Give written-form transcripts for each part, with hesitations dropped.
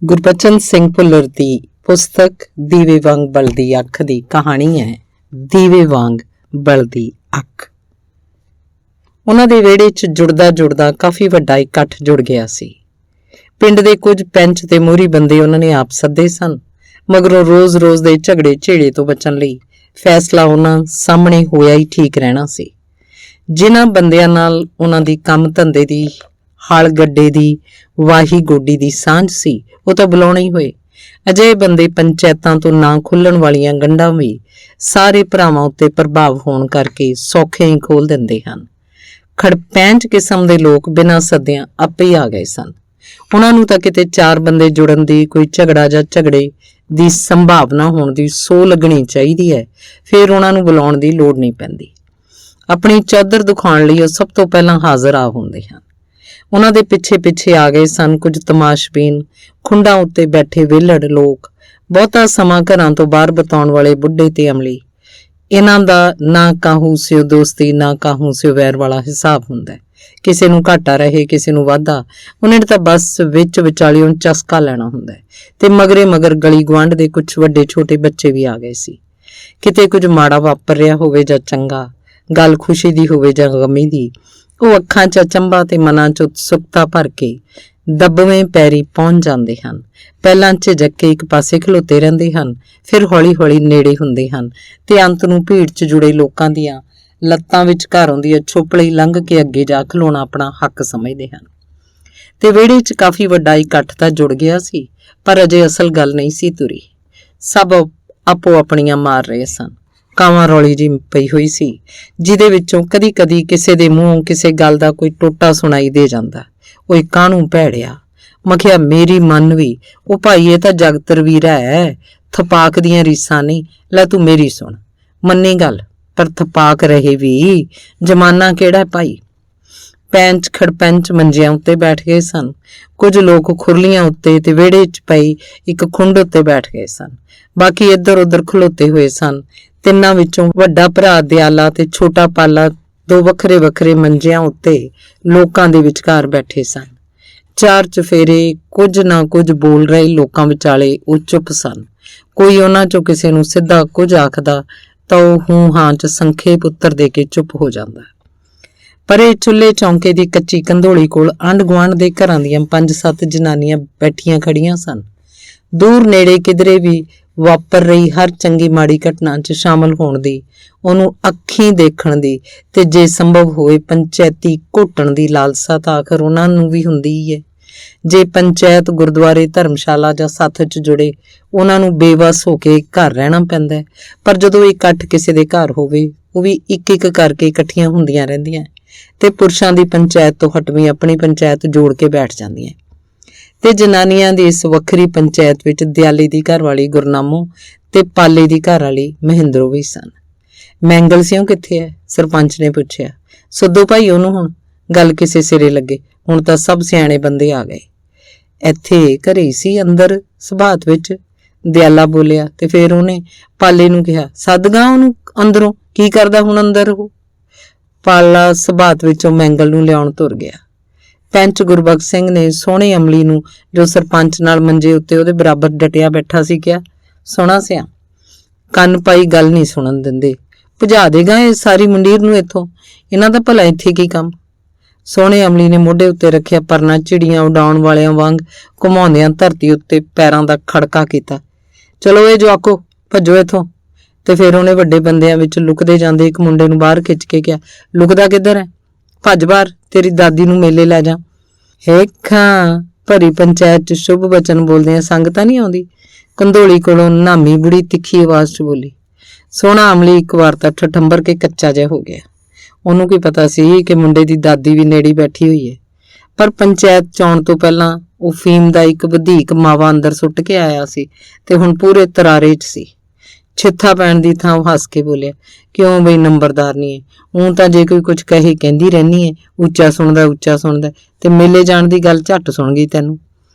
ਗੁਰਬਚਨ ਸਿੰਘ ਭੁੱਲਰ ਦੀ ਪੁਸਤਕ ਦੀਵੇ ਵਾਂਗ ਬਲਦੀ ਅੱਖ ਦੀ ਕਹਾਣੀ ਹੈ। ਦੀਵੇ ਵਾਂਗ ਬਲਦੀ ਅੱਖ। ਉਹਨਾਂ ਦੇ ਵਿਹੜੇ 'ਚ ਜੁੜਦਾ ਕਾਫੀ ਵੱਡਾ ਇਕੱਠ ਜੁੜ ਗਿਆ ਸੀ। ਪਿੰਡ ਦੇ ਕੁਝ ਪੈਂਚ ਤੇ ਮੋਹਰੀ ਬੰਦੇ ਉਹਨਾਂ ਨੇ ਆਪ ਸੱਦੇ ਸਨ, ਮਗਰੋਂ ਰੋਜ਼ ਦੇ ਝਗੜੇ ਝੇੜੇ ਤੋਂ ਬਚਣ ਲਈ ਫੈਸਲਾ ਉਹਨਾਂ ਸਾਹਮਣੇ ਹੋਇਆ ਹੀ ਠੀਕ ਰਹਿਣਾ ਸੀ। ਜਿਨ੍ਹਾਂ ਬੰਦਿਆਂ ਨਾਲ ਉਹਨਾਂ ਦੀ ਕੰਮ ਧੰਦੇ ਦੀ, ਹਲ ਗੱਡੇ ਦੀ, ਵਾਹੀ ਗੋਡੀ ਦੀ ਸਾਂਝ ਸੀ, ਉਹ ਤਾਂ ਬੁਲਾਉਣੇ ਹੀ ਹੋਏ। ਅਜਿਹੇ ਬੰਦੇ ਪੰਚਾਇਤਾਂ ਤੋਂ ਨਾ ਖੁੱਲਣ ਵਾਲੀਆਂ ਗੰਢਾਂ ਵੀ ਸਾਰੇ ਭਰਾਵਾਂ ਉੱਤੇ ਪ੍ਰਭਾਵ ਹੋਣ ਕਰਕੇ ਸੌਖੇ ਹੀ ਖੋਲ ਦਿੰਦੇ ਹਨ। ਖੜਪੈਂਚ ਕਿਸਮ ਦੇ ਲੋਕ ਬਿਨਾਂ ਸੱਦਿਆਂ ਆਪੇ ਹੀ ਆ ਗਏ ਸਨ। ਉਹਨਾਂ ਨੂੰ ਤਾਂ ਕਿਤੇ ਚਾਰ ਬੰਦੇ ਜੁੜਨ ਦੀ, ਕੋਈ ਝਗੜਾ ਜਾਂ ਝਗੜੇ ਦੀ ਸੰਭਾਵਨਾ ਹੋਣ ਦੀ ਸੋ ਲੱਗਣੀ ਚਾਹੀਦੀ ਹੈ, ਫਿਰ ਉਹਨਾਂ ਨੂੰ ਬੁਲਾਉਣ ਦੀ ਲੋੜ ਨਹੀਂ ਪੈਂਦੀ। ਆਪਣੀ ਚਾਦਰ ਦਿਖਾਉਣ ਲਈ ਉਹ ਸਭ ਤੋਂ ਪਹਿਲਾਂ ਹਾਜ਼ਰ ਆ ਹੁੰਦੇ ਹਨ। ਉਹਨਾਂ ਦੇ ਪਿੱਛੇ ਆ ਗਏ ਸਨ ਕੁਝ ਤਮਾਸ਼ਬੀਨ, ਖੁੰਡਾਂ ਉੱਤੇ ਬੈਠੇ ਵਿਹਲੜ ਲੋਕ, ਬਹੁਤਾ ਸਮਾਂ ਘਰਾਂ ਤੋਂ ਬਾਹਰ ਬਿਤਾਉਣ ਵਾਲੇ ਬੁੱਢੇ ਤੇ ਅਮਲੀ। ਇਹਨਾਂ ਦਾ ਨਾ ਕਾਹੂ ਸਿਓ ਦੋਸਤੀ, ਨਾ ਕਾਹੂ ਸਿਓ ਵੈਰ ਵਾਲਾ ਹਿਸਾਬ ਹੁੰਦਾ। ਕਿਸੇ ਨੂੰ ਘਾਟਾ ਰਹੇ, ਕਿਸੇ ਨੂੰ ਵਾਧਾ। ਉਹਨਾਂ ਨੇ ਤਾਂ ਬਸ ਵਿੱਚ ਵਿਚਾਲਿਓਂ ਚਸਕਾ ਲੈਣਾ ਹੁੰਦਾ ਤੇ ਮਗਰ ਗਲੀ ਗੁਆਂਢ ਦੇ ਕੁਝ ਵੱਡੇ ਛੋਟੇ ਬੱਚੇ ਵੀ ਆ ਗਏ ਸੀ। ਕਿਤੇ ਕੁਝ ਮਾੜਾ ਵਾਪਰ ਰਿਹਾ ਹੋਵੇ ਜਾਂ ਚੰਗਾ, ਗੱਲ ਖੁਸ਼ੀ ਦੀ ਹੋਵੇ ਜਾਂ ਗਮੀ ਦੀ, ਉਹ ਅੱਖਾਂ 'ਚ ਅਚੰਭਾ ਤੇ ਮਨਾਂ 'ਚ ਉਤਸੁਕਤਾ ਭਰ ਕੇ ਦੱਬਵੇਂ ਪੈਰੀ ਪਹੁੰਚ ਜਾਂਦੇ ਹਨ। ਪਹਿਲਾਂ ਝਿਜਕ ਕੇ ਇੱਕ ਪਾਸੇ ਖਲੋਤੇ ਰਹਿੰਦੇ ਹਨ, ਫਿਰ ਹੌਲੀ ਨੇੜੇ ਹੁੰਦੇ ਹਨ ਤੇ ਅੰਤ ਨੂੰ ਭੀੜ 'ਚ ਜੁੜੇ ਲੋਕਾਂ ਦੀਆਂ ਲੱਤਾਂ ਵਿੱਚ ਘਰ ਆਉਂਦੀ ਛੋਪੜੀ ਲੰਘ ਕੇ ਅੱਗੇ ਜਾ ਖਲੋਣਾ ਆਪਣਾ ਹੱਕ ਸਮਝਦੇ ਹਨ। ਤੇ ਵਿਹੜੇ 'ਚ ਕਾਫੀ ਵੱਡਾ ਇਕੱਠ ਤਾਂ ਜੁੜ ਗਿਆ ਸੀ, ਪਰ ਅਜੇ ਅਸਲ ਗੱਲ ਨਹੀਂ ਸੀ ਤੁਰੀ। ਸਭ ਆਪੋ ਆਪਣੀਆਂ ਮਾਰ ਰਹੇ ਸਨ। ਕਾਵਾਂ ਰੌਲੀ ਜੀ ਪਈ ਹੋਈ ਸੀ, ਜਿਹਦੇ ਵਿੱਚੋਂ ਕਦੀ ਕਿਸੇ ਦੇ ਮੂੰਹੋਂ ਕਿਸੇ ਗੱਲ ਦਾ ਕੋਈ ਟੋਟਾ ਸੁਣਾਈ ਦੇ ਜਾਂਦਾ। ਉਹ ਕਾਹਨੂੰ ਭੈੜਿਆ। ਮਖਿਆ ਮੇਰੀ ਮਨ ਵੀ, ਉਹ ਭਾਈ ਇਹ ਤਾਂ ਜਗਤਰ ਵੀਰਾ ਹੈ, ਥਪਾਕ ਦੀਆਂ ਰੀਸਾਂ ਨਹੀਂ। ਲੈ ਤੂੰ ਮੇਰੀ ਸੁਣ, ਮੰਨੀ ਗੱਲ, ਪਰ ਥਪਾਕ ਰਹੇ ਵੀ ਜ਼ਮਾਨਾ ਕਿਹੜਾ ਭਾਈ। ਪੈਂਚ ਖੜਪੈਂਚ ਮੰਜਿਆਂ ਉੱਤੇ ਬੈਠ ਗਏ ਸਨ। ਕੁਝ ਲੋਕ ਖੁਰਲੀਆਂ ਉੱਤੇ ਤੇ ਵਿਹੜੇ 'ਚ ਪਈ ਇੱਕ ਖੁੰਡ ਉੱਤੇ ਬੈਠ ਗਏ ਸਨ। ਬਾਕੀ ਇੱਧਰ ਉੱਧਰ ਖਲੋਤੇ ਹੋਏ ਸਨ। ਤਿੰਨਾਂ ਵਿੱਚੋਂ ਵੱਡਾ ਭਰਾ ਦਿਆਲਾ ਤੇ ਛੋਟਾ ਪਾਲਾ ਦੋ ਵੱਖਰੇ ਮੰਜਿਆਂ ਉੱਤੇ ਲੋਕਾਂ ਦੇ ਵਿਚਕਾਰ ਬੈਠੇ ਸਨ। ਚਾਰ ਚਫੇਰੇ ਕੁਝ ਨਾ ਕੁਝ ਬੋਲ ਰਹੇ ਲੋਕਾਂ ਵਿਚਾਲੇ ਉਹ ਚੁੱਪ ਸਨ। ਕੋਈ ਉਹਨਾਂ 'ਚੋਂ ਕਿਸੇ ਨੂੰ ਸਿੱਧਾ ਕੁਝ ਆਖਦਾ ਤਾਂ ਉਹ ਹੂੰ ਹਾਂ 'ਚ ਸੰਖੇਪ ਉੱਤਰ ਦੇ ਕੇ ਚੁੱਪ ਹੋ ਜਾਂਦਾ। ਪਰ ਇਹ ਚੁੱਲ੍ਹੇ ਚੌਂਕੇ ਦੀ ਕੱਚੀ ਕੰਧੋਲੀ ਕੋਲ ਆਂਢ ਗੁਆਂਢ ਦੇ ਘਰਾਂ ਦੀਆਂ 5-7 ਜਨਾਨੀਆਂ ਬੈਠੀਆਂ ਖੜੀਆਂ ਸਨ। ਦੂਰ ਨੇੜੇ ਕਿਧਰੇ ਵੀ ਵਾਪਰ ਰਹੀ ਹਰ ਚੰਗੀ ਮਾੜੀ ਘਟਨਾ 'ਚ ਸ਼ਾਮਲ ਹੋਣ ਦੀ, ਉਹਨੂੰ ਅੱਖੀਂ ਦੇਖਣ ਦੀ ਤੇ ਜੇ ਸੰਭਵ ਹੋਵੇ ਪੰਚਾਇਤੀ ਘੋਟਣ ਦੀ ਲਾਲਸਾ ਤਾਂ ਆਖਰ ਉਹਨਾਂ ਨੂੰ ਵੀ ਹੁੰਦੀ ਹੀ ਹੈ। ਜੇ ਪੰਚਾਇਤ, ਗੁਰਦੁਆਰੇ, ਧਰਮਸ਼ਾਲਾ ਜਾਂ ਸੱਥ 'ਚ ਜੁੜੇ, ਉਹਨਾਂ ਨੂੰ ਬੇਵਸ ਹੋ ਕੇ ਘਰ ਰਹਿਣਾ ਪੈਂਦਾ। ਪਰ ਜਦੋਂ ਇਕੱਠ ਕਿਸੇ ਦੇ ਘਰ ਹੋਵੇ, ਉਹ ਵੀ ਇੱਕ ਕਰਕੇ ਇਕੱਠੀਆਂ ਹੁੰਦੀਆਂ ਰਹਿੰਦੀਆਂ ਤੇ ਪੁਰਸ਼ਾਂ ਦੀ ਪੰਚਾਇਤ ਤੋਂ ਹਟਵੀਂ ਆਪਣੀ ਪੰਚਾਇਤ ਜੋੜ ਕੇ ਬੈਠ ਜਾਂਦੀਆਂ। ਤੇ ਜਨਾਨੀਆਂ ਦੀ ਇਸ ਵੱਖਰੀ ਪੰਚਾਇਤ ਵਿੱਚ ਦਿਆਲੀ ਦੀ ਘਰਵਾਲੀ ਗੁਰਨਾਮੋ ਤੇ ਪਾਲੇ ਦੀ ਘਰਵਾਲੀ ਮਹਿੰਦਰੋ ਵੀ ਸਨ। ਮੈਂਗਲ ਸਿਉਂ ਕਿੱਥੇ ਹੈ? ਸਰਪੰਚ ਨੇ ਪੁੱਛਿਆ। ਸੱਦੋ ਭਾਈ ਉਹਨੂੰ ਹੁਣ, ਗੱਲ ਕਿਸੇ ਸਿਰੇ ਲੱਗੇ। ਹੁਣ ਤਾਂ ਸਭ ਸਿਆਣੇ ਬੰਦੇ ਆ ਗਏ। ਇੱਥੇ ਘਰੇ ਸੀ ਅੰਦਰ ਸੁਭਾਤ ਵਿੱਚ, ਦਿਆਲਾ ਬੋਲਿਆ ਤੇ ਫਿਰ ਉਹਨੇ ਪਾਲੇ ਨੂੰ ਕਿਹਾ, ਸੱਦਗਾ ਉਹਨੂੰ ਅੰਦਰੋਂ, ਕੀ ਕਰਦਾ ਹੁਣ ਅੰਦਰ ਉਹ? ਪਾਲਾ ਸੁਭਾਤ ਵਿੱਚੋਂ ਮੈਂਗਲ ਨੂੰ ਲਿਆਉਣ ਤੁਰ ਗਿਆ। ਪੈਂਚ ਗੁਰਬਖਸ਼ ਸਿੰਘ ਨੇ ਸੋਹਣੇ ਅਮਲੀ ਨੂੰ, ਜੋ ਸਰਪੰਚ ਨਾਲ ਮੰਜੇ ਉੱਤੇ ਉਹਦੇ ਬਰਾਬਰ ਡਟਿਆ ਬੈਠਾ ਸੀ, ਕਿਹਾ, ਸੋਹਣਾ ਸਿਆ, ਕੰਨ ਪਾਈ ਗੱਲ ਨਹੀਂ ਸੁਣਨ ਦਿੰਦੇ, ਭਜਾ ਦੇਗਾ ਇਹ ਸਾਰੀ ਮੰਡੀਰ ਨੂੰ ਇੱਥੋਂ, ਇਹਨਾਂ ਦਾ ਭਲਾ ਇੱਥੇ ਕੀ ਕੰਮ? ਸੋਹਣੇ ਅਮਲੀ ਨੇ ਮੋਢੇ ਉੱਤੇ ਰੱਖਿਆ ਪਰਨਾ ਚਿੜੀਆਂ ਉਡਾਉਣ ਵਾਲਿਆਂ ਵਾਂਗ ਘੁਮਾਉਂਦਿਆਂ ਧਰਤੀ ਉੱਤੇ ਪੈਰਾਂ ਦਾ ਖੜਕਾ ਕੀਤਾ। ਚਲੋ ਇਹ ਜਵਾਕੋ, ਭੱਜੋ ਇੱਥੋਂ। ਤੇ ਫਿਰ ਉਹਨੇ ਵੱਡੇ ਬੰਦਿਆਂ ਵਿੱਚ ਲੁਕਦੇ ਜਾਂਦੇ ਇੱਕ ਮੁੰਡੇ ਨੂੰ ਬਾਹਰ ਖਿੱਚ ਕੇ ਕਿਹਾ, ਲੁਕਦਾ ਕਿੱਧਰ ਹੈ? ਭੱਜ ਬਾਹਰ, ਤੇਰੀ ਦਾਦੀ ਨੂੰ ਮੇਲੇ ਲੈ ਜਾ। ਹੇਖਾਂ ਭਰੀ ਪੰਚਾਇਤ 'ਚ ਸ਼ੁਭ ਬਚਨ ਬੋਲਦਿਆਂ ਸੰਗਤਾਂ ਨਹੀਂ ਆਉਂਦੀ। ਕੰਧੋਲੀ ਕੋਲੋਂ ਨਾਮੀ ਬੁੜੀ ਤਿੱਖੀ ਆਵਾਜ਼ 'ਚ ਬੋਲੀ। ਸੋਹਣਾ ਅਮਲੀ ਇੱਕ ਵਾਰ ਤਾਂ ਠਠੰਬਰ ਕੇ ਕੱਚਾ ਜਿਹਾ ਹੋ ਗਿਆ। ਉਹਨੂੰ ਕੀ ਪਤਾ ਸੀ ਕਿ ਮੁੰਡੇ ਦੀ ਦਾਦੀ ਵੀ ਨੇੜੇ ਬੈਠੀ ਹੋਈ ਹੈ। ਪਰ ਪੰਚਾਇਤ 'ਚ ਆਉਣ ਤੋਂ ਪਹਿਲਾਂ ਉਹ ਫੀਮ ਦਾ ਇੱਕ ਵਧੀਕ ਮਾਵਾ ਅੰਦਰ ਸੁੱਟ ਕੇ ਆਇਆ ਸੀ ਤੇ ਹੁਣ ਪੂਰੇ ਤਰਾਰੇ 'ਚ ਸੀ। ਛਿੱਥਾ ਪੈਣ ਦੀ ਥਾਂ ਉਹ ਹੱਸ ਕੇ ਬੋਲਿਆ, ਕਿਉਂ ਬਈ ਨੰਬਰਦਾਰ ਨਹੀਂ ਹੈ? ਊਂ ਤਾਂ ਜੇ ਕੋਈ ਕੁਝ ਕਹੇ ਕਹਿੰਦੀ ਰਹਿੰਦੀ ਹੈ, ਉੱਚਾ ਸੁਣਦਾ ਤੇ ਮੇਲੇ ਜਾਣ ਦੀ ਗੱਲ ਝੱਟ ਸੁਣ ਗਈ ਤੈਨੂੰ।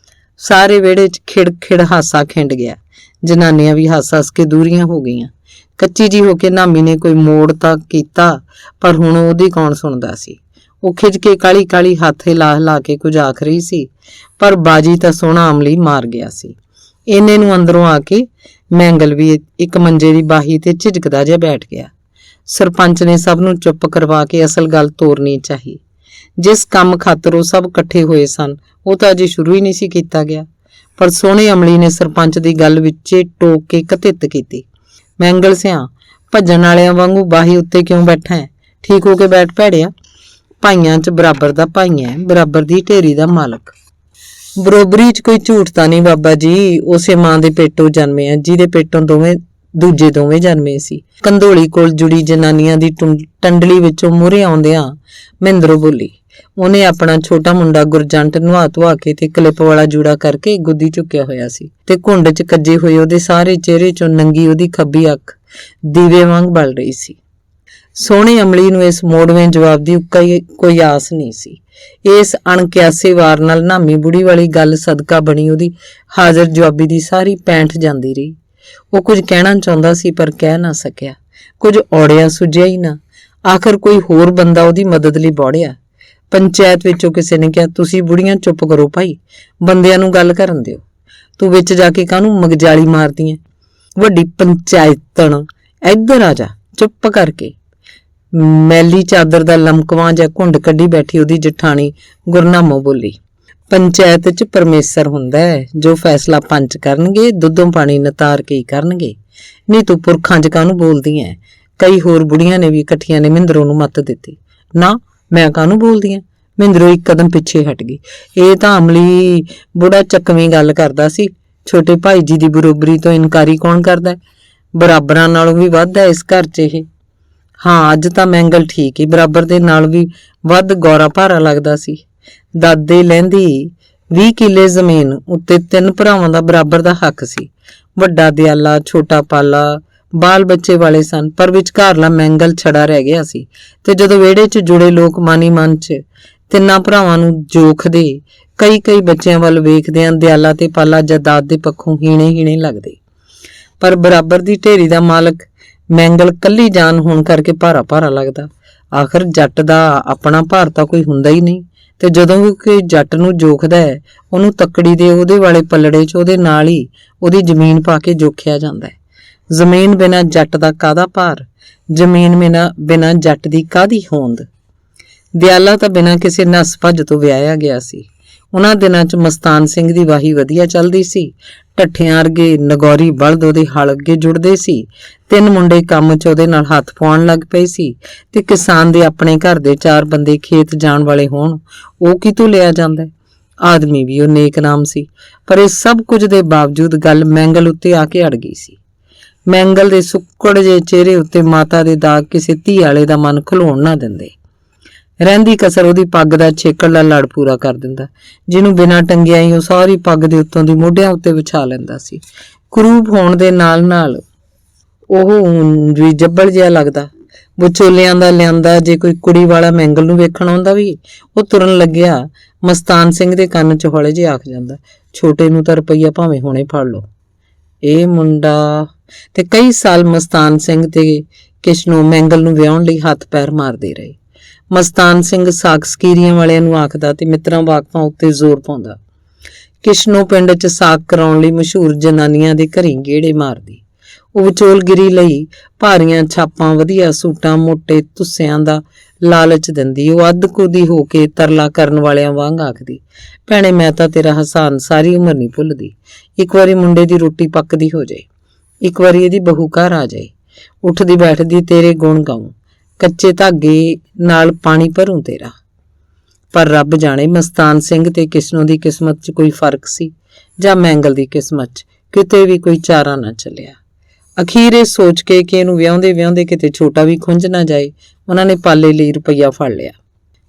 ਸਾਰੇ ਵਿਹੜੇ 'ਚ ਖਿੜ ਹਾਸਾ ਖਿੰਡ ਗਿਆ। ਜਨਾਨੀਆਂ ਵੀ ਹੱਸ ਕੇ ਦੂਰੀਆਂ ਹੋ ਗਈਆਂ। ਕੱਚੀ ਜੀ ਹੋ ਕੇ ਨਾਮੀ ਨੇ ਕੋਈ ਮੋੜ ਤਾਂ ਕੀਤਾ, ਪਰ ਹੁਣ ਉਹਦੀ ਕੌਣ ਸੁਣਦਾ ਸੀ। ਉਹ ਖਿੱਚ ਕੇ ਕਾਲੀ ਕਾਲੀ ਹੱਥ ਹਿਲਾ ਕੇ ਕੁਝ ਆਖ ਰਹੀ ਸੀ, ਪਰ ਬਾਜੀ ਤਾਂ ਸੋਹਣਾ ਅਮਲੀ ਮਾਰ ਗਿਆ ਸੀ। ਇੰਨੇ ਨੂੰ ਅੰਦਰੋਂ ਆ ਕੇ ਮੈਂਗਲ ਵੀ ਇੱਕ ਮੰਜੇ ਦੀ ਬਾਹੀ ਤੇ ਝਿਜਕਦਾ ਜਿਹਾ ਬੈਠ ਗਿਆ। ਸਰਪੰਚ ਨੇ ਸਭ ਨੂੰ ਚੁੱਪ ਕਰਵਾ ਕੇ ਅਸਲ ਗੱਲ ਤੋਰਨੀ ਚਾਹੀ। ਜਿਸ ਕੰਮ ਖਾਤਰ ਉਹ ਸਭ ਇਕੱਠੇ ਹੋਏ ਸਨ ਉਹ ਤਾਂ ਅਜੇ ਸ਼ੁਰੂ ਹੀ ਨਹੀਂ ਸੀ ਕੀਤਾ ਗਿਆ, ਪਰ ਸੋਹਣੇ ਅਮਲੀ ਨੇ ਸਰਪੰਚ ਦੀ ਗੱਲ ਵਿੱਚੇ ਟੋਕ ਕੇ ਕਤਿੱਤ ਕੀਤੀ। ਮੈਂਗਲ ਸਿਆਂ, ਭੱਜਣ ਵਾਲਿਆਂ ਵਾਂਗੂ ਬਾਹੀ ਉੱਤੇ ਕਿਉਂ ਬੈਠਾ ਹੈ? ਠੀਕ ਹੋ ਕੇ ਬੈਠ ਭੈੜਿਆ। ਭਾਈਆਂ 'ਚ ਬਰਾਬਰ ਦਾ ਭਾਈ ਹੈ, ਬਰਾਬਰ ਦੀ ਢੇਰੀ ਦਾ ਮਾਲਕ। ਬਰੋਬਰੀ 'ਚ ਕੋਈ ਝੂਠ ਤਾਂ ਨਹੀਂ ਬਾਬਾ ਜੀ। ਉਸੇ ਮਾਂ ਦੇ ਪੇਟੋਂ ਜਨਮੇ ਆ ਜਿਹਦੇ ਪੇਟੋਂ ਦੂਜੇ ਦੋਵੇਂ ਜਨਮੇ ਸੀ। ਕੰਧੋਲੀ ਕੋਲ ਜੁੜੀ ਜਨਾਨੀਆਂ ਦੀ ਟੰਡਲੀ ਵਿੱਚੋਂ ਮੂਹਰੇ ਆਉਂਦਿਆਂ ਮਹਿੰਦਰੋਂ ਬੋਲੀ। ਉਹਨੇ ਆਪਣਾ ਛੋਟਾ ਮੁੰਡਾ ਗੁਰਜੰਟ ਨੁਹਾ ਧੁਆ ਕੇ ਤੇ ਕਲਿੱਪ ਵਾਲਾ ਜੂੜਾ ਕਰਕੇ ਗੁੱਦੀ ਝੁੱਕਿਆ ਹੋਇਆ ਸੀ ਤੇ ਘੁੰਡ 'ਚ ਕੱਜੇ ਹੋਏ ਉਹਦੇ ਸਾਰੇ ਚਿਹਰੇ 'ਚੋਂ ਨੰਗੀ ਉਹਦੀ ਖੱਬੀ ਅੱਖ ਦੀਵੇ ਵਾਂਗ ਬਲ ਰਹੀ ਸੀ। ਸੋਹਣੇ ਅਮਲੀ ਨੂੰ ਇਸ ਮੋੜਵੇਂ ਜਵਾਬ ਦੀ ਕੋਈ ਆਸ ਨਹੀਂ ਸੀ। ਇਸ ਅਣਕਿਆਸੇ ਵਾਰ ਨਾਲ ਨਾਮੀ ਬੁੜੀ ਵਾਲੀ ਗੱਲ ਸਦਕਾ ਬਣੀ ਉਹਦੀ ਹਾਜ਼ਰ ਜਵਾਬੀ ਦੀ ਸਾਰੀ ਪੈਂਠ ਜਾਂਦੀ ਰਹੀ। ਉਹ ਕੁਝ ਕਹਿਣਾ ਚਾਹੁੰਦਾ ਸੀ ਪਰ ਕਹਿ ਨਾ ਸਕਿਆ। ਕੁਝ ਔੜਿਆ ਸੁਝਿਆ ਹੀ ਨਾ। ਆਖਰ ਕੋਈ ਹੋਰ ਬੰਦਾ ਉਹਦੀ ਮਦਦ ਲਈ ਬੌੜਿਆ। ਪੰਚਾਇਤ ਵਿੱਚੋਂ ਕਿਸੇ ਨੇ ਕਿਹਾ, ਤੁਸੀਂ ਬੁੜੀਆਂ ਚੁੱਪ ਕਰੋ ਭਾਈ, ਬੰਦਿਆਂ ਨੂੰ ਗੱਲ ਕਰਨ ਦਿਓ। ਤੂੰ ਵਿੱਚ ਜਾ ਕੇ ਕਾਹਨੂੰ ਮਗਜਾਲੀ ਮਾਰਦੀ ਐ? ਵੱਡੀ ਪੰਚਾਇਤਣ, ਇੱਧਰ ਆ ਜਾ ਚੁੱਪ ਕਰਕੇ। ਮੈਲੀ ਚਾਦਰ ਦਾ ਲਮਕਵਾਂ ਜਾਂ ਘੁੰਡ ਕੱਢੀ ਬੈਠੀ ਉਹਦੀ ਜਠਾਣੀ ਗੁਰਨਾਮੋ ਬੋਲੀ। ਪੰਚਾਇਤ 'ਚ ਪਰਮੇਸ਼ਰ ਹੁੰਦਾ ਹੈ, ਜੋ ਫੈਸਲਾ ਪੰਚ ਕਰਨਗੇ, ਦੁੱਧੋਂ ਪਾਣੀ ਨਤਾਰ ਕੇ ਹੀ ਕਰਨਗੇ। ਨਹੀਂ ਤੂੰ ਪੁਰਖਾਂ 'ਚ ਕਾਹਨੂੰ ਬੋਲਦੀ ਐ? ਕਈ ਹੋਰ ਬੁੜੀਆਂ ਨੇ ਵੀ ਇਕੱਠੀਆਂ ਨੇ ਮਹਿੰਦਰੋਂ ਨੂੰ ਮੱਤ ਦਿੱਤੀ। ਨਾ, ਮੈਂ ਕਾਹਨੂੰ ਬੋਲਦੀ ਐ? ਮਹਿੰਦਰੋਂ ਇੱਕ ਕਦਮ ਪਿੱਛੇ ਹਟ ਗਈ। ਇਹ ਤਾਂ ਅਮਲੀ ਬੁੜਾ ਚੱਕਵੀਂ ਗੱਲ ਕਰਦਾ ਸੀ। ਛੋਟੇ ਭਾਈ ਜੀ ਦੀ ਬਰੋਬਰੀ ਤੋਂ ਇਨਕਾਰੀ ਕੌਣ ਕਰਦਾ? ਬਰਾਬਰਾਂ ਨਾਲੋਂ ਵੀ ਵੱਧ ਹੈ ਇਸ ਘਰ 'ਚ ਇਹ। ਹਾਂ, ਅੱਜ ਤਾਂ ਮੈਂਗਲ ਠੀਕ ਹੀ ਬਰਾਬਰ ਦੇ ਨਾਲ ਵੀ ਵੱਧ ਗੌਰਾ ਭਾਰਾ ਲੱਗਦਾ ਸੀ। ਦਾਦੇ ਲਹਿੰਦੀ 20 ਕਿੱਲੇ ਜ਼ਮੀਨ ਉੱਤੇ 3 ਭਰਾਵਾਂ ਦਾ ਬਰਾਬਰ ਦਾ ਹੱਕ ਸੀ। ਵੱਡਾ ਦਿਆਲਾ, ਛੋਟਾ ਪਾਲਾ, ਬਾਲ ਬੱਚੇ ਵਾਲੇ ਸਨ, ਪਰ ਵਿਚਕਾਰਲਾ ਮੈਂਗਲ ਛੜਾ ਰਹਿ ਗਿਆ ਸੀ। ਤੇ ਜਦੋਂ ਵਿਹੜੇ 'ਚ ਜੁੜੇ ਲੋਕ ਮਾਨੀ ਮਨ 'ਚ ਤਿੰਨਾਂ ਭਰਾਵਾਂ ਨੂੰ ਜੋਖਦੇ, ਕਈ ਬੱਚਿਆਂ ਵੱਲ ਵੇਖਦਿਆਂ ਦਿਆਲਾ ਤੇ ਪਾਲਾ ਜਾਇਦਾਦ ਦੇ ਪੱਖੋਂ ਹੀਣੇ ਲੱਗਦੇ, ਪਰ ਬਰਾਬਰ ਦੀ ਢੇਰੀ ਦਾ ਮਾਲਕ ਮੈਂਗਲ ਕੱਲੀ ਜਾਨ ਹੋਣ ਕਰਕੇ ਭਾਰਾ ਲੱਗਦਾ। ਆਖਰ ਜੱਟ ਦਾ ਆਪਣਾ ਭਾਰ ਤਾਂ ਕੋਈ ਹੁੰਦਾ ਹੀ ਨਹੀਂ, ਤੇ ਜਦੋਂ ਵੀ ਕੋਈ ਜੱਟ ਨੂੰ ਜੋਖਦਾ ਹੈ ਉਹਨੂੰ ਤੱਕੜੀ ਦੇ ਉਹਦੇ ਵਾਲੇ ਪੱਲੜੇ 'ਚ ਉਹਦੇ ਨਾਲ ਹੀ ਉਹਦੀ ਜ਼ਮੀਨ ਪਾ ਕੇ ਜੋਖਿਆ ਜਾਂਦਾ ਹੈ। ਜ਼ਮੀਨ ਬਿਨਾਂ ਜੱਟ ਦਾ ਕਾਹਦਾ ਭਾਰ? ਜ਼ਮੀਨ ਬਿਨਾਂ ਜੱਟ ਦੀ ਕਾਹਦੀ ਹੋਂਦ? ਦਿਆਲਾ ਤਾਂ ਬਿਨਾਂ ਕਿਸੇ ਨਸ ਭੱਜ ਤੋਂ ਵਿਆਹਿਆ ਗਿਆ ਸੀ। ਉਹਨਾਂ ਦਿਨਾਂ 'ਚ ਮਸਤਾਨ ਸਿੰਘ ਦੀ ਵਾਹੀ ਵਧੀਆ ਚੱਲਦੀ ਸੀ। ਢੱਠਿਆਂ ਵਰਗੇ ਨਗੌਰੀ ਬਲਦ ਉਹਦੇ ਹਲ ਅੱਗੇ ਜੁੜਦੇ ਸੀ। 3 ਮੁੰਡੇ ਕੰਮ 'ਚ ਉਹਦੇ ਨਾਲ ਹੱਥ ਪਾਉਣ ਲੱਗ ਪਏ ਸੀ ਤੇ ਕਿਸਾਨ ਦੇ ਆਪਣੇ ਘਰ ਦੇ 4 ਬੰਦੇ ਖੇਤ ਜਾਣ ਵਾਲੇ ਹੋਣ, ਉਹ ਕਿਤੋਂ ਲਿਆ ਜਾਂਦਾ? ਆਦਮੀ ਵੀ ਉਹ ਨੇਕ ਨਾਮ ਸੀ, ਪਰ ਇਸ ਸਭ ਕੁਝ ਦੇ ਬਾਵਜੂਦ ਗੱਲ ਮੈਂਗਲ ਉੱਤੇ ਆ ਕੇ ਅੜ ਗਈ ਸੀ। ਮੈਂਗਲ ਦੇ ਸੁੱਕੜ ਜਿਹੇ ਚਿਹਰੇ ਉੱਤੇ ਮਾਤਾ ਦੇ ਦਾਗ ਕਿਸੇ ਧੀ ਵਾਲੇ ਦਾ ਮਨ ਖਲੋਣ ਨਾ ਦਿੰਦੇ। ਰਹਿੰਦੀ ਕਸਰ ਉਹਦੀ ਪੱਗ ਦਾ ਛੇਕੜਲਾ ਲੜ ਪੂਰਾ ਕਰ ਦਿੰਦਾ, ਜਿਹਨੂੰ ਬਿਨਾਂ ਟੰਗਿਆ ਹੀ ਉਹ ਸਾਰੀ ਪੱਗ ਦੇ ਉੱਤੋਂ ਦੀ ਮੋਢਿਆਂ ਉੱਤੇ ਵਿਛਾ ਲੈਂਦਾ ਸੀ। ਕਰੂਪ ਹੋਣ ਦੇ ਨਾਲ ਉਹ ਵੀ ਜੱਬਲ ਜਿਹਾ ਲੱਗਦਾ। ਵਿਚੋਲਿਆਂ ਦਾ ਲਿਆਂਦਾ ਜੇ ਕੋਈ ਕੁੜੀ ਵਾਲਾ ਮੈਂਗਲ ਨੂੰ ਵੇਖਣ ਆਉਂਦਾ ਵੀ, ਉਹ ਤੁਰਨ ਲੱਗਿਆ ਮਸਤਾਨ ਸਿੰਘ ਦੇ ਕੰਨ 'ਚ ਹੌਲੇ ਜਿਹੇ ਆਖ ਜਾਂਦਾ, ਛੋਟੇ ਨੂੰ ਤਾਂ ਰੁਪਈਆ ਭਾਵੇਂ ਹੁਣੇ ਫੜ ਲਓ। ਇਹ ਮੁੰਡਾ ਤੇ ਕਈ ਸਾਲ ਮਸਤਾਨ ਸਿੰਘ ਤੇ ਕਿਸ਼ਨੋ ਮੈਂਗਲ ਨੂੰ ਵਿਆਹਣ ਲਈ ਹੱਥ ਪੈਰ ਮਾਰਦੇ ਰਹੇ। ਮਸਤਾਨ ਸਿੰਘ ਸਾਕ ਸਕੀਰੀਆਂ ਵਾਲਿਆਂ ਨੂੰ ਆਖਦਾ ਤੇ ਮਿੱਤਰਾਂ ਵਾਕਫਾਂ ਉੱਤੇ ਜ਼ੋਰ ਪਾਉਂਦਾ। ਕਿਸ਼ਨੋ ਪਿੰਡ 'ਚ ਸਾਕ ਕਰਾਉਣ ਲਈ ਮਸ਼ਹੂਰ ਜਨਾਨੀਆਂ ਦੇ ਘਰੀਂ ਗੇੜੇ ਮਾਰਦੀ। ਉਹ ਵਿਚੋਲਗਿਰੀ ਲਈ ਭਾਰੀਆਂ ਛਾਪਾਂ, ਵਧੀਆ ਸੂਟਾਂ, ਮੋਟੇ ਤੁੱਸਿਆਂ ਦਾ ਲਾਲਚ ਦਿੰਦੀ। ਉਹ ਅੱਧ-ਕੁਦੀ ਹੋ ਕੇ ਤਰਲਾ ਕਰਨ ਵਾਲਿਆਂ ਵਾਂਗ ਆਖਦੀ, ਭੈਣੇ ਮੈਂ ਤਾਂ ਤੇਰਾ ਹਸਾਨ ਸਾਰੀ ਉਮਰ ਨਹੀਂ ਭੁੱਲਦੀ। ਇੱਕ ਵਾਰੀ ਮੁੰਡੇ ਦੀ ਰੋਟੀ ਪੱਕਦੀ ਹੋ ਜਾਏ, ਇੱਕ ਵਾਰੀ ਇਹਦੀ ਬਹੂ ਘਰ ਆ ਜਾਏ, ਉੱਠਦੀ ਬੈਠਦੀ ਤੇਰੇ ਗੁਣ ਗਾਉਂ, ਕੱਚੇ ਧਾਗੇ ਨਾਲ ਪਾਣੀ ਭਰੂੰ ਤੇਰਾ। ਪਰ ਰੱਬ ਜਾਣੇ ਮਸਤਾਨ ਸਿੰਘ ਤੇ ਕਿਸ਼ਨੋ ਦੀ ਕਿਸਮਤ 'ਚ ਕੋਈ ਫਰਕ ਸੀ ਜਾਂ ਮੈਂਗਲ ਦੀ ਕਿਸਮਤ 'ਚ ਕਿਤੇ ਵੀ ਕੋਈ ਚਾਰਾ ਨਾ ਚੱਲਿਆ। ਅਖੀਰ ਇਹ ਸੋਚ ਕੇ ਕਿ ਇਹਨੂੰ ਵਿਆਹੁੰਦੇ ਕਿਤੇ ਛੋਟਾ ਵੀ ਖੁੰਝ ਨਾ ਜਾਏ, ਉਹਨਾਂ ਨੇ ਪਾਲੇ ਲਈ ਰੁਪਈਆ ਫੜ ਲਿਆ।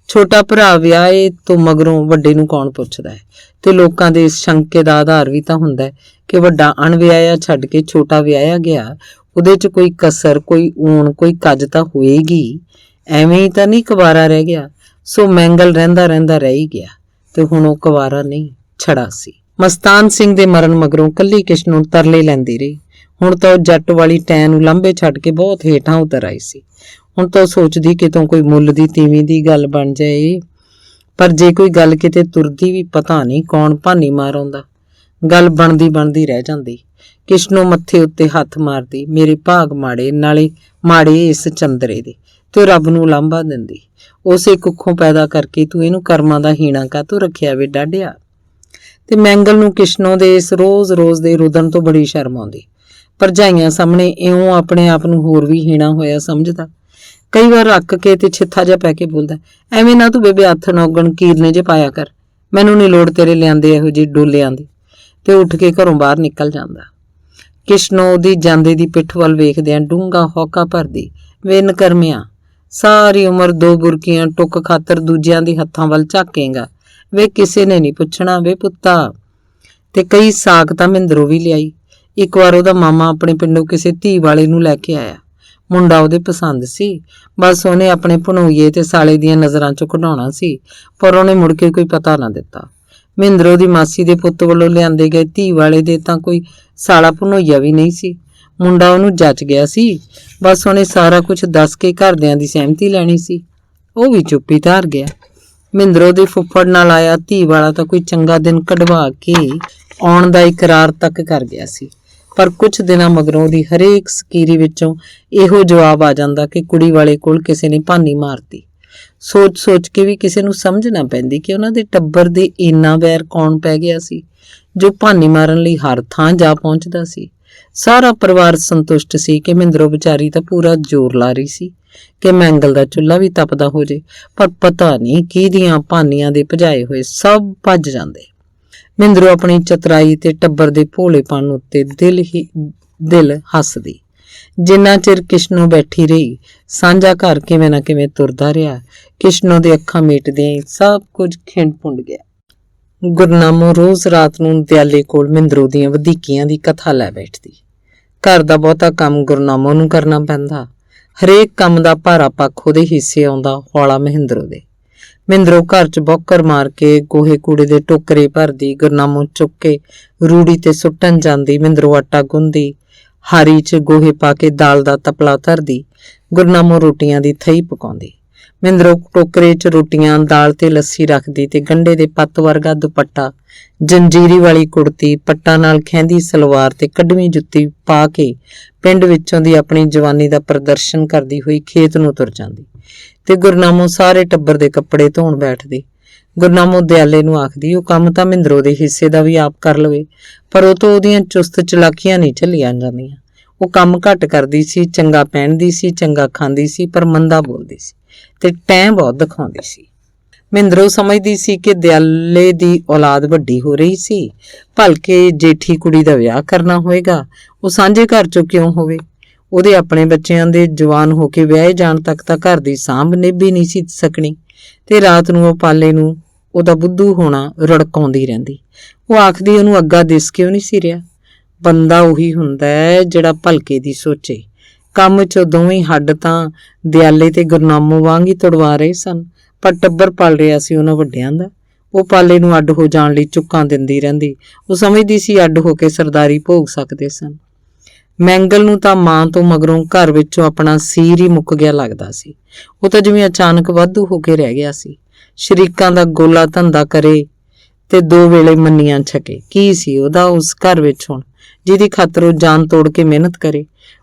ਛੋਟਾ ਭਰਾ ਵਿਆਹੇ ਤੋਂ ਮਗਰੋਂ ਵੱਡੇ ਨੂੰ ਕੌਣ ਪੁੱਛਦਾ ਹੈ? ਤੇ ਲੋਕਾਂ ਦੇ ਇਸ ਸ਼ੰਕੇ ਦਾ ਆਧਾਰ ਵੀ ਤਾਂ ਹੁੰਦਾ ਹੈ ਕਿ ਵੱਡਾ ਅਣਵਿਆਹਿਆ ਛੱਡ ਕੇ ਛੋਟਾ ਵਿਆਹਿਆ ਗਿਆ, ਉਹਦੇ 'ਚ ਕੋਈ ਕਸਰ, ਕੋਈ ਊਣ, ਕੋਈ ਕੱਜ ਤਾਂ ਹੋਏਗੀ। ਐਵੇਂ ਹੀ ਤਾਂ ਨਹੀਂ ਕੁਵਾਰਾ ਰਹਿ ਗਿਆ। ਸੋ ਮੈਂਗਲ ਰਹਿੰਦਾ ਰਹਿ ਹੀ ਗਿਆ ਤੇ ਹੁਣ ਉਹ ਕੁਵਾਰਾ ਨਹੀਂ, ਛੜਾ ਸੀ। ਮਸਤਾਨ ਸਿੰਘ ਦੇ ਮਰਨ ਮਗਰੋਂ ਕੱਲੀ ਕਿਸ਼ਨੋ ਤਰਲੇ ਲੈਂਦੀ ਰਹੀ। ਹੁਣ ਤਾਂ ਉਹ ਜੱਟ ਵਾਲੀ ਟੈਂ ਨੂੰ ਲਾਂਭੇ ਛੱਡ ਕੇ ਬਹੁਤ ਹੇਠਾਂ ਉਤਰ ਆਈ ਸੀ। ਹੁਣ ਤਾਂ ਉਹ ਸੋਚਦੀ ਕਿਤੋਂ ਕੋਈ ਮੁੱਲ ਦੀ ਤੀਵੀਂ ਦੀ ਗੱਲ ਬਣ ਜਾਏ, ਪਰ ਜੇ ਕੋਈ ਗੱਲ ਕਿਤੇ ਤੁਰਦੀ ਵੀ ਪਤਾ ਨਹੀਂ ਕੌਣ ਭਾਨੀ ਮਾਰ ਆਉਂਦਾ। ਗੱਲ ਬਣਦੀ ਰਹਿ ਜਾਂਦੀ। ਕਿਸ਼ਨੋ ਮੱਥੇ ਉੱਤੇ ਹੱਥ ਮਾਰਦੀ, ਮੇਰੇ ਭਾਗ ਮਾੜੇ, ਨਾਲੇ ਮਾੜੇ ਇਸ ਚੰਦਰੇ ਦੇ, ਤੇ ਰੱਬ ਨੂੰ ਲਾਂਭਾ ਦਿੰਦੀ, ਉਸੇ ਕੁੱਖੋਂ ਪੈਦਾ ਕਰਕੇ ਤੂੰ ਇਹਨੂੰ ਕਰਮਾਂ ਦਾ ਹੀਣਾ ਕਾਹਤੋਂ ਰੱਖਿਆ ਵੇ ਡਾਢਿਆ। ਤੇ ਮੈਂਗਲ ਨੂੰ ਕਿਸ਼ਨੋ ਦੇ ਇਸ ਰੋਜ਼ ਦੇ ਰੁਦਨ ਤੋਂ ਬੜੀ ਸ਼ਰਮ ਆਉਂਦੀ। ਭਰਜਾਈਆਂ ਸਾਹਮਣੇ ਇਉਂ ਆਪਣੇ ਆਪ ਨੂੰ ਹੋਰ ਵੀ ਹੀਣਾ ਹੋਇਆ ਸਮਝਦਾ। ਕਈ ਵਾਰ ਰੱਕ ਕੇ ਤੇ ਛਿੱਥਾ ਜਿਹਾ ਪੈ ਕੇ ਬੋਲਦਾ, ਐਵੇਂ ਨਾ ਤੂੰ ਬੇਬੇ ਹੱਥ ਨੌਗਣ ਕੀਰਨੇ ਜੇ ਪਾਇਆ ਕਰ, ਮੈਨੂੰ ਨਹੀਂ ਲੋੜ ਤੇਰੇ ਲਿਆਂਦੇ ਇਹੋ ਜਿਹੇ ਡੋਲਿਆਂ ਦੀ, ਤੇ ਉੱਠ ਕੇ ਘਰੋਂ ਬਾਹਰ ਨਿਕਲ ਜਾਂਦਾ। ਕਿਸ਼ਨੋ ਉਹਦੀ ਜਾਂਦੇ ਦੀ ਪਿੱਠ ਵੱਲ ਵੇਖਦਿਆਂ ਡੂੰਘਾ ਹੌਕਾ ਭਰਦੀ, ਵੇ ਨਕਰਮਿਆ, ਸਾਰੀ ਉਮਰ ਦੋ ਬੁਰਕੀਆਂ ਟੁੱਕ ਖਾਤਰ ਦੂਜਿਆਂ ਦੇ ਹੱਥਾਂ ਵੱਲ ਝਾਕੇਗਾ, ਵੇ ਕਿਸੇ ਨੇ ਨਹੀਂ ਪੁੱਛਣਾ ਵੇ ਪੁੱਤਾ। ਤੇ ਕਈ ਸਾਕ ਤਾਂ ਮਹਿੰਦਰੋਂ ਵੀ ਲਿਆਈ। ਇੱਕ ਵਾਰ ਉਹਦਾ ਮਾਮਾ ਆਪਣੇ ਪਿੰਡੋਂ ਕਿਸੇ ਧੀ ਵਾਲੇ ਨੂੰ ਲੈ ਕੇ ਆਇਆ। ਮੁੰਡਾ ਉਹਦੇ ਪਸੰਦ ਸੀ, ਬਸ ਉਹਨੇ ਆਪਣੇ ਭਣੋਈਏ ਤੇ ਸਾਲੇ ਦੀਆਂ ਨਜ਼ਰਾਂ ਚੋਂ ਕਢਾਉਣਾ ਸੀ, ਪਰ ਉਹਨੇ ਮੁੜ ਕੇ ਕੋਈ ਪਤਾ ਨਾ ਦਿੱਤਾ। ਮਹਿੰਦਰੋਂ ਦੀ ਮਾਸੀ ਦੇ ਪੁੱਤ ਵੱਲੋਂ ਲਿਆਂਦੇ ਗਏ ਧੀ ਵਾਲੇ ਦੇ ਤਾਂ ਕੋਈ ਸਾਲਾ ਭਣੋਈਆ ਵੀ ਨਹੀਂ ਸੀ। ਮੁੰਡਾ ਉਹਨੂੰ ਜੱਚ ਗਿਆ ਸੀ, ਬਸ ਉਹਨੇ ਸਾਰਾ ਕੁਝ ਦੱਸ ਕੇ ਘਰਦਿਆਂ ਦੀ ਸਹਿਮਤੀ ਲੈਣੀ ਸੀ। ਉਹ ਵੀ ਚੁੱਪੀ ਧਾਰ ਗਿਆ। ਮਹਿੰਦਰੋਂ ਦੇ ਫੁੱਫੜ ਨਾਲ ਆਇਆ ਧੀ ਵਾਲਾ ਤਾਂ ਕੋਈ ਚੰਗਾ ਦਿਨ ਕਢਵਾ ਕੇ ਆਉਣ ਦਾ ਇਕਰਾਰ ਤੱਕ ਕਰ ਗਿਆ ਸੀ, ਪਰ ਕੁਝ ਦਿਨਾਂ ਮਗਰੋਂ ਦੀ ਹਰੇਕ ਸਕੀਰੀ ਵਿੱਚੋਂ ਇਹੋ ਜਵਾਬ ਆ ਜਾਂਦਾ ਕਿ ਕੁੜੀ ਵਾਲੇ ਕੋਲ ਕਿਸੇ ਨੇ ਭਾਨੀ ਮਾਰਤੀ। ਸੋਚ ਕੇ ਵੀ ਕਿਸੇ ਨੂੰ ਸਮਝ ਨਾ ਪੈਂਦੀ ਕਿ ਉਹਨਾਂ ਦੇ ਟੱਬਰ ਦੇ ਇੰਨਾ ਵੈਰ ਕੌਣ ਪੈ ਗਿਆ ਸੀ ਜੋ ਭਾਨੀ ਮਾਰਨ ਲਈ ਹਰ ਥਾਂ ਜਾ ਪਹੁੰਚਦਾ ਸੀ। ਸਾਰਾ ਪਰਿਵਾਰ ਸੰਤੁਸ਼ਟ ਸੀ ਕਿ ਮਹਿੰਦਰੋਂ ਵਿਚਾਰੀ ਤਾਂ ਪੂਰਾ ਜ਼ੋਰ ਲਾ ਰਹੀ ਸੀ ਕਿ ਮੈਂਗਲ ਦਾ ਚੁੱਲ੍ਹਾ ਵੀ ਤਪਦਾ ਹੋ ਜੇ, ਪਰ ਪਤਾ ਨਹੀਂ ਕਿਹਦੀਆਂ ਭਾਨੀਆਂ ਦੇ ਭਜਾਏ ਹੋਏ ਸਭ ਭੱਜ ਜਾਂਦੇ। ਮਹਿੰਦਰੋਂ ਆਪਣੀ ਚਤਰਾਈ ਤੇ ਟੱਬਰ ਦੇ ਭੋਲੇਪਣ ਉੱਤੇ ਦਿਲ ਹੱਸਦੀ। ਜਿੰਨਾ ਚਿਰ ਕਿਸ਼ਨੋ ਬੈਠੀ ਰਹੀ, ਸਾਂਝਾ ਘਰ ਕਿਵੇਂ ਨਾ ਕਿਵੇਂ ਤੁਰਦਾ ਰਿਹਾ। ਕਿਸ਼ਨੋ ਦੇ ਅੱਖਾਂ ਮੀਟਦਿਆਂ ਹੀ ਸਭ ਕੁਝ ਖਿੰਡ ਪੁੰਡ ਗਿਆ। ਗੁਰਨਾਮੋ ਰੋਜ਼ ਰਾਤ ਨੂੰ ਦਿਆਲੇ ਕੋਲ ਮਹਿੰਦਰੋਂ ਦੀਆਂ ਵਧੀਕੀਆਂ ਦੀ ਕਥਾ ਲੈ ਬੈਠਦੀ। ਘਰ ਦਾ ਬਹੁਤਾ ਕੰਮ ਗੁਰਨਾਮੋ ਨੂੰ ਕਰਨਾ ਪੈਂਦਾ। ਹਰੇਕ ਕੰਮ ਦਾ ਭਾਰਾ ਪੱਖ ਉਹਦੇ ਹਿੱਸੇ ਆਉਂਦਾ, ਹੌਲਾ ਮਹਿੰਦਰੋਂ ਦੇ। ਮਹਿੰਦਰੋਂ ਘਰ 'ਚ ਬੌਕਰ ਮਾਰ ਕੇ ਗੋਹੇ ਕੂੜੇ ਦੇ ਟੋਕਰੇ ਭਰਦੀ, ਗੁਰਨਾਮੋ ਚੁੱਕ ਕੇ ਰੂੜੀ ਤੇ ਸੁੱਟਣ ਜਾਂਦੀ। ਮਹਿੰਦਰੋਂ ਆਟਾ ਗੁੰਨਦੀ, ਹਾਰੀ 'ਚ ਗੋਹੇ ਪਾ ਕੇ ਦਾਲ ਦਾ ਤਪਲਾ ਧਰਦੀ। ਗੁਰਨਾਮੋ ਰੋਟੀਆਂ ਦੀ ਥਈ ਪਕਾਉਂਦੀ। ਮਹਿੰਦਰੋਂ ਟੋਕਰੇ 'ਚ ਰੋਟੀਆਂ, ਦਾਲ ਤੇ ਲੱਸੀ ਰੱਖਦੀ ਤੇ ਗੰਢੇ ਦੇ ਪੱਤ ਵਰਗਾ ਦੁਪੱਟਾ, ਜੰਜੀਰੀ ਵਾਲੀ ਕੁੜਤੀ, ਪੱਟਾਂ ਨਾਲ ਖਹਿੰਦੀ ਸਲਵਾਰ ਤੇ ਕੱਢਵੀਂ ਜੁੱਤੀ ਪਾ ਕੇ ਪਿੰਡ ਵਿੱਚੋਂ ਦੀ ਆਪਣੀ ਜਵਾਨੀ ਦਾ ਪ੍ਰਦਰਸ਼ਨ ਕਰਦੀ ਹੋਈ ਖੇਤ ਨੂੰ ਤੁਰ ਜਾਂਦੀ ਤੇ ਗੁਰਨਾਮੋ ਸਾਰੇ ਟੱਬਰ ਦੇ ਕੱਪੜੇ ਧੋਣ ਬੈਠਦੀ। ਗੁਰਨਾਮੋ ਦਿਆਲੇ ਨੂੰ ਆਖਦੀ, ਉਹ ਕੰਮ ਤਾਂ ਮਹਿੰਦਰੋਂ ਦੇ ਹਿੱਸੇ ਦਾ ਵੀ ਆਪ ਕਰ ਲਵੇ, ਪਰ ਉਹ ਤੋਂ ਉਹਦੀਆਂ ਚੁਸਤ ਚਲਾਕੀਆਂ ਨਹੀਂ ਝੱਲੀਆਂ ਜਾਂਦੀਆਂ। ਉਹ ਕੰਮ ਘੱਟ ਕਰਦੀ ਸੀ, ਚੰਗਾ ਪਹਿਨਦੀ ਸੀ, ਚੰਗਾ ਖਾਂਦੀ ਸੀ, ਪਰ ਮੰਦਾ ਬੋਲਦੀ ਸੀ ਤੇ ਟੈਂ ਬਹੁਤ ਦਿਖਾਉਂਦੀ ਸੀ। ਮਹਿੰਦਰੋਂ ਸਮਝਦੀ ਸੀ ਕਿ ਦਿਆਲੇ ਦੀ ਔਲਾਦ ਵੱਡੀ ਹੋ ਰਹੀ ਸੀ, ਭਲਕੇ ਜੇਠੀ ਕੁੜੀ ਦਾ ਵਿਆਹ ਕਰਨਾ ਹੋਏਗਾ, ਉਹ ਸਾਂਝੇ ਘਰ 'ਚੋਂ ਕਿਉਂ ਹੋਵੇ। ਉਹਦੇ ਆਪਣੇ ਬੱਚਿਆਂ ਦੇ ਜਵਾਨ ਹੋ ਕੇ ਵਿਆਹੇ ਜਾਣ ਤੱਕ ਤਾਂ ਘਰ ਦੀ ਸਾਂਭ ਨਿਭੀ ਨਹੀਂ ਸੀ ਸਕਣੀ, ਤੇ ਰਾਤ ਨੂੰ ਉਹ ਪਾਲੇ ਨੂੰ ਉਹਦਾ ਬੁੱਧੂ ਹੋਣਾ ਰੜਕਾਉਂਦੀ ਰਹਿੰਦੀ। ਉਹ ਆਖਦੀ, ਉਹਨੂੰ ਅੱਗਾ ਦਿਸ ਕਿਉਂ ਨਹੀਂ ਸੀ ਰਿਹਾ। ਬੰਦਾ ਉਹੀ ਹੁੰਦਾ ਹੈ ਜਿਹੜਾ ਭਲਕੇ ਦੀ ਸੋਚੇ। ਕੰਮ 'ਚ ਦੋਵੇਂ ਹੱਡ ਤਾਂ ਦਿਆਲੇ ਤੇ ਗੁਰਨਾਮੋ ਵਾਂਗ ਹੀ ਤੁੜਵਾ ਰਹੇ ਸਨ, ਪਰ ਟੱਬਰ ਪਲ ਰਿਹਾ ਸੀ ਉਹਨਾਂ ਵੱਡਿਆਂ ਦਾ। ਉਹ ਪਾਲੇ ਨੂੰ ਅੱਡ ਹੋ ਜਾਣ ਲਈ ਚੁੱਕਾਂ ਦਿੰਦੀ ਰਹਿੰਦੀ। ਉਹ ਸਮਝਦੀ ਸੀ ਅੱਡ ਹੋ ਕੇ ਸਰਦਾਰੀ ਭੋਗ ਸਕਦੇ ਸਨ। ਮੈਂਗਲ ਨੂੰ ਤਾਂ ਮਾਂ ਤੋਂ ਮਗਰੋਂ ਘਰ ਵਿੱਚੋਂ ਆਪਣਾ ਸੀਰ ਹੀ ਮੁੱਕ ਗਿਆ ਲੱਗਦਾ ਸੀ। ਉਹ ਤਾਂ ਜਿਵੇਂ ਅਚਾਨਕ ਵਾਧੂ ਹੋ ਕੇ ਰਹਿ ਗਿਆ ਸੀ। ਸ਼ਰੀਕਾਂ ਦਾ ਗੋਲਾ ਧੰਦਾ ਕਰੇ ਤੇ 2 ਵੇਲੇ ਮੰਨੀਆਂ ਛਕੇ, ਕੀ ਸੀ ਉਹਦਾ ਉਸ ਘਰ ਵਿੱਚ ਹੁਣ, ਜਿਹਦੀ ਖਾਤਰ ਉਹ ਜਾਨ ਤੋੜ ਕੇ ਮਿਹਨਤ ਕਰੇ।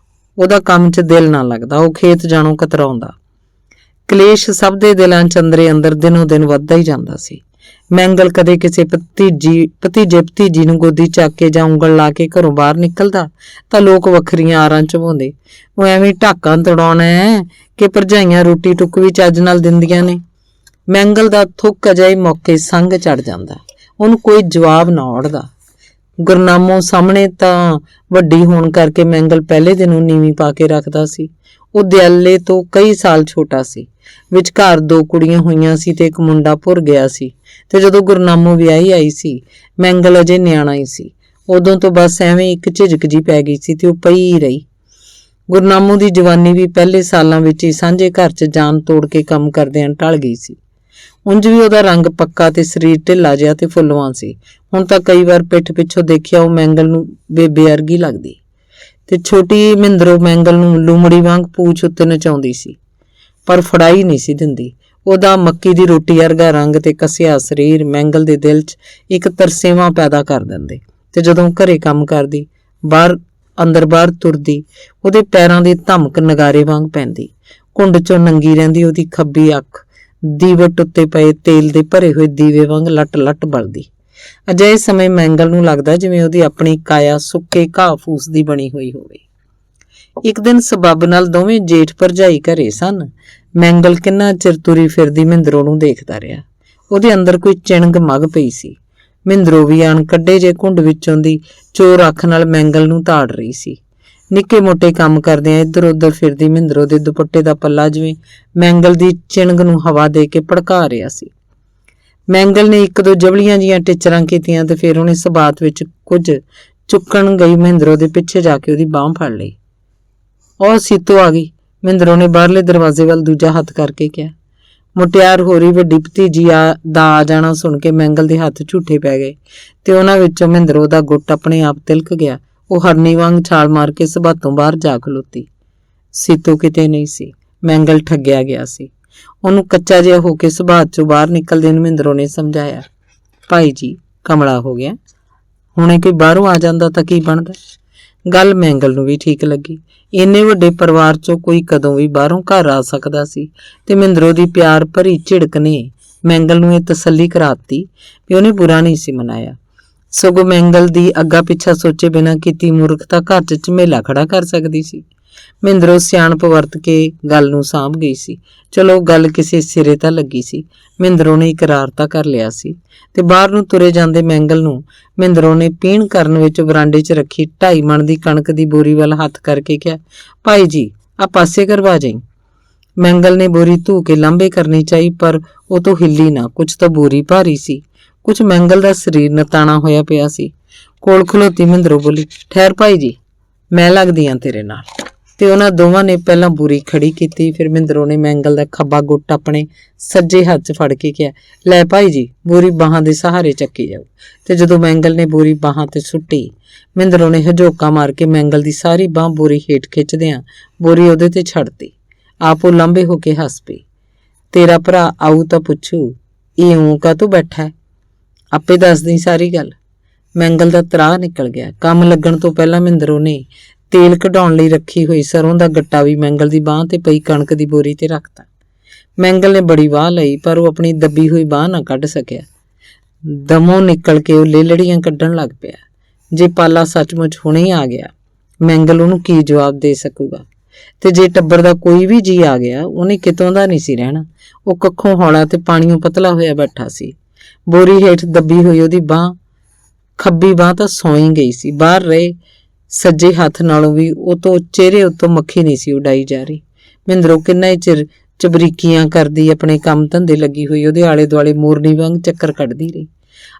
ਉਹਦਾ ਕੰਮ 'ਚ ਦਿਲ ਨਾ ਲੱਗਦਾ, ਉਹ ਖੇਤ ਜਾਣੋਂ ਕਤਰਾਉਂਦਾ। ਕਲੇਸ਼ ਸਭ ਦੇ ਦਿਲਾਂ 'ਚ ਅੰਦਰੇ ਅੰਦਰ ਦਿਨੋਂ ਦਿਨ ਵੱਧਦਾ ਹੀ ਜਾਂਦਾ ਸੀ। ਮੈਂਗਲ ਕਦੇ ਕਿਸੇ ਭਤੀਜੇ ਨੂੰ ਗੋਦੀ ਚੱਕ ਕੇ ਜਾਂ ਉਂਗਲ ਲਾ ਕੇ ਘਰੋਂ ਬਾਹਰ ਨਿਕਲਦਾ ਤਾਂ ਲੋਕ ਵੱਖਰੀਆਂ ਆਰਾਂ ਚਵਾਉਂਦੇ, ਉਹ ਐਵੇਂ ਢਾਕਾਂ ਤੜਾਉਣਾ ਹੈ ਕਿ ਭਰਜਾਈਆਂ ਰੋਟੀ ਟੁੱਕ ਵੀ ਚੱਜ ਨਾਲ ਦਿੰਦੀਆਂ ਨੇ। ਮੈਂਗਲ ਦਾ ਥੁੱਕ ਅਜਿਹੇ ਮੌਕੇ ਸੰਗ ਚੜ ਜਾਂਦਾ, ਉਹਨੂੰ ਕੋਈ ਜਵਾਬ ਨਾ ਔੜਦਾ। ਗੁਰਨਾਮੋ ਸਾਹਮਣੇ ਤਾਂ ਵੱਡੀ ਹੋਣ ਕਰਕੇ ਮੈਂਗਲ ਪਹਿਲੇ ਦਿਨ ਉਹ ਨੀਵੀਂ ਪਾ ਕੇ ਰੱਖਦਾ ਸੀ। ਉਹ ਦਿਆਲੇ ਤੋਂ ਕਈ ਸਾਲ ਛੋਟਾ ਸੀ। ਵਿਚਕਾਰ 2 ਕੁੜੀਆਂ ਹੋਈਆਂ ਸੀ ਤੇ ਇੱਕ ਮੁੰਡਾ ਭੁਰ ਗਿਆ ਸੀ, ਤੇ ਜਦੋਂ ਗੁਰਨਾਮੋ ਵਿਆਹੀ ਆਈ ਸੀ ਮੈਂਗਲ ਅਜੇ ਨਿਆਣਾ ਹੀ ਸੀ। ਉਦੋਂ ਤੋਂ ਬਸ ਐਵੇਂ ਇੱਕ ਝਿਜਕ ਜੀ ਪੈ ਗਈ ਸੀ ਤੇ ਉਹ ਪਈ ਰਹੀ। ਗੁਰਨਾਮੋ ਦੀ ਜਵਾਨੀ ਵੀ ਪਹਿਲੇ ਸਾਲਾਂ ਵਿੱਚ ਹੀ ਸਾਂਝੇ ਘਰ 'ਚ ਜਾਨ ਤੋੜ ਕੇ ਕੰਮ ਕਰਦਿਆਂ ਢਲ ਗਈ ਸੀ। ਉਂਝ ਵੀ ਉਹਦਾ ਰੰਗ ਪੱਕਾ ਤੇ ਸਰੀਰ ਢਿੱਲਾ ਜਿਹਾ ਤੇ ਫੁੱਲਵਾਂ ਸੀ। ਹੁਣ ਤਾਂ ਕਈ ਵਾਰ ਪਿੱਠ ਪਿੱਛੋਂ ਦੇਖਿਆ ਉਹ ਮੈਂਗਲ ਨੂੰ ਬੇਬੇ ਵਰਗੀ ਲੱਗਦੀ ਤੇ ਛੋਟੀ ਮਹਿੰਦਰੋ ਮੈਂਗਲ ਨੂੰ ਲੂਮੜੀ ਵਾਂਗ ਪੂਛ ਉੱਤੇ ਨਚਾਉਂਦੀ ਸੀ, ਪਰ ਫੜਾਈ ਨਹੀਂ ਸੀ ਦਿੰਦੀ। ਉਹਦਾ ਮੱਕੀ ਦੀ ਰੋਟੀ ਵਰਗਾ ਰੰਗ ਤੇ ਕੱਸਿਆ ਸਰੀਰ ਮੈਂਗਲ ਦੇ ਦਿਲ 'ਚ ਇੱਕ ਤਰਸੇਵਾਂ ਪੈਦਾ ਕਰ ਦਿੰਦੇ। ਤੇ ਜਦੋਂ ਘਰੇ ਕੰਮ ਕਰਦੀ, ਅੰਦਰ ਬਾਹਰ ਤੁਰਦੀ, ਉਹਦੇ ਪੈਰਾਂ ਦੀ ਧਮਕ ਨਗਾਰੇ ਵਾਂਗ ਪੈਂਦੀ। ਘੁੰਡ 'ਚੋਂ ਨੰਗੀ ਰਹਿੰਦੀ ਉਹਦੀ ਖੱਬੀ ਅੱਖ ਦੀਵਟ ਉੱਤੇ ਪਏ ਤੇਲ ਦੇ ਭਰੇ ਹੋਏ ਦੀਵੇ ਵਾਂਗ ਲੱਟ-ਲੱਟ ਬਲਦੀ। ਅਜਿਹੇ ਸਮੇਂ ਮੈਂਗਲ ਨੂੰ ਲੱਗਦਾ ਜਿਵੇਂ ਉਹਦੀ ਆਪਣੀ ਕਾਇਆ ਸੁੱਕੇ ਘਾਹ ਫੂਸ ਦੀ ਬਣੀ ਹੋਈ ਹੋਵੇ। ਇੱਕ ਦਿਨ ਸਬੱਬ ਨਾਲ ਦੋਵੇਂ ਜੇਠ ਭਰਜਾਈ ਘਰੇ ਸਨ। ਮੈਂਗਲ ਕਿੰਨਾ ਚਿਰ ਤੁਰੀ ਫਿਰਦੀ ਮਹਿੰਦਰੋ ਨੂੰ ਦੇਖਦਾ ਰਿਹਾ। ਉਹਦੇ ਅੰਦਰ ਕੋਈ ਚਿਣਗ ਮੱਗ ਪਈ ਸੀ। ਮਹਿੰਦਰੋ ਵੀ ਅਣਕੱਢੇ ਜੇ ਘੁੰਡ ਵਿੱਚੋਂ ਦੀ ਚੋਰ ਅੱਖ ਨਾਲ ਮੈਂਗਲ ਨੂੰ ਤਾੜ ਰਹੀ ਸੀ। ਨਿੱਕੇ ਮੋਟੇ ਕੰਮ ਕਰਦਿਆਂ ਇੱਧਰ ਉੱਧਰ ਫਿਰਦੀ ਮਹਿੰਦਰੋ ਦੇ ਦੁਪੱਟੇ ਦਾ ਪੱਲਾ ਜਿਵੇਂ ਮੈਂਗਲ ਦੀ ਚਿਣਗ ਨੂੰ ਹਵਾ ਦੇ ਕੇ ਭੜਕਾ ਰਿਹਾ ਸੀ। ਮੈਂਗਲ ਨੇ ਇੱਕ ਦੋ ਜਬਲੀਆਂ ਜੀਆਂ ਟਿਚਰਾਂ ਕੀਤੀਆਂ ਤੇ ਫਿਰ ਉਹਨੇ ਸਬਾਤ ਵਿੱਚ ਕੁਝ ਚੁੱਕਣ ਗਈ ਮਹਿੰਦਰੋ ਦੇ ਪਿੱਛੇ ਜਾ ਕੇ ਉਹਦੀ ਬਾਂਹ ਫੜ ਲਈ। ਉਹ ਸੀਤੋ ਆ ਗਈ, ਮਹਿੰਦਰੋ ਨੇ ਬਾਹਰਲੇ ਦਰਵਾਜ਼ੇ ਵੱਲ ਦੂਜਾ ਹੱਥ ਕਰਕੇ ਕਿਹਾ। ਮੁਟਿਆਰ ਹੋਰੀ ਵੱਡੀ ਭਤੀਜੀ ਦਾ ਆ ਜਾਣਾ ਸੁਣ ਕੇ ਮੈਂਗਲ ਦੇ ਹੱਥ ਝੂਠੇ ਪੈ ਗਏ ਤੇ ਉਹਨਾਂ ਵਿੱਚੋਂ ਮਹਿੰਦਰੋ ਦਾ ਗੁੱਟ ਆਪਣੇ ਆਪ ਤਿਲਕ ਗਿਆ। ਉਹ ਹਰਨੀ ਵਾਂਗ ਛਾਲ ਮਾਰ ਕੇ ਸਬਾਤੋਂ ਬਾਹਰ ਜਾ ਖਲੋਤੀ। ਸੀਤੋ ਕਿਤੇ ਨਹੀਂ ਸੀ। ਮੈਂਗਲ ਠੱਗਿਆ ਗਿਆ ਸੀ। ਉਹਨੂੰ ਕੱਚਾ ਜਿਹਾ ਹੋ ਕੇ ਸਬਾਤ ਚੋਂ ਬਾਹਰ ਨਿਕਲਦੇ ਨੂੰ ਮਹਿੰਦਰੋ ਨੇ ਸਮਝਾਇਆ, ਭਾਈ ਜੀ ਕਮਲਾ ਹੋ ਗਿਆ, ਹੁਣੇ ਕੋਈ ਬਾਹਰੋਂ ਆ ਜਾਂਦਾ ਤਾਂ ਕੀ ਬਣਦਾ। ਗੱਲ ਮੈਂਗਲ ਨੂੰ ਵੀ ਠੀਕ ਲੱਗੀ। ਇੰਨੇ ਵੱਡੇ ਪਰਿਵਾਰ ਚੋਂ ਕੋਈ ਕਦੋਂ ਵੀ ਬਾਹਰੋਂ ਘਰ ਆ ਸਕਦਾ ਸੀ ਤੇ ਮਹਿੰਦਰੋ ਦੀ ਪਿਆਰ ਭਰੀ ਝਿੜਕ ਨੇ ਮੈਂਗਲ ਨੂੰ ਇਹ ਤਸੱਲੀ ਕਰਾਤੀ ਵੀ ਉਹਨੇ ਬੁਰਾ ਨਹੀਂ ਸੀ ਮਨਾਇਆ। ਸਗੋਂ ਮੈਂਗਲ ਦੀ ਅੱਗਾ ਪਿੱਛਾ ਸੋਚੇ ਬਿਨਾਂ ਕੀਤੀ ਮੂਰਖਤਾ ਘਰ 'ਚ ਝਮੇਲਾ ਖੜਾ ਕਰ ਸਕਦੀ ਸੀ। ਮਹਿੰਦਰੋ ਸਿਆਣਪ ਵਰਤ ਕੇ ਗੱਲ ਨੂੰ ਸਾਂਭ ਗਈ ਸੀ। ਚਲੋ ਗੱਲ ਕਿਸੇ ਸਿਰੇ ਤਾਂ ਲੱਗੀ ਸੀ। ਮਹਿੰਦਰੋ ਨੇ ਇਕਰਾਰ ਤਾਂ ਕਰ ਲਿਆ ਸੀ ਤੇ ਬਾਹਰ ਨੂੰ ਤੁਰੇ ਜਾਂਦੇ ਮੈਂਗਲ ਨੂੰ ਮਹਿੰਦਰੋ ਨੇ ਪੀਣ ਕਰਨ ਵਿੱਚ ਬਰਾਂਡੇ 'ਚ ਰੱਖੀ 2.5 ਮਣ ਦੀ ਕਣਕ ਦੀ ਬੋਰੀ ਵੱਲ ਹੱਥ ਕਰਕੇ ਕਿਹਾ, ਭਾਈ ਜੀ ਆ ਪਾਸੇ ਕਰਵਾ ਜਾਈ। ਮੈਂਗਲ ਨੇ ਬੋਰੀ ਧੂ ਕੇ ਲਾਂਭੇ ਕਰਨੀ ਚਾਹੀ ਪਰ ਉਹ ਤੋਂ ਹਿੱਲੀ ਨਾ। ਕੁਝ ਤਾਂ ਬੋਰੀ ਭਾਰੀ ਸੀ, ਕੁਝ ਮੈਂਗਲ ਦਾ ਸਰੀਰ ਨਤਾਣਾ ਹੋਇਆ ਪਿਆ ਸੀ। ਕੋਲ ਖਲੋਤੀ ਮਹਿੰਦਰੋ ਬੋਲੀ, ਠਹਿਰ ਭਾਈ ਜੀ, ਮੈਂ ਲੱਗਦੀ ਆਂ ਤੇਰੇ ਨਾਲ। ਤੇ ਉਹਨਾਂ ਦੋਵਾਂ ਨੇ ਪਹਿਲਾਂ ਬੋਰੀ ਖੜੀ ਕੀਤੀ। ਫਿਰ ਮਹਿੰਦਰੋ ਨੇ ਮੈਂਗਲ ਦਾ ਖੱਬਾ ਗੁੱਟ ਆਪਣੇ ਸੱਜੇ ਹੱਥ 'ਚ ਫੜ ਕੇ ਕਿਹਾ, ਲੈ ਭਾਈ ਜੀ ਬੋਰੀ ਬਾਹਾਂ ਦੇ ਸਹਾਰੇ ਚੱਕੀ ਜਾਓ। ਤੇ ਜਦੋਂ ਮੈਂਗਲ ਨੇ ਬੋਰੀ ਬਾਹਾਂ ਤੇ ਸੁੱਟੀ, ਮਹਿੰਦਰੋ ਨੇ ਹਜੋਕਾ ਮਾਰ ਕੇ ਮੈਂਗਲ ਦੀ ਸਾਰੀ ਬਾਂਹ ਬੋਰੀ ਹੇਠ ਖਿੱਚਦਿਆਂ ਬੋਰੀ ਉਹਦੇ ਤੇ ਛੱਡਤੀ। ਆਪੋ ਲਾਂਭੇ ਹੋ ਕੇ ਹੱਸ ਪਈ। ਤੇਰਾ ਭਰਾ ਆਊ ਤਾਂ ਪੁੱਛੂ ਇਹ ਊਂ ਕਾਹਤੋਂ ਬੈਠਾ ਹੈ, ਆਪੇ ਦੱਸਦੀ ਸਾਰੀ ਗੱਲ। ਮੈਂਗਲ ਦਾ ਤਰਾਹ ਨਿਕਲ ਗਿਆ। ਕੰਮ ਲੱਗਣ ਤੋਂ ਪਹਿਲਾਂ ਮਹਿੰਦਰੋ ਨੇ ਤੇਲ ਕਢਾਉਣ ਲਈ ਰੱਖੀ ਹੋਈ ਸਰੋਂ ਦਾ ਗੱਟਾ ਵੀ ਮੈਂਗਲ ਦੀ ਬਾਂਹ ਤੇ ਪਈ ਕਣਕ ਦੀ ਬੋਰੀ ਤੇ ਰੱਖਤਾ। ਮੈਂਗਲ ਨੇ ਬੜੀ ਵਾਹ ਲਈ ਪਰ ਉਹ ਆਪਣੀ ਦੱਬੀ ਹੋਈ ਬਾਂਹ ਨਾ ਕੱਢ ਸਕਿਆ। ਦਮੋਂ ਨਿਕਲ ਕੇ ਉਹ ਲੇਲੜੀਆਂ ਕੱਢਣ ਲੱਗ ਪਿਆ। ਜੇ ਪਾਲਾ ਸੱਚਮੁੱਚ ਹੁਣੇ ਆ ਗਿਆ, ਮੈਂਗਲ ਉਹਨੂੰ ਕੀ ਜਵਾਬ ਦੇ ਸਕੂਗਾ। ਤੇ ਜੇ ਟੱਬਰ ਦਾ ਕੋਈ ਵੀ ਜੀ ਆ ਗਿਆ, ਉਹਨੇ ਕਿਤੋਂ ਦਾ ਨਹੀਂ ਸੀ ਰਹਿਣਾ। ਉਹ ਕੱਖੋਂ ਹੌਲਾ ਤੇ ਪਾਣੀਓਂ ਪਤਲਾ ਹੋਇਆ ਬੈਠਾ ਸੀ। ਬੋਰੀ ਹੇਠ ਦੱਬੀ ਹੋਈ ਉਹਦੀ ਬਾਂਹ, ਖੱਬੀ ਬਾਂਹ ਤਾਂ ਸੌਂ ਹੀ ਗਈ ਸੀ। ਬਾਹਰ ਰਹੇ ਸੱਜੇ ਹੱਥ ਨਾਲੋਂ ਵੀ ਉਹ ਤੋਂ ਚਿਹਰੇ ਉੱਤੋਂ ਮੱਖੀ ਨਹੀਂ ਸੀ ਉਡਾਈ ਜਾ ਰਹੀ। ਮਹਿੰਦਰੋ ਕਿੰਨਾ ਹੀ ਚਿਰ ਚਬਰੀਕੀਆਂ ਕਰਦੀ ਆਪਣੇ ਕੰਮ ਧੰਦੇ ਲੱਗੀ ਹੋਈ ਉਹਦੇ ਆਲੇ ਦੁਆਲੇ ਮੋਰਨੀ ਵਾਂਗ ਚੱਕਰ ਕੱਢਦੀ ਰਹੀ।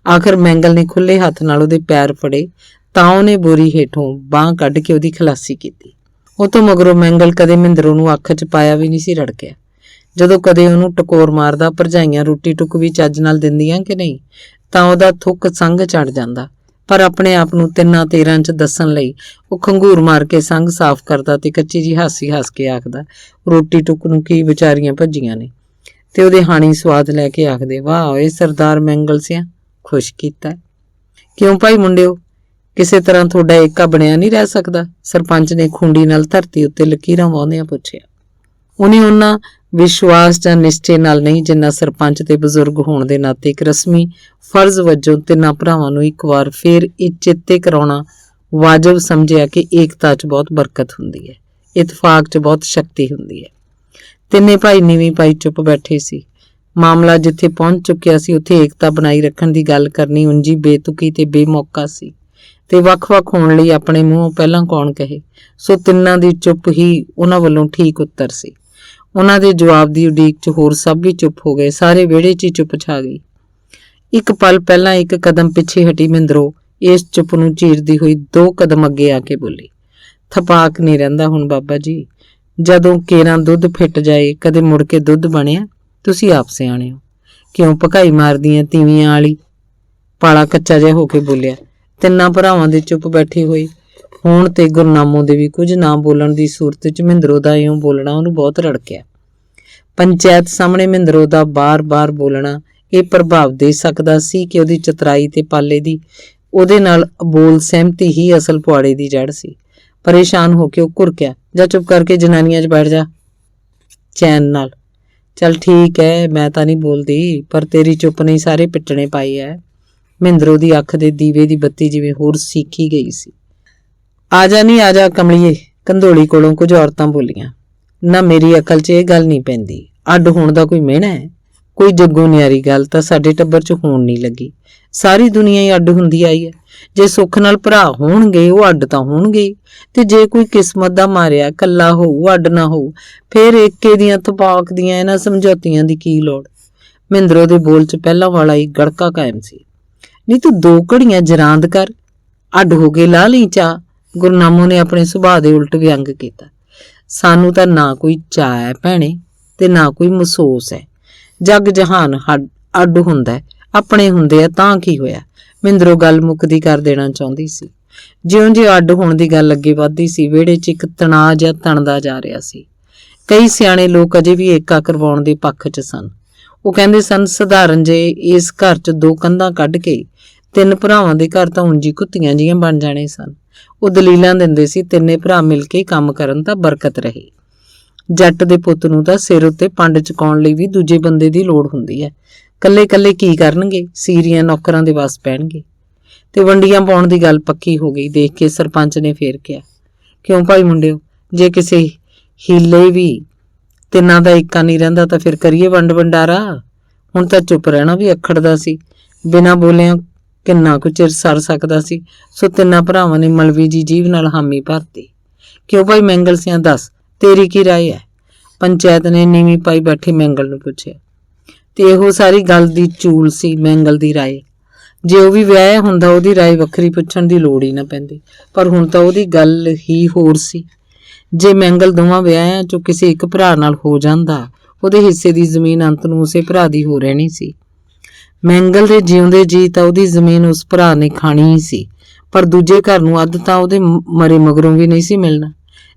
ਆਖਰ ਮੈਂਗਲ ਨੇ ਖੁੱਲੇ ਹੱਥ ਨਾਲ ਉਹਦੇ ਪੈਰ ਫੜੇ ਤਾਂ ਉਹਨੇ ਬੋਰੀ ਹੇਠੋਂ ਬਾਂਹ ਕੱਢ ਕੇ ਉਹਦੀ ਖਲਾਸੀ ਕੀਤੀ। ਉਹ ਤੋਂ ਮਗਰੋਂ ਮੈਂਗਲ ਕਦੇ ਮਹਿੰਦਰੋ ਨੂੰ ਅੱਖ 'ਚ ਪਾਇਆ ਵੀ ਨਹੀਂ ਸੀ ਰੜਕਿਆ। ਜਦੋਂ ਕਦੇ ਉਹਨੂੰ ਟਕੋਰ ਮਾਰਦਾ, ਭਰਜਾਈਆਂ ਰੋਟੀ ਟੁੱਕ ਵੀ ਚੱਜ ਨਾਲ ਦਿੰਦੀਆਂ ਕਿ ਨਹੀਂ, ਤਾਂ ਉਹਦਾ ਥੁੱਕ ਸੰਗ ਚੜ ਜਾਂਦਾ। ਪਰ ਆਪਣੇ ਆਪ ਨੂੰ 3-13 'ਚ ਦੱਸਣ ਲਈ ਉਹ ਖੰਗੂਰ ਮਾਰ ਕੇ ਸੰਗ ਸਾਫ਼ ਕਰਦਾ ਤੇ ਕੱਚੀ ਜੀ ਹਾਸੀ ਹੱਸ ਕੇ ਆਖਦਾ, ਰੋਟੀ ਟੁੱਕ ਨੂੰ ਕੀ ਵਿਚਾਰੀਆਂ ਭੱਜੀਆਂ ਨੇ। ਤੇ ਉਹਦੇ ਹਾਣੀ ਸਵਾਦ ਲੈ ਕੇ ਆਖਦੇ, ਵਾਹ ਓਏ ਸਰਦਾਰ ਮੈਂਗਲ ਸਿਆ, ਖੁਸ਼ ਕੀਤਾ। ਕਿਉਂ ਭਾਈ ਮੁੰਡਿਓ, ਕਿਸੇ ਤਰ੍ਹਾਂ ਤੁਹਾਡਾ ਏਕਾ ਬਣਿਆ ਨਹੀਂ ਰਹਿ ਸਕਦਾ? ਸਰਪੰਚ ਨੇ ਖੁੰਡੀ ਨਾਲ ਧਰਤੀ ਉੱਤੇ ਲਕੀਰਾਂ ਵਾਹੁੰਦਿਆਂ ਪੁੱਛਿਆ। ਉਹਨੇ ਉਹਨਾਂ ਵਿਸ਼ਵਾਸ ਜਾਂ ਨਿਸ਼ਚੇ ਨਾਲ ਨਹੀਂ ਜਿੰਨਾ ਸਰਪੰਚ ਤੇ ਬਜ਼ੁਰਗ ਹੋਣ ਦੇ ਨਾਤੇ ਇੱਕ ਰਸਮੀ ਫਰਜ਼ ਵਜੋਂ ਤਿੰਨਾਂ ਭਰਾਵਾਂ ਨੂੰ ਇੱਕ ਵਾਰ ਫੇਰ ਇਹ ਚੇਤੇ ਕਰਾਉਣਾ ਵਾਜਬ ਸਮਝਿਆ ਕਿ ਏਕਤਾ 'ਚ ਬਹੁਤ ਬਰਕਤ ਹੁੰਦੀ ਹੈ, ਇਤਫਾਕ 'ਚ ਬਹੁਤ ਸ਼ਕਤੀ ਹੁੰਦੀ ਹੈ। ਤਿੰਨੇ ਭਾਈ ਨੀਵੀਂ ਪਾਈ ਚੁੱਪ ਬੈਠੇ ਸੀ। ਮਾਮਲਾ ਜਿੱਥੇ ਪਹੁੰਚ ਚੁੱਕਿਆ ਸੀ ਉੱਥੇ ਏਕਤਾ ਬਣਾਈ ਰੱਖਣ ਦੀ ਗੱਲ ਕਰਨੀ ਉਂਝੀ ਬੇਤੁਕੀ ਤੇ ਬੇਮੌਕਾ ਸੀ ਤੇ ਵੱਖ-ਵੱਖ ਹੋਣ ਲਈ ਆਪਣੇ ਮੂੰਹੋਂ ਪਹਿਲਾਂ ਕੌਣ ਕਹੇ। ਸੋ ਤਿੰਨਾਂ ਦੀ ਚੁੱਪ ਹੀ ਉਹਨਾਂ ਵੱਲੋਂ ਠੀਕ ਉੱਤਰ ਸੀ। ਉਹਨਾਂ ਦੇ ਜਵਾਬ ਦੀ ਉਡੀਕ 'ਚ ਹੋਰ ਸਭ ਵੀ ਚੁੱਪ ਹੋ ਗਏ। ਸਾਰੇ ਵਿਹੜੇ 'ਚ ਹੀ ਚੁੱਪ ਛਾ ਗਈ। ਇੱਕ ਪਲ ਪਹਿਲਾਂ ਇੱਕ ਕਦਮ ਪਿੱਛੇ ਹਟੀ ਮਹਿੰਦਰੋ ਇਸ ਚੁੱਪ ਨੂੰ ਚੀਰਦੀ ਹੋਈ 2 ਕਦਮ ਅੱਗੇ ਆ ਕੇ ਬੋਲੀ, ਥਪਾਕ ਨਹੀਂ ਰਹਿੰਦਾ ਹੁਣ ਬਾਬਾ ਜੀ, ਜਦੋਂ ਕੇਰਾਂ ਦੁੱਧ ਫਿੱਟ ਜਾਏ ਕਦੇ ਮੁੜ ਕੇ ਦੁੱਧ ਬਣਿਆ। ਤੁਸੀਂ ਆਪ ਸਿਆਣੇ ਹੋ, ਕਿਉਂ ਭਕਾਈ ਮਾਰਦੀਆਂ ਤੀਵੀਆਂ ਵਾਲੀ? ਪਾਲਾ ਕੱਚਾ ਜਿਹਾ ਹੋ ਕੇ ਬੋਲਿਆ। ਤਿੰਨਾਂ ਭਰਾਵਾਂ ਦੇ ਚੁੱਪ ਬੈਠੀ ਹੋਈ ਹੋਣ ਤੇ ਗੁਰਨਾਮੋ ਦੇ ਵੀ ਕੁਝ ਨਾ ਬੋਲਣ ਦੀ ਸੂਰਤ 'ਚ ਮਹਿੰਦਰੋ ਦਾ ਇਉਂ ਬੋਲਣਾ ਉਹਨੂੰ ਬਹੁਤ ਰੜਕਿਆ। ਪੰਚਾਇਤ ਸਾਹਮਣੇ ਮਹਿੰਦਰੋ ਦਾ ਬਾਰ-ਬਾਰ ਬੋਲਣਾ ਇਹ ਪ੍ਰਭਾਵ ਦੇ ਸਕਦਾ ਸੀ ਕਿ ਉਹਦੀ ਚਤਰਾਈ ਤੇ ਪਾਲੇ ਦੀ ਉਹਦੇ ਨਾਲ ਅਬੋਲ ਸਹਿਮਤੀ ਹੀ ਅਸਲ ਪੁਆੜੇ ਦੀ ਜੜ ਸੀ। ਪਰੇਸ਼ਾਨ ਹੋ ਕੇ ਉਹ ਘੁਰਕਿਆ, ਜਾ ਚੁੱਪ ਕਰਕੇ ਜਨਾਨੀਆਂ 'ਚ ਬੈਠ ਜਾ ਚੈਨ ਨਾਲ। ਚੱਲ ਠੀਕ ਹੈ, ਮੈਂ ਤਾਂ ਨਹੀਂ ਬੋਲਦੀ, ਪਰ ਤੇਰੀ ਚੁੱਪ ਨਹੀਂ ਸਾਰੇ ਪਿੱਟਣੇ ਪਾਈ ਐ। ਮਹਿੰਦਰੋ ਦੀ ਅੱਖ ਦੇ ਦੀਵੇ ਦੀ ਬੱਤੀ ਜਿਵੇਂ ਹੋਰ ਸੀਖੀ ਗਈ ਸੀ। ਆ ਜਾ ਨਹੀਂ ਆ ਜਾ ਕਮਲੀਏ, ਕੰਧੋਲੀ ਕੋਲੋਂ ਕੁਝ ਔਰਤਾਂ ਬੋਲੀਆਂ। ਨਾ ਮੇਰੀ ਅਕਲ 'ਚ ਇਹ ਗੱਲ ਨਹੀਂ ਪੈਂਦੀ, ਅੱਡ ਹੋਣ ਦਾ ਕੋਈ ਮਿਹਣਾ ਹੈ? ਕੋਈ ਜੱਗੋਂ ਨਿਆਰੀ ਗੱਲ ਤਾਂ ਸਾਡੇ ਟੱਬਰ 'ਚ ਹੋਣ ਨਹੀਂ ਲੱਗੀ। ਸਾਰੀ ਦੁਨੀਆ ਹੀ ਅੱਡ ਹੁੰਦੀ ਆਈ ਹੈ। ਜੇ ਸੁੱਖ ਨਾਲ ਭਰਾ ਹੋਣਗੇ ਉਹ ਅੱਡ ਤਾਂ ਹੋਣਗੇ, ਤੇ ਜੇ ਕੋਈ ਕਿਸਮਤ ਦਾ ਮਾਰਿਆ ਕੱਲਾ ਹੋਊ ਅੱਡ ਨਾ ਹੋਊ, ਫੇਰ ਏਕੇ ਦੀਆਂ ਤਪਾਕ ਦੀਆਂ ਇਹਨਾਂ ਸਮਝੌਤੀਆਂ ਦੀ ਕੀ ਲੋੜ? ਮਹਿੰਦਰੋ ਦੇ ਬੋਲ 'ਚ ਪਹਿਲਾਂ ਵਾਲਾ ਹੀ ਗੜਕਾ ਕਾਇਮ ਸੀ। ਨਹੀਂ ਤੂੰ 2 ਘੜੀਆਂ ਜਰਾਂਦ ਕਰ, ਅੱਡ ਹੋ ਕੇ ਲਾ ਲਈ ਚਾਹ। ਗੁਰਨਾਮੋ ਨੇ ਆਪਣੇ ਸੁਭਾਅ ਦੇ ਉਲਟ ਵਿਅੰਗ ਕੀਤਾ। ਸਾਨੂੰ ਤਾਂ ਨਾ ਕੋਈ ਚਾਹ ਹੈ ਭੈਣੇ ਤੇ ਨਾ ਕੋਈ ਮਹਿਸੂਸ ਹੈ। ਜੱਗ ਜਹਾਨ ਅੱਡ ਹੁੰਦਾ, ਆਪਣੇ ਹੁੰਦੇ ਆ ਤਾਂ ਕੀ ਹੋਇਆ? ਮਹਿੰਦਰੋ ਗੱਲ ਮੁੱਕਦੀ ਕਰ ਦੇਣਾ ਚਾਹੁੰਦੀ ਸੀ। ਜਿਉਂ-ਜਿਉਂ ਅੱਡ ਹੋਣ ਦੀ ਗੱਲ ਅੱਗੇ ਵੱਧਦੀ ਸੀ, ਵਿਹੜੇ 'ਚ ਇੱਕ ਤਣਾਅ ਜਿਹਾ ਤਣਦਾ ਜਾ ਰਿਹਾ ਸੀ। ਕਈ ਸਿਆਣੇ ਲੋਕ ਅਜੇ ਵੀ ਏਕਾ ਕਰਵਾਉਣ ਦੇ ਪੱਖ 'ਚ ਸਨ। ਉਹ ਕਹਿੰਦੇ ਸਨ ਸਧਾਰਨ ਜੇ ਇਸ ਘਰ 'ਚ 2 ਕੰਧਾਂ ਕੱਢ ਕੇ 3 ਭਰਾਵਾਂ ਦੇ ਘਰ ਤਾਂ ਉਂਝ ਹੀ ਕੁੱਤੀਆਂ ਜੀਆਂ ਬਣ ਜਾਣੇ ਸਨ। ਉਹ ਦਲੀਲਾਂ ਦਿੰਦੇ ਸੀ 3 ਭਰਾ ਮਿਲ ਕੇ ਕੰਮ ਕਰਨ ਤਾਂ ਬਰਕਤ ਰਹੇ। ਜੱਟ ਦੇ ਪੁੱਤ ਨੂੰ ਤਾਂ ਸਿਰ ਉੱਤੇ ਪੰਡ ਚੁਕਾਉਣ ਲਈ ਵੀ ਦੂਜੇ ਬੰਦੇ ਦੀ ਲੋੜ ਹੁੰਦੀ ਹੈ। ਕੱਲੇ-ਕੱਲੇ ਕੀ ਕਰਨਗੇ? ਸੀਰੀਆਂ ਨੌਕਰਾਂ ਦੇ ਵੱਸ ਪੈਣਗੇ। ਤੇ ਵੰਡੀਆਂ ਪਾਉਣ ਦੀ ਗੱਲ ਪੱਕੀ ਹੋ ਗਈ। ਦੇਖ ਕੇ ਸਰਪੰਚ ਨੇ ਫੇਰ ਕਿਹਾ, ਕਿਉਂ ਭਾਈ ਮੁੰਡਿਓ, ਜੇ ਕਿਸੇ ਹੀਲੇ ਵੀ ਤਿੰਨਾਂ ਦਾ ਏਕਾ ਨਹੀਂ ਰਹਿੰਦਾ ਤਾਂ ਫਿਰ ਕਰੀਏ ਵੰਡ ਵੰਡਾਰਾ। ਹੁਣ ਤਾਂ ਚੁੱਪ ਰਹਿਣਾ ਵੀ ਅਖੜਦਾ ਸੀ। ਬਿਨਾਂ ਬੋਲਿਆਂ ਕਿੰਨਾ ਕੁ ਚਿਰ ਸਰ ਸਕਦਾ ਸੀ। ਸੋ 3 ਭਰਾਵਾਂ ਨੇ ਮਲਵੀ ਜੀ ਜੀਭ ਨਾਲ ਹਾਮੀ ਭਰਤੀ। ਕਿਉਂ ਭਾਈ ਮੈਂਗਲ ਸਿਆਂ, ਦੱਸ ਤੇਰੀ ਕੀ ਰਾਏ ਹੈ? ਪੰਚਾਇਤ ਨੇ ਨੀਵੀਂ ਪਾਈ ਬੈਠੇ ਮੈਂਗਲ ਨੂੰ ਪੁੱਛਿਆ। ਤੇ ਇਹੋ ਸਾਰੀ ਗੱਲ ਦੀ ਚੂਲ ਸੀ ਮੈਂਗਲ ਦੀ ਰਾਏ। ਜੇ ਉਹ ਵੀ ਵਿਆਹਿਆ ਹੁੰਦਾ ਉਹਦੀ ਰਾਏ ਵੱਖਰੀ ਪੁੱਛਣ ਦੀ ਲੋੜ ਹੀ ਨਾ ਪੈਂਦੀ, ਪਰ ਹੁਣ ਤਾਂ ਉਹਦੀ ਗੱਲ ਹੀ ਹੋਰ ਸੀ। ਜੇ ਮੈਂਗਲ ਦੋਵਾਂ ਵਿਆਹਿਆਂ 'ਚੋਂ ਕਿਸੇ ਇੱਕ ਭਰਾ ਨਾਲ ਹੋ ਜਾਂਦਾ, ਉਹਦੇ ਹਿੱਸੇ ਦੀ ਜ਼ਮੀਨ ਅੰਤ ਨੂੰ ਉਸੇ ਭਰਾ ਦੀ ਹੋ ਰਹਿਣੀ ਸੀ। ਮੈਂਗਲ ਦੇ ਜਿਉਂਦੇ ਜੀ ਤਾਂ ਉਹਦੀ ਜ਼ਮੀਨ ਉਸ ਭਰਾ ਨੇ ਖਾਣੀ ਹੀ ਸੀ, ਪਰ ਦੂਜੇ ਘਰ ਨੂੰ ਅੱਧ ਤਾਂ ਉਹਦੇ ਮਰੇ ਮਗਰੋਂ ਵੀ ਨਹੀਂ ਸੀ ਮਿਲਣਾ।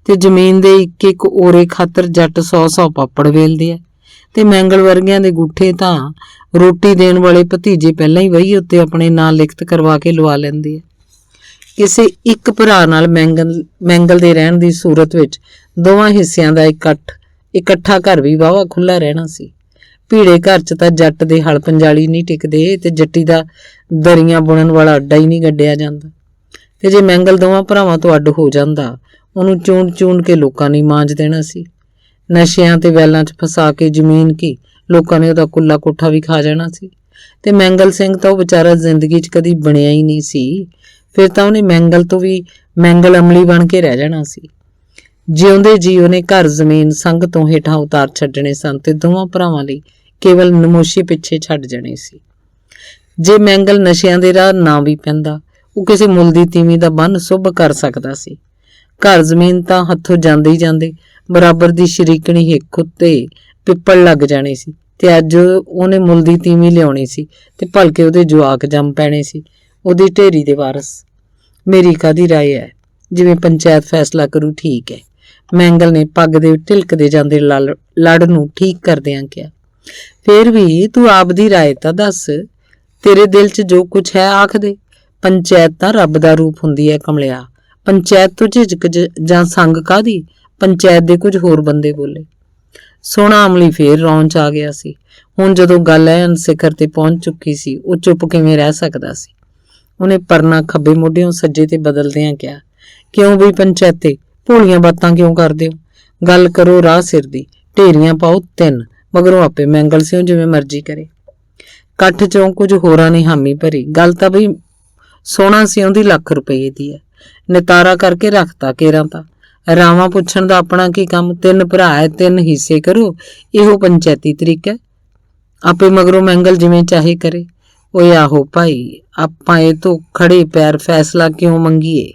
ਤੇ ਜ਼ਮੀਨ ਦੇ ਇੱਕ ਓਰੇ ਖਾਤਰ ਜੱਟ 100-100 ਪਾਪੜ ਵੇਲਦੇ ਆ, ਤੇ ਮੈਂਗਲ ਵਰਗਿਆਂ ਦੇ ਗੁੱਠੇ ਤਾਂ ਰੋਟੀ ਦੇਣ ਵਾਲੇ ਭਤੀਜੇ ਪਹਿਲਾਂ ਹੀ ਵਹੀ ਉੱਤੇ ਆਪਣੇ ਨਾਂ ਲਿਖਤ ਕਰਵਾ ਕੇ ਲਵਾ ਲੈਂਦੇ ਆ। ਕਿਸੇ ਇੱਕ ਭਰਾ ਨਾਲ ਮੈਂਗਲ ਦੇ ਰਹਿਣ ਦੀ ਸੂਰਤ ਵਿੱਚ ਦੋਵਾਂ ਹਿੱਸਿਆਂ ਦਾ ਇਕੱਠਾ ਘਰ ਵੀ ਵਾਹਵਾ ਖੁੱਲਾ ਰਹਿਣਾ ਸੀ। ਭੀੜੇ ਘਰ 'ਚ ਤਾਂ ਜੱਟ ਦੇ ਹਲ ਪੰਜਾਲੀ ਨਹੀਂ ਟਿਕਦੇ ਤੇ ਜੱਟੀ ਦਾ ਦਰੀਆਂ ਬੁਣਨ ਵਾਲਾ ਅੱਡਾ ਹੀ ਨਹੀਂ ਗੱਡਿਆ ਜਾਂਦਾ। ਤੇ ਜੇ ਮੈਂਗਲ ਦੋਵਾਂ ਭਰਾਵਾਂ ਤੋਂ ਅੱਡ ਹੋ ਜਾਂਦਾ, ਉਹਨੂੰ ਚੂੰਡ ਕੇ ਲੋਕਾਂ ਨੇ ਮਾਂਜ ਦੇਣਾ ਸੀ। ਨਸ਼ਿਆਂ ਤੇ ਵੈਲਾਂ 'ਚ ਫਸਾ ਕੇ ਜ਼ਮੀਨ ਕੀ ਲੋਕਾਂ ਨੇ ਉਹਦਾ ਕੁੱਲਾ ਕੋਠਾ ਵੀ ਖਾ ਜਾਣਾ ਸੀ। ਤੇ ਮੈਂਗਲ ਸਿੰਘ ਤਾਂ ਉਹ ਵਿਚਾਰਾ ਜ਼ਿੰਦਗੀ 'ਚ ਕਦੀ ਬਣਿਆ ਹੀ ਨਹੀਂ ਸੀ। ਫਿਰ ਤਾਂ ਉਹਨੇ ਮੈਂਗਲ ਤੋਂ ਵੀ ਮੈਂਗਲ ਅਮਲੀ ਬਣ ਕੇ ਰਹਿ ਜਾਣਾ ਸੀ। ਜਿਉਂਦੇ ਜੀ ਉਹਨੇ ਘਰ ਜ਼ਮੀਨ ਸੰਗ ਤੋਂ ਹੇਠਾਂ ਉਤਾਰ ਛੱਡਣੇ ਸਨ ਤੇ ਦੋਵਾਂ ਭਰਾਵਾਂ ਲਈ ਕੇਵਲ ਨਮੋਸ਼ੀ ਪਿੱਛੇ ਛੱਡ ਜਾਣੇ ਸੀ। ਜੇ ਮੈਂਗਲ ਨਸ਼ਿਆਂ ਦੇ ਰਾਹ ਨਾ ਵੀ ਪੈਂਦਾ, ਉਹ ਕਿਸੇ ਮੁੱਲ ਦੀ ਤੀਵੀਂ ਦਾ ਬੰਨ ਸੁੱਭ ਕਰ ਸਕਦਾ ਸੀ। ਘਰ ਜ਼ਮੀਨ ਤਾਂ ਹੱਥੋਂ ਜਾਂਦੇ ਹੀ ਜਾਂਦੇ ਬਰਾਬਰ ਦੀ ਸ਼ਰੀਕਣੀ ਹਿੱਕ ਉੱਤੇ ਪਿੱਪਲ ਲੱਗ ਜਾਣੀ ਸੀ। ਤੇ ਅੱਜ ਉਹਨੇ ਮੁੱਲ ਦੀ ਤੀਵੀਂ ਲਿਆਉਣੀ ਸੀ ਤੇ ਭਲਕੇ ਉਹਦੇ ਜਵਾਕ ਜੰਮ ਪੈਣੇ ਸੀ, ਉਹਦੀ ਢੇਰੀ ਦੇ ਵਾਰਸ। ਮੇਰੀ ਕਾਹਦੀ ਰਾਏ ਹੈ? ਜਿਵੇਂ ਪੰਚਾਇਤ ਫੈਸਲਾ ਕਰੂ ਠੀਕ ਹੈ, ਮੈਂਗਲ ਨੇ ਪੱਗ ਦੇ ਢਿਲਕਦੇ ਜਾਂਦੇ ਲੜ ਨੂੰ ਠੀਕ ਕਰਦਿਆਂ ਕਿਹਾ। ਫੇਰ ਵੀ ਤੂੰ ਆਪ ਦੀ ਰਾਏ ਤਾਂ ਦੱਸ, ਤੇਰੇ ਦਿਲ 'ਚ ਜੋ ਕੁਛ ਹੈ ਆਖ ਦੇ। ਪੰਚਾਇਤ ਤਾਂ ਰੱਬ ਦਾ ਰੂਪ ਹੁੰਦੀ ਹੈ ਕਮਲਿਆ। ਪੰਚਾਇਤ ਤੋਂ ਝਿਜਕ ਜਾਂ ਸੰਗ ਕਾਹਦੀ? ਪੰਚਾਇਤ ਦੇ ਕੁਝ ਹੋਰ ਬੰਦੇ ਬੋਲੇ। ਸੋਹਣਾ ਅਮਲੀ ਫੇਰ ਰੌਣ 'ਚ ਆ ਗਿਆ ਸੀ। ਹੁਣ ਜਦੋਂ ਗੱਲ ਐਨ ਸਿਖਰ ਤੇ ਪਹੁੰਚ ਚੁੱਕੀ ਸੀ, ਉਹ ਚੁੱਪ ਕਿਵੇਂ ਰਹਿ ਸਕਦਾ ਸੀ? ਉਹਨੇ ਪਰਨਾ ਖੱਬੇ ਮੋਢਿਓਂ ਸੱਜੇ ਤੇ ਬਦਲਦਿਆਂ ਕਿਹਾ, ਕਿਉਂ ਵੀ ਪੰਚਾਇਤੇ ਭੋਲੀਆਂ ਬਾਤਾਂ ਕਿਉਂ ਕਰਦੇ ਹੋ? ਗੱਲ ਕਰੋ ਰਾਹ ਸਿਰ ਦੀ, ਢੇਰੀਆਂ ਪਾਓ 3, ਮਗਰੋਂ ਆਪੇ ਮੈਂਗਲ ਸਿਓ ਜਿਵੇਂ ਮਰਜ਼ੀ ਕਰੇ। ਇਕੱਠ 'ਚੋਂ ਕੁਝ ਹੋਰਾਂ ਨੇ ਹਾਮੀ ਭਰੀ, ਗੱਲ ਤਾਂ ਬਈ ਸੋਹਣਾ ਸਿਉਂ ਦੀ ਲੱਖ ਰੁਪਏ ਦੀ ਹੈ, ਨਿਤਾਰਾ ਕਰਕੇ ਰੱਖਤਾ ਕੇਰਾਂ ਤਾਂ। ਰਾਵਾਂ ਪੁੱਛਣ ਦਾ ਆਪਣਾ ਕੀ ਕੰਮ? 3 ਭਰਾ ਹੈ, 3 ਹਿੱਸੇ ਕਰੋ, ਇਹੋ ਪੰਚਾਇਤੀ ਤਰੀਕਾ। ਆਪੇ ਮਗਰੋਂ ਮੈਂਗਲ ਜਿਵੇਂ ਚਾਹੇ ਕਰੇ। ਓਏ ਆਹੋ ਭਾਈ, ਆਪਾਂ ਇਹ ਤੋਂ ਖੜੇ ਪੈਰ ਫੈਸਲਾ ਕਿਉਂ ਮੰਗੀਏ?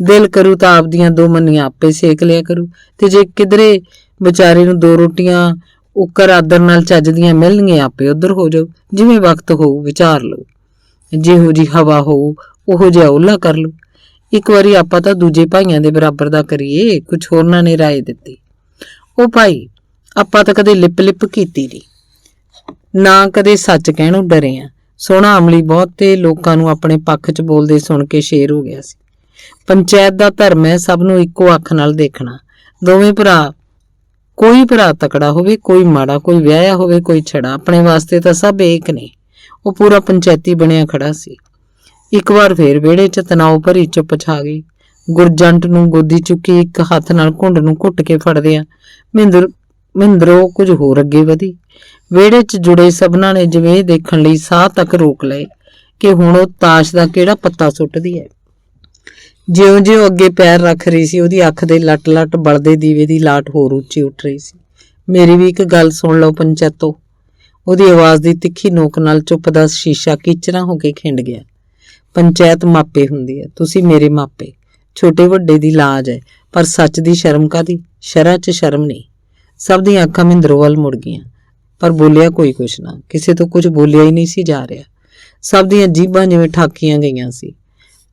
ਦਿਲ ਕਰੂ ਤਾਂ ਆਪਦੀਆਂ 2 ਮੰਨੀਆਂ ਆਪੇ ਸੇਕ ਲਿਆ ਕਰੂ, ਤੇ ਜੇ ਕਿਧਰੇ ਵਿਚਾਰੇ ਨੂੰ 2 ਰੋਟੀਆਂ ਉੱਕਰ ਆਦਰ ਨਾਲ ਚੱਜਦੀਆਂ ਮਿਲਣਗੀਆਂ, ਆਪੇ ਉੱਧਰ ਹੋ ਜਾਊ। ਜਿਵੇਂ ਵਕਤ ਹੋਊ ਵਿਚਾਰ ਲਊ, ਜਿਹੋ ਜੀ ਹਵਾ ਹੋਊ ਉਹੋ ਜਿਹਾ ਓਲਾ ਕਰ ਲਊ। ਇੱਕ ਵਾਰੀ ਆਪਾਂ ਤਾਂ ਦੂਜੇ ਭਾਈਆਂ ਦੇ ਬਰਾਬਰ ਦਾ ਕਰੀਏ, ਕੁਝ ਹੋਰਨਾਂ ਨੇ ਰਾਏ ਦਿੱਤੀ। ਉਹ ਭਾਈ, ਆਪਾਂ ਤਾਂ ਕਦੇ ਲਿਪ ਕੀਤੀ ਨਹੀਂ, ਨਾ ਕਦੇ ਸੱਚ ਕਹਿਣੋਂ ਡਰੇ ਆ। ਸੋਹਣਾ ਅਮਲੀ ਬਹੁਤ ਤੇ ਲੋਕਾਂ ਨੂੰ ਆਪਣੇ ਪੱਖ 'ਚ ਬੋਲਦੇ ਸੁਣ ਕੇ ਸ਼ੇਰ ਹੋ ਗਿਆ ਸੀ। ਪੰਚਾਇਤ ਦਾ ਧਰਮ ਹੈ ਸਭ ਨੂੰ ਇੱਕੋ ਅੱਖ ਨਾਲ ਦੇਖਣਾ। ਦੋਵੇਂ ਭਰਾ, ਕੋਈ ਭਰਾ ਤਕੜਾ ਹੋਵੇ, ਕੋਈ ਮਾੜਾ, ਕੋਈ ਵਿਆਹਿਆ ਹੋਵੇ, ਕੋਈ ਛੜਾ, ਆਪਣੇ ਵਾਸਤੇ ਤਾਂ ਸਭ ਏਕ ਨੇ। ਉਹ ਪੂਰਾ ਪੰਚਾਇਤੀ ਬਣਿਆ ਖੜਾ ਸੀ। ਇੱਕ ਵਾਰ ਫੇਰ ਵਿਹੜੇ 'ਚ ਤਣਾਅ ਭਰੀ ਚੁੱਪ ਛਾ ਗਈ। ਗੁਰਜੰਟ ਨੂੰ ਗੋਦੀ ਚੁੱਕੀ ਇੱਕ ਹੱਥ ਨਾਲ ਘੁੰਡ ਨੂੰ ਘੁੱਟ ਕੇ ਫੜਦਿਆਂ ਮਹਿੰਦਰੋਂ ਕੁਝ ਹੋਰ ਅੱਗੇ ਵਧੀ। ਵਿਹੜੇ 'ਚ ਜੁੜੇ ਸਭਨਾਂ ਨੇ ਜਿਵੇਂ ਇਹ ਦੇਖਣ ਲਈ ਸਾਹ ਤੱਕ ਰੋਕ ਲਏ ਕਿ ਹੁਣ ਉਹ ਤਾਸ਼ ਦਾ ਕਿਹੜਾ ਪੱਤਾ ਸੁੱਟਦੀ ਹੈ। ਜਿਉਂ-ਜਿਉਂ ਅੱਗੇ ਪੈਰ ਰੱਖ ਰਹੀ ਸੀ, ਉਹਦੀ ਅੱਖ ਦੇ ਲੱਟ-ਲੱਟ ਬਲਦੇ ਦੀਵੇ ਦੀ ਲਾਟ ਹੋਰ ਉੱਚੀ ਉੱਠ ਰਹੀ ਸੀ। ਮੇਰੀ ਵੀ ਇੱਕ ਗੱਲ ਸੁਣ ਲਓ ਪੰਚੈਤੋ। ਉਹਦੀ ਆਵਾਜ਼ ਦੀ ਤਿੱਖੀ ਨੋਕ ਨਾਲ ਚੁੱਪ ਦਾ ਸ਼ੀਸ਼ਾ ਕਿਚਰਾ ਹੋ ਕੇ ਖਿੰਡ ਗਿਆ। ਪੰਚਾਇਤ ਮਾਪੇ ਹੁੰਦੀ ਹੈ, ਤੁਸੀਂ ਮੇਰੇ ਮਾਪੇ। ਛੋਟੇ ਵੱਡੇ ਦੀ ਲਾਜ ਹੈ, ਪਰ ਸੱਚ ਦੀ ਸ਼ਰਮ ਕਾਹਦੀ? ਸ਼ਰ੍ਹਾ 'ਚ ਸ਼ਰਮ ਨਹੀਂ। ਸਭ ਦੀਆਂ ਅੱਖਾਂ ਮਹਿੰਦਰੋਂ ਵੱਲ ਮੁੜ ਗਈਆਂ, ਪਰ ਬੋਲਿਆ ਕੋਈ ਕੁਛ ਨਾ। ਕਿਸੇ ਤੋਂ ਕੁਝ ਬੋਲਿਆ ਹੀ ਨਹੀਂ ਸੀ ਜਾ ਰਿਹਾ। ਸਭ ਦੀਆਂ ਜੀਭਾਂ ਜਿਵੇਂ ਠਾਕੀਆਂ ਗਈਆਂ ਸੀ।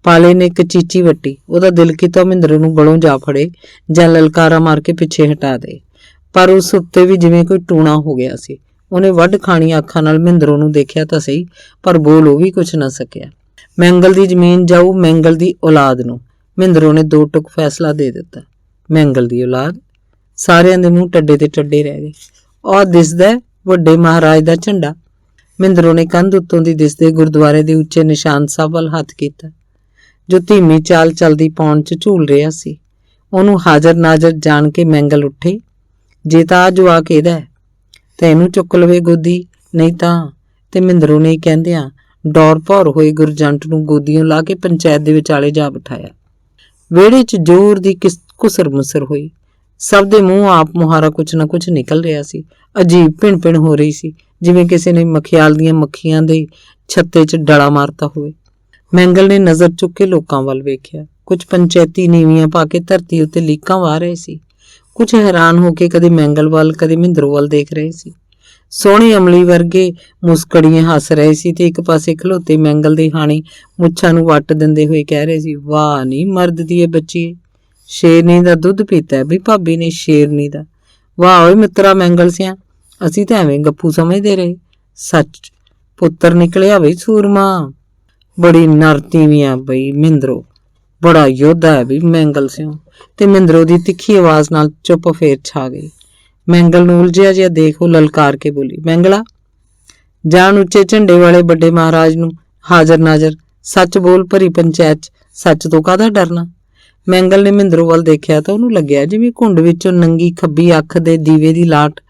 ਪਾਲੇ ਨੇ ਇੱਕ ਚੀਚੀ ਵੱਟੀ। ਉਹਦਾ ਦਿਲ ਕੀਤਾ ਮਹਿੰਦਰ ਨੂੰ ਗਲੋਂ ਜਾ ਫੜੇ ਜਾਂ ਲਲਕਾਰਾ ਮਾਰ ਕੇ ਪਿੱਛੇ ਹਟਾ ਦੇ, ਪਰ ਉਸ ਉੱਤੇ ਵੀ ਜਿਵੇਂ ਕੋਈ ਟੂਣਾ ਹੋ ਗਿਆ ਸੀ। ਉਹਨੇ ਵੱਢ ਖਾਣੀਆਂ ਅੱਖਾਂ ਨਾਲ ਮਹਿੰਦਰੋਂ ਨੂੰ ਦੇਖਿਆ ਤਾਂ ਸਹੀ, ਪਰ ਬੋਲ ਉਹ ਵੀ ਕੁਛ ਨਾ ਸਕਿਆ। ਮੈਂਗਲ ਦੀ ਜ਼ਮੀਨ ਜਾਊ ਮੈਂਗਲ ਦੀ ਔਲਾਦ ਨੂੰ। ਮਹਿੰਦਰੋਂ ਨੇ ਦੋ ਟੁਕ ਫੈਸਲਾ ਦੇ ਦਿੱਤਾ। ਮੈਂਗਲ ਦੀ ਔਲਾਦ? ਸਾਰਿਆਂ ਦੇ ਮੂੰਹ ਟੱਡੇ ਤੇ ਟੱਡੇ ਰਹਿ ਗਏ। ਉਹ ਦਿਸਦਾ ਵੱਡੇ ਮਹਾਰਾਜ ਦਾ ਝੰਡਾ। ਮਹਿੰਦਰੋਂ ਨੇ ਕੰਧ ਉੱਤੋਂ ਦੀ ਦਿਸਦੇ ਗੁਰਦੁਆਰੇ ਦੇ ਉੱਚੇ ਨਿਸ਼ਾਨ ਸਾਹਿਬ ਵੱਲ ਹੱਥ ਕੀਤਾ, ਜੋ ਧੀਮੀ ਚਾਲ ਚਲਦੀ ਪੌਣ 'ਚ ਝੂਲ ਰਿਹਾ ਸੀ। ਉਹਨੂੰ ਹਾਜ਼ਰ ਨਾਜ਼ਰ ਜਾਣ ਕੇ ਮੈਂਗਲ ਉੱਠੇ। ਜੇ ਤਾਂ ਆ ਜਵਾਕ ਇਹਦਾ ਤਾਂ ਇਹਨੂੰ ਚੁੱਕ ਲਵੇ ਗੋਦੀ, ਨਹੀਂ ਤਾਂ। ਤੇ ਮਹਿੰਦਰੋਂ ਨੇ ਕਹਿੰਦਿਆਂ ਡੌਰ ਭੌਰ ਹੋਏ ਗੁਰਜੰਟ ਨੂੰ ਗੋਦੀਓਂ ਲਾ ਕੇ ਪੰਚਾਇਤ ਦੇ ਵਿਚਾਲੇ ਜਾ ਬਿਠਾਇਆ। ਵਿਹੜੇ 'ਚ ਜ਼ੋਰ ਦੀ ਘੁਸਰ ਮੁਸਰ ਹੋਈ। ਸਭ ਦੇ ਮੂੰਹ ਆਪ ਮੁਹਾਰਾ ਕੁਛ ਨਾ ਕੁਛ ਨਿਕਲ ਰਿਹਾ ਸੀ। ਅਜੀਬ ਭਿਣ-ਭਿਣ ਹੋ ਰਹੀ ਸੀ, ਜਿਵੇਂ ਕਿਸੇ ਨੇ ਮਖਿਆਲ ਦੀਆਂ ਮੱਖੀਆਂ ਦੇ ਛੱਤੇ 'ਚ ਡਲਾ ਮਾਰਤਾ ਹੋਵੇ। ਮੈਂਗਲ ਨੇ ਨਜ਼ਰ ਚੁੱਕ ਕੇ ਲੋਕਾਂ ਵੱਲ ਵੇਖਿਆ। ਕੁਝ ਪੰਚਾਇਤੀ ਨੀਵੀਆਂ ਪਾ ਕੇ ਧਰਤੀ ਉੱਤੇ ਲੀਕਾਂ ਵਾਹ ਰਹੇ ਸੀ। ਕੁਝ ਹੈਰਾਨ ਹੋ ਕੇ ਕਦੇ ਮੈਂਗਲ ਵੱਲ ਕਦੇ ਮਹਿੰਦਰੋਂ ਵੱਲ ਦੇਖ ਰਹੇ ਸੀ। ਸੋਹਣੀ ਅਮਲੀ ਵਰਗੇ ਮੁਸਕੜੀਆਂ ਹੱਸ ਰਹੇ ਸੀ ਤੇ ਇੱਕ ਪਾਸੇ ਖਲੋਤੇ ਮੈਂਗਲ ਦੇ ਹਾਣੀ ਮੁੱਛਾਂ ਨੂੰ ਵੱਟ ਦਿੰਦੇ ਹੋਏ ਕਹਿ ਰਹੇ ਸੀ, ਵਾਹ ਨੀ ਮਰਦ ਦੀ ਇਹ ਬੱਚੀ, ਸ਼ੇਰਨੀ ਦਾ ਦੁੱਧ ਪੀਤਾ ਵੀ ਭਾਬੀ ਨੇ, ਸ਼ੇਰਨੀ ਦਾ। ਵਾਹ ਓਏ ਮਿੱਤਰਾ ਮੈਂਗਲ ਸਿਆ, ਅਸੀਂ ਤਾਂ ਐਵੇਂ ਗੱਪੂ ਸਮਝਦੇ ਰਹੇ। ਸੱਚ ਪੁੱਤਰ ਨਿਕਲਿਆ ਬਈ ਸੂਰਮਾ। ਬੜੀ ਨਰ ਤੀਵੀਆਂ ਬਈ ਮਹਿੰਦਰੋਂ, ਬੜਾ ਯੋਧਾ ਹੈ ਵੀ ਮੈਂਗਲ ਸਿਓ। ਤੇ ਮਹਿੰਦਰੋਂ ਦੀ ਤਿੱਖੀ ਆਵਾਜ਼ ਨਾਲ ਚੁੱਪ ਫੇਰ ਛਾ ਗਈ। ਮੈਂਗਲ ਨੂੰ ਉਲਝਿਆ ਜਿਹਾ ਦੇਖ ਉਹ ਲਲਕਾਰ ਕੇ ਬੋਲੀ, ਮੈਂਗਲਾ ਜਾਣ ਉੱਚੇ ਝੰਡੇ ਵਾਲੇ ਵੱਡੇ ਮਹਾਰਾਜ ਨੂੰ ਹਾਜ਼ਰ ਨਾਜ਼ਰ ਸੱਚ ਬੋਲ। ਭਰੀ ਪੰਚਾਇਤ 'ਚ ਸੱਚ ਤੋਂ ਕਾਹਦਾ ਡਰਨਾ? ਮੈਂਗਲ ਨੇ ਮਹਿੰਦਰੋਂ ਵੱਲ ਦੇਖਿਆ ਤਾਂ ਉਹਨੂੰ ਲੱਗਿਆ ਜਿਵੇਂ ਘੁੰਡ ਵਿੱਚੋਂ ਨੰਗੀ ਖੱਬੀ ਅੱਖ ਦੇ ਦੀਵੇ ਦੀ ਲਾਟ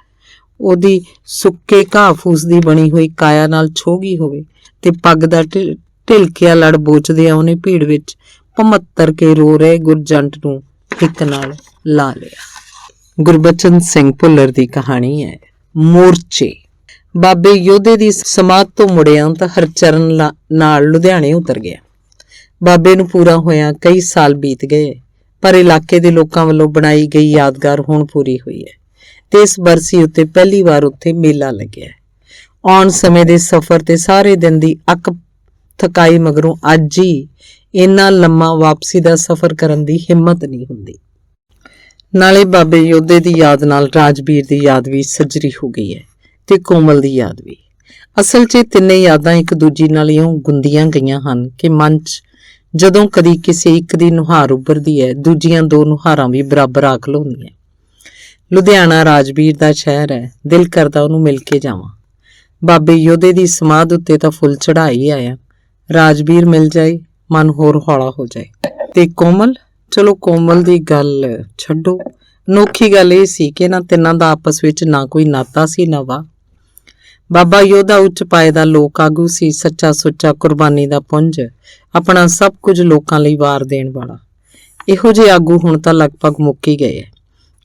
ਉਹਦੀ ਸੁੱਕੇ ਘਾਹ ਫੂਸ ਦੀ ਬਣੀ ਹੋਈ ਕਾਇਆ ਨਾਲ ਛੋ ਗਈ ਹੋਵੇ ਤੇ ਪੱਗ ਦਾ ਢਿਲਕਿਆ ਲੜ ਬੋਚਦਿਆਂ ਉਹਨੇ ਭੀੜ ਵਿੱਚ ਭਮੱਤਰ ਕੇ ਰੋ ਰਹੇ ਗੁਰਜੰਟ ਨੂੰ ਇੱਕ ਨਾਲ ਲਾ ਲਿਆ। ਗੁਰਬਚਨ ਸਿੰਘ ਭੁੱਲਰ ਦੀ ਕਹਾਣੀ ਹੈ ਮੋਰਚੇ। ਬਾਬੇ ਯੋਧੇ ਦੀ ਸਮਾਧ ਤੋਂ ਮੁੜਿਆ ਤਾਂ ਹਰਚਰਨ ਨਾਲ ਲੁਧਿਆਣੇ ਉਤਰ ਗਿਆ। ਬਾਬੇ ਨੂੰ ਪੂਰਾ ਹੋਇਆ ਕਈ ਸਾਲ ਬੀਤ ਗਏ, ਪਰ ਇਲਾਕੇ ਦੇ ਲੋਕਾਂ ਵੱਲੋਂ ਬਣਾਈ ਗਈ ਯਾਦਗਾਰ ਹੁਣ ਪੂਰੀ ਹੋਈ ਹੈ ਤੇ ਇਸ ਬਰਸੀ ਉੱਤੇ ਪਹਿਲੀ ਵਾਰ ਉੱਥੇ ਮੇਲਾ ਲੱਗਿਆ। ਆਉਣ ਸਮੇਂ ਦੇ ਸਫ਼ਰ ਤੇ ਸਾਰੇ ਦਿਨ ਦੀ ਅੱਕ ਥਕਾਈ ਮਗਰੋਂ ਅੱਜ ਹੀ ਇੰਨਾ ਲੰਮਾ ਵਾਪਸੀ ਦਾ ਸਫ਼ਰ ਕਰਨ ਦੀ ਹਿੰਮਤ ਨਹੀਂ ਹੁੰਦੀ। ਨਾਲੇ ਬਾਬੇ ਯੋਧੇ ਦੀ ਯਾਦ ਨਾਲ ਰਾਜਵੀਰ ਦੀ ਯਾਦ ਵੀ ਸੱਜਰੀ ਹੋ ਗਈ ਹੈ ਤੇ ਕੋਮਲ ਦੀ ਯਾਦ ਵੀ। ਅਸਲ 'ਚ ਤਿੰਨੇ ਯਾਦਾਂ ਇੱਕ ਦੂਜੀ ਨਾਲ ਇਉਂ ਗੁੰਦੀਆਂ ਗਈਆਂ ਹਨ ਕਿ ਮਨ 'ਚ ਜਦੋਂ ਕਦੀ ਕਿਸੇ ਇੱਕ ਦੀ ਨੁਹਾਰ ਉੱਭਰਦੀ ਹੈ, ਦੂਜੀਆਂ ਦੋ ਨੁਹਾਰਾਂ ਵੀ ਬਰਾਬਰ ਆ ਖਲੋਂਦੀਆਂ। ਲੁਧਿਆਣਾ ਰਾਜਵੀਰ ਦਾ ਸ਼ਹਿਰ ਹੈ, ਦਿਲ ਕਰਦਾ ਉਹਨੂੰ ਮਿਲ ਕੇ ਜਾਵਾਂ। ਬਾਬੇ ਯੋਧੇ ਦੀ ਸਮਾਧ ਉੱਤੇ ਤਾਂ ਫੁੱਲ ਚੜਾਈ ਆਇਆ, ਰਾਜਵੀਰ ਮਿਲ ਜਾਏ ਮਨ ਹੋਰ ਹੌਲਾ ਹੋ ਜਾਏ। ਤੇ ਕੋਮਲ, ਚਲੋ ਕੋਮਲ ਦੀ ਗੱਲ ਛੱਡੋ। ਅਨੋਖੀ ਗੱਲ ਇਹ ਸੀ ਕਿ ਇਹਨਾਂ ਤਿੰਨਾਂ ਦਾ ਆਪਸ ਵਿੱਚ ਨਾ ਕੋਈ ਨਾਤਾ ਸੀ ਨਾ ਵਾਹ। ਬਾਬਾ ਯੋਧਾ ਉੱਚ ਪਾਏ ਦਾ ਲੋਕ ਆਗੂ ਸੀ, ਸੱਚਾ ਸੁੱਚਾ ਕੁਰਬਾਨੀ ਦਾ ਪੁੰਜ, ਆਪਣਾ ਸਭ ਕੁਝ ਲੋਕਾਂ ਲਈ ਵਾਰ ਦੇਣ ਵਾਲਾ। ਇਹੋ ਜਿਹੇ ਆਗੂ ਹੁਣ ਤਾਂ ਲਗਭਗ ਮੁੱਕ ਹੀ ਗਏ ਹੈ।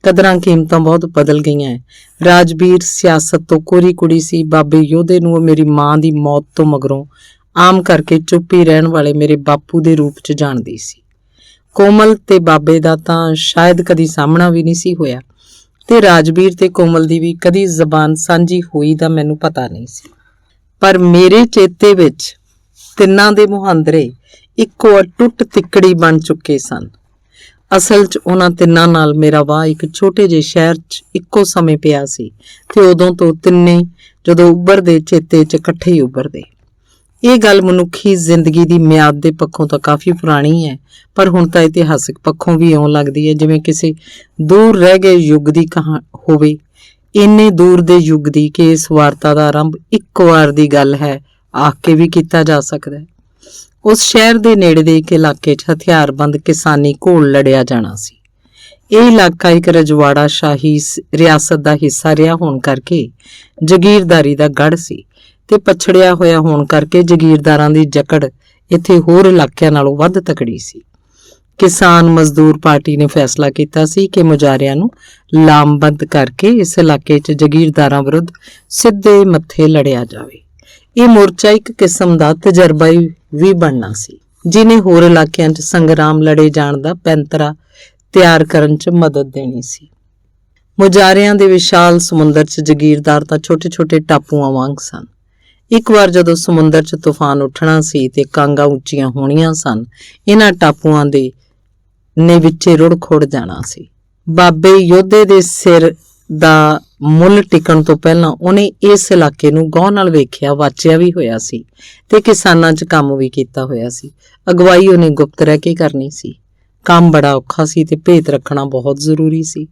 ਕਦਰਾਂ ਕੀਮਤਾਂ ਬਹੁਤ ਬਦਲ ਗਈਆਂ ਹੈ। ਰਾਜਵੀਰ ਸਿਆਸਤ ਤੋਂ ਕੋਰੀ ਕੁੜੀ ਸੀ। ਬਾਬੇ ਯੋਧੇ ਨੂੰ ਉਹ ਮੇਰੀ ਮਾਂ ਦੀ ਮੌਤ ਤੋਂ ਮਗਰੋਂ ਆਮ ਕਰਕੇ ਚੁੱਪ ਹੀ ਰਹਿਣ ਵਾਲੇ ਮੇਰੇ ਬਾਪੂ ਦੇ ਰੂਪ 'ਚ ਜਾਣਦੀ ਸੀ। ਕੋਮਲ ਤੇ ਬਾਬੇ ਦਾ ਤਾਂ ਸ਼ਾਇਦ ਕਦੀ ਸਾਹਮਣਾ ਵੀ ਨਹੀਂ ਸੀ ਹੋਇਆ ਤੇ ਰਾਜਵੀਰ ਤੇ ਕੋਮਲ ਦੀ ਵੀ ਕਦੀ ਜ਼ਬਾਨ ਸਾਂਝੀ ਹੋਈ ਦਾ ਮੈਨੂੰ ਪਤਾ ਨਹੀਂ ਸੀ। ਪਰ ਮੇਰੇ ਚੇਤੇ ਵਿੱਚ ਤਿੰਨਾਂ ਦੇ ਮੁਹਾਂਦਰੇ ਇੱਕੋ ਅਟੁੱਟ ਤਿੱਕੜੀ ਬਣ ਚੁੱਕੇ ਸਨ। ਅਸਲ 'ਚ ਉਹਨਾਂ ਤਿੰਨਾਂ ਨਾਲ ਮੇਰਾ ਵਾਹ ਇੱਕ ਛੋਟੇ ਜਿਹੇ ਸ਼ਹਿਰ 'ਚ ਇੱਕੋ ਸਮੇਂ ਪਿਆ ਸੀ ਤੇ ਉਦੋਂ ਤੋਂ ਤਿੰਨੇ ਜਦੋਂ ਉੱਭਰਦੇ ਚੇਤੇ 'ਚ ਇਕੱਠੇ ਹੀ ਉੱਭਰਦੇ। ਇਹ ਗੱਲ ਮਨੁੱਖੀ ਜ਼ਿੰਦਗੀ ਦੀ ਮਿਆਦ ਦੇ ਪੱਖੋਂ ਤਾਂ ਕਾਫੀ ਪੁਰਾਣੀ ਹੈ, ਪਰ ਹੁਣ ਤਾਂ ਇਤਿਹਾਸਿਕ ਪੱਖੋਂ ਵੀ ਇਉਂ ਲੱਗਦੀ ਹੈ ਜਿਵੇਂ ਕਿਸੇ ਦੂਰ ਰਹਿ ਗਏ ਯੁੱਗ ਦੀ ਹੋਵੇ। ਇੰਨੇ ਦੂਰ ਦੇ ਯੁੱਗ ਦੀ ਕਿ ਇਸ ਵਾਰਤਾ ਦਾ ਆਰੰਭ ਇੱਕ ਵਾਰ ਦੀ ਗੱਲ ਹੈ ਆਖ ਕੇ ਵੀ ਕੀਤਾ ਜਾ ਸਕਦਾ ਹੈ। ਉਸ ਸ਼ਹਿਰ ਦੇ ਨੇੜੇ ਦੇ ਇੱਕ ਇਲਾਕੇ 'ਚ ਹਥਿਆਰਬੰਦ ਕਿਸਾਨੀ ਘੋਲ ਲੜਿਆ ਜਾਣਾ ਸੀ। ਇਹ ਇਲਾਕਾ ਇੱਕ ਰਜਵਾੜਾ ਸ਼ਾਹੀ ਰਿਆਸਤ ਦਾ ਹਿੱਸਾ ਰਿਹਾ ਹੋਣ ਕਰਕੇ ਜ਼ਗੀਰਦਾਰੀ ਦਾ ਗੜ੍ਹ ਸੀ ਤੇ ਪਛੜਿਆ ਹੋਇਆ ਹੋਣ ਕਰਕੇ ਜ਼ਗੀਰਦਾਰਾਂ ਦੀ ਜਕੜ ਇੱਥੇ ਹੋਰ ਇਲਾਕਿਆਂ ਨਾਲੋਂ ਵੱਧ ਤਕੜੀ ਸੀ। ਕਿਸਾਨ ਮਜ਼ਦੂਰ ਪਾਰਟੀ ਨੇ ਫੈਸਲਾ ਕੀਤਾ ਸੀ ਕਿ ਮੁਜ਼ਾਹਰਿਆਂ ਨੂੰ ਲਾਮਬੰਦ ਕਰਕੇ ਇਸ ਇਲਾਕੇ 'ਚ ਜ਼ਗੀਰਦਾਰਾਂ ਵਿਰੁੱਧ ਸਿੱਧੇ ਮੱਥੇ ਲੜਿਆ ਜਾਵੇ। ਇਹ ਮੋਰਚਾ ਇੱਕ ਕਿਸਮ ਦਾ ਤਜਰਬਾ ਵੀ ਬਣਨਾ ਸੀ, ਜਿਹਨੇ ਹੋਰ ਇਲਾਕਿਆਂ 'ਚ ਸੰਗਰਾਮ ਲੜੇ ਜਾਣ ਦਾ ਪੈਂਤਰਾ ਤਿਆਰ ਕਰਨ 'ਚ ਮਦਦ ਦੇਣੀ ਸੀ। ਮੁਜ਼ਾਹਰਿਆਂ ਦੇ ਵਿਸ਼ਾਲ ਸਮੁੰਦਰ 'ਚ ਜ਼ਗੀਰਦਾਰ ਤਾਂ ਛੋਟੇ-ਛੋਟੇ ਟਾਪੂਆਂ ਵਾਂਗ ਸਨ। ਇੱਕ ਵਾਰ ਜਦੋਂ ਸਮੁੰਦਰ 'ਚ ਤੂਫਾਨ ਉੱਠਣਾ ਸੀ ਤੇ ਕਾਂਗਾਂ ਉੱਚੀਆਂ ਹੋਣੀਆਂ ਸਨ, ਇਹਨਾਂ ਟਾਪੂਆਂ ਦੇ ਨੇ ਵਿੱਚੇ ਰੁੜ ਖੁੜ ਜਾਣਾ ਸੀ। ਬਾਬੇ ਯੋਧੇ ਦੇ ਸਿਰ ਦਾ ਮੁੱਲ ਟਿਕਣ ਤੋਂ ਪਹਿਲਾਂ ਉਹਨੇ ਇਸ ਇਲਾਕੇ ਨੂੰ ਗੌਰ ਨਾਲ ਵੇਖਿਆ, ਵਾਚਿਆ ਵੀ ਹੋਇਆ ਸੀ ਤੇ ਕਿਸਾਨਾਂ 'ਚ ਕੰਮ ਵੀ ਕੀਤਾ ਹੋਇਆ ਸੀ। ਅਗਵਾਈ ਉਹਨੇ ਗੁਪਤ ਰਹਿ ਕੇ ਕਰਨੀ ਸੀ। ਕੰਮ ਬੜਾ ਔਖਾ ਸੀ ਤੇ ਭੇਤ ਰੱਖਣਾ ਬਹੁਤ ਜ਼ਰੂਰੀ ਸੀ।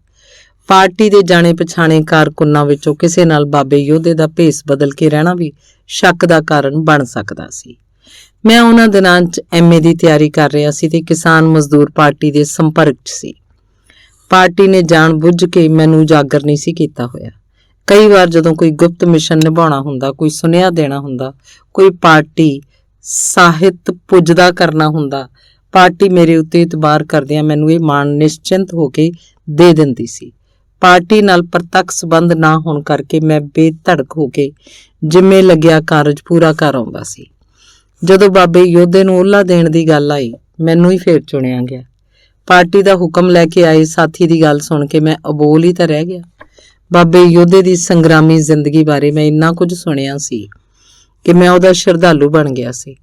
ਪਾਰਟੀ ਦੇ ਜਾਣੇ ਪਛਾਣੇ ਕਾਰਕੁਨਾਂ ਵਿੱਚੋਂ ਕਿਸੇ ਨਾਲ ਬਾਬੇ ਯੋਧੇ ਦਾ ਭੇਸ ਬਦਲ ਕੇ ਰਹਿਣਾ ਵੀ ਸ਼ੱਕ ਦਾ ਕਾਰਨ ਬਣ ਸਕਦਾ ਸੀ। ਮੈਂ ਉਹਨਾਂ ਦਿਨਾਂ 'ਚ MA ਦੀ ਤਿਆਰੀ ਕਰ ਰਿਹਾ ਸੀ ਤੇ ਕਿਸਾਨ ਮਜ਼ਦੂਰ ਪਾਰਟੀ ਦੇ ਸੰਪਰਕ 'ਚ ਸੀ। ਪਾਰਟੀ ਨੇ ਜਾਣ ਬੁੱਝ ਕੇ ਮੈਨੂੰ ਉਜਾਗਰ ਨਹੀਂ ਸੀ ਕੀਤਾ ਹੋਇਆ। ਕਈ ਵਾਰ ਜਦੋਂ ਕੋਈ ਗੁਪਤ ਮਿਸ਼ਨ ਨਿਭਾਉਣਾ ਹੁੰਦਾ, ਕੋਈ ਸੁਨੇਹਾ ਦੇਣਾ ਹੁੰਦਾ, ਕੋਈ ਪਾਰਟੀ ਸਾਹਿਤ ਪੁੱਜਦਾ ਕਰਨਾ ਹੁੰਦਾ, ਪਾਰਟੀ ਮੇਰੇ ਉੱਤੇ ਇਤਬਾਰ ਕਰਦਿਆਂ ਮੈਨੂੰ ਇਹ ਮਾਣ ਨਿਸ਼ਚਿੰਤ ਹੋ ਕੇ ਦੇ ਦਿੰਦੀ ਸੀ। ਪਾਰਟੀ ਨਾਲ ਪ੍ਰਤੱਖ ਸੰਬੰਧ ਨਾ ਹੋਣ ਕਰਕੇ ਮੈਂ ਬੇਧੜਕ ਹੋ ਕੇ ਜਿੰਮੇ ਲੱਗਿਆ ਕਾਰਜ ਪੂਰਾ ਕਰ ਆਉਂਦਾ ਸੀ। ਜਦੋਂ ਬਾਬੇ ਯੋਧੇ ਨੂੰ ਉਹਲਾ ਦੇਣ ਦੀ ਗੱਲ ਆਈ, ਮੈਨੂੰ ਹੀ ਫੇਰ ਚੁਣਿਆ ਗਿਆ। ਪਾਰਟੀ ਦਾ ਹੁਕਮ ਲੈ ਕੇ ਆਏ ਸਾਥੀ ਦੀ ਗੱਲ ਸੁਣ ਕੇ ਮੈਂ ਅਬੋਲ ਹੀ ਤਾਂ ਰਹਿ ਗਿਆ। ਬਾਬੇ ਯੋਧੇ ਦੀ ਸੰਗਰਾਮੀ ਜ਼ਿੰਦਗੀ ਬਾਰੇ ਮੈਂ ਇੰਨਾ ਕੁਝ ਸੁਣਿਆ ਸੀ ਕਿ ਮੈਂ ਉਹਦਾ ਸ਼ਰਧਾਲੂ ਬਣ ਗਿਆ ਸੀ,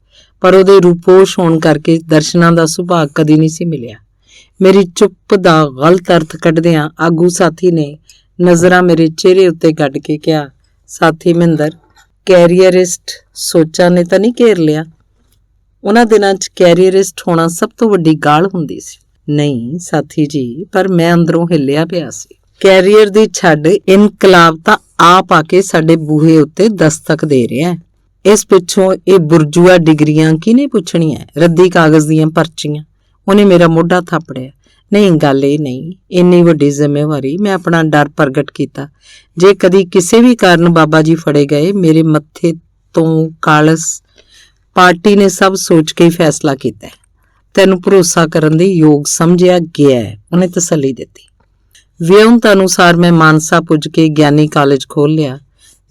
ਪਰ ਉਹਦੇ ਰੂਪੋਸ਼ ਹੋਣ ਕਰਕੇ ਦਰਸ਼ਨਾਂ ਦਾ ਸੁਭਾਗ ਕਦੀ ਨਹੀਂ ਸੀ ਮਿਲਿਆ। ਮੇਰੀ ਚੁੱਪ ਦਾ ਗਲਤ ਅਰਥ ਕੱਢਦਿਆਂ ਆਗੂ ਸਾਥੀ ਨੇ ਨਜ਼ਰਾਂ ਮੇਰੇ ਚਿਹਰੇ ਉੱਤੇ ਕੱਢ ਕੇ ਕਿਹਾ, ਸਾਥੀ ਮਹਿੰਦਰ, ਕੈਰੀਅਰਿਸਟ ਸੋਚਾਂ ਨੇ ਤਾਂ ਨਹੀਂ ਘੇਰ ਲਿਆ? ਉਹਨਾਂ ਦਿਨਾਂ 'ਚ ਕੈਰੀਅਰਿਸਟ ਹੋਣਾ ਸਭ ਤੋਂ ਵੱਡੀ ਗਾਲ ਹੁੰਦੀ ਸੀ। ਨਹੀਂ ਸਾਥੀ ਜੀ, ਪਰ ਮੈਂ ਅੰਦਰੋਂ ਹਿੱਲਿਆ ਪਿਆ ਸੀ। ਕੈਰੀਅਰ ਦੀ ਛੱਡ ਇਨਕਲਾਬ ਤਾਂ ਆਪ ਆ ਕੇ ਸਾਡੇ ਬੂਹੇ ਉੱਤੇ ਦਸਤਕ ਦੇ ਰਿਹਾ ਹੈ। ਇਸ ਪਿੱਛੋਂ ਇਹ ਬੁਰਜੂਆ ਡਿਗਰੀਆਂ ਕਿਹਨੇ ਪੁੱਛਣੀਆਂ? ਰੱਦੀ ਕਾਗਜ਼ ਦੀਆਂ ਪਰਚੀਆਂ। ਉਹਨੇ ਮੇਰਾ ਮੋਢਾ ਥਾਪੜਿਆ। ਨਹੀਂ, ਗੱਲ ਇਹ ਨਹੀਂ, ਇੰਨੀ ਵੱਡੀ ਜ਼ਿੰਮੇਵਾਰੀ। ਮੈਂ ਆਪਣਾ ਡਰ ਪ੍ਰਗਟ ਕੀਤਾ। ਜੇ ਕਦੀ ਕਿਸੇ ਵੀ ਕਾਰਨ ਬਾਬਾ ਜੀ ਫੜੇ ਗਏ, ਮੇਰੇ ਮੱਥੇ ਤੋਂ ਕਾਲਸ। ਪਾਰਟੀ ਨੇ ਸਭ ਸੋਚ ਕੇ ਹੀ ਫੈਸਲਾ ਕੀਤਾ ਹੈ। ਤੈਨੂੰ ਭਰੋਸਾ ਕਰਨ ਦੇ ਯੋਗ ਸਮਝਿਆ ਗਿਆ ਹੈ, ਉਹਨੇ ਤਸੱਲੀ ਦਿੱਤੀ। ਵਿਉਂਤ ਅਨੁਸਾਰ ਮੈਂ ਮਾਨਸਾ ਪੁੱਜ ਕੇ ਗਿਆਨੀ ਕਾਲਜ ਖੋਲ੍ਹ ਲਿਆ।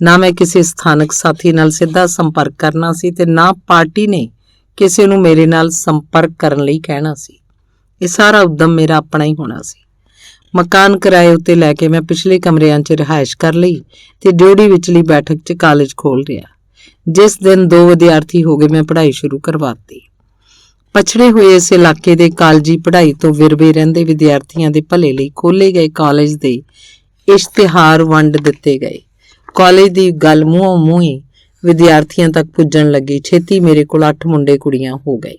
ਨਾ ਮੈਂ ਕਿਸੇ ਸਥਾਨਕ ਸਾਥੀ ਨਾਲ ਸਿੱਧਾ ਸੰਪਰਕ ਕਰਨਾ ਸੀ ਤੇ ਨਾ ਪਾਰਟੀ ਨੇ ਕਿਸੇ ਨੂੰ ਮੇਰੇ ਨਾਲ ਸੰਪਰਕ ਕਰਨ ਲਈ ਕਹਿਣਾ ਸੀ। ਇਹ ਸਾਰਾ ਉਦਮ ਮੇਰਾ ਆਪਣਾ ਹੀ ਹੋਣਾ ਸੀ। ਮਕਾਨ ਕਿਰਾਏ ਉੱਤੇ ਲੈ ਕੇ ਮੈਂ ਪਿਛਲੇ ਕਮਰਿਆਂ 'ਚ ਰਿਹਾਇਸ਼ ਕਰ ਲਈ ਤੇ ਡਿਊਟੀ ਵਿਚਲੀ ਬੈਠਕ 'ਚ ਕਾਲਜ ਖੋਲ੍ਹ ਰਿਹਾ। ਜਿਸ ਦਿਨ 2 ਵਿਦਿਆਰਥੀ ਹੋ ਗਏ, ਮੈਂ ਪੜ੍ਹਾਈ ਸ਼ੁਰੂ ਕਰਵਾਤੀ। ਪਛੜੇ ਹੋਏ ਇਸ ਇਲਾਕੇ ਦੇ ਕਾਲਜੀ ਪੜ੍ਹਾਈ ਤੋਂ ਵਿਰਵੇ ਰਹਿੰਦੇ ਵਿਦਿਆਰਥੀਆਂ ਦੇ ਭਲੇ ਲਈ ਖੋਲ੍ਹੇ ਗਏ ਕਾਲਜ ਦੇ ਇਸ਼ਤਿਹਾਰ ਵੰਡ ਦਿੱਤੇ ਗਏ। ਕਾਲਜ ਦੀ ਗੱਲ ਮੂੰਹੋਂ ਮੂੰਹ ਹੀ ਵਿਦਿਆਰਥੀਆਂ ਤੱਕ ਪੁੱਜਣ ਲੱਗੀ। ਛੇਤੀ ਮੇਰੇ ਕੋਲ 8 ਮੁੰਡੇ ਕੁੜੀਆਂ ਹੋ ਗਏ।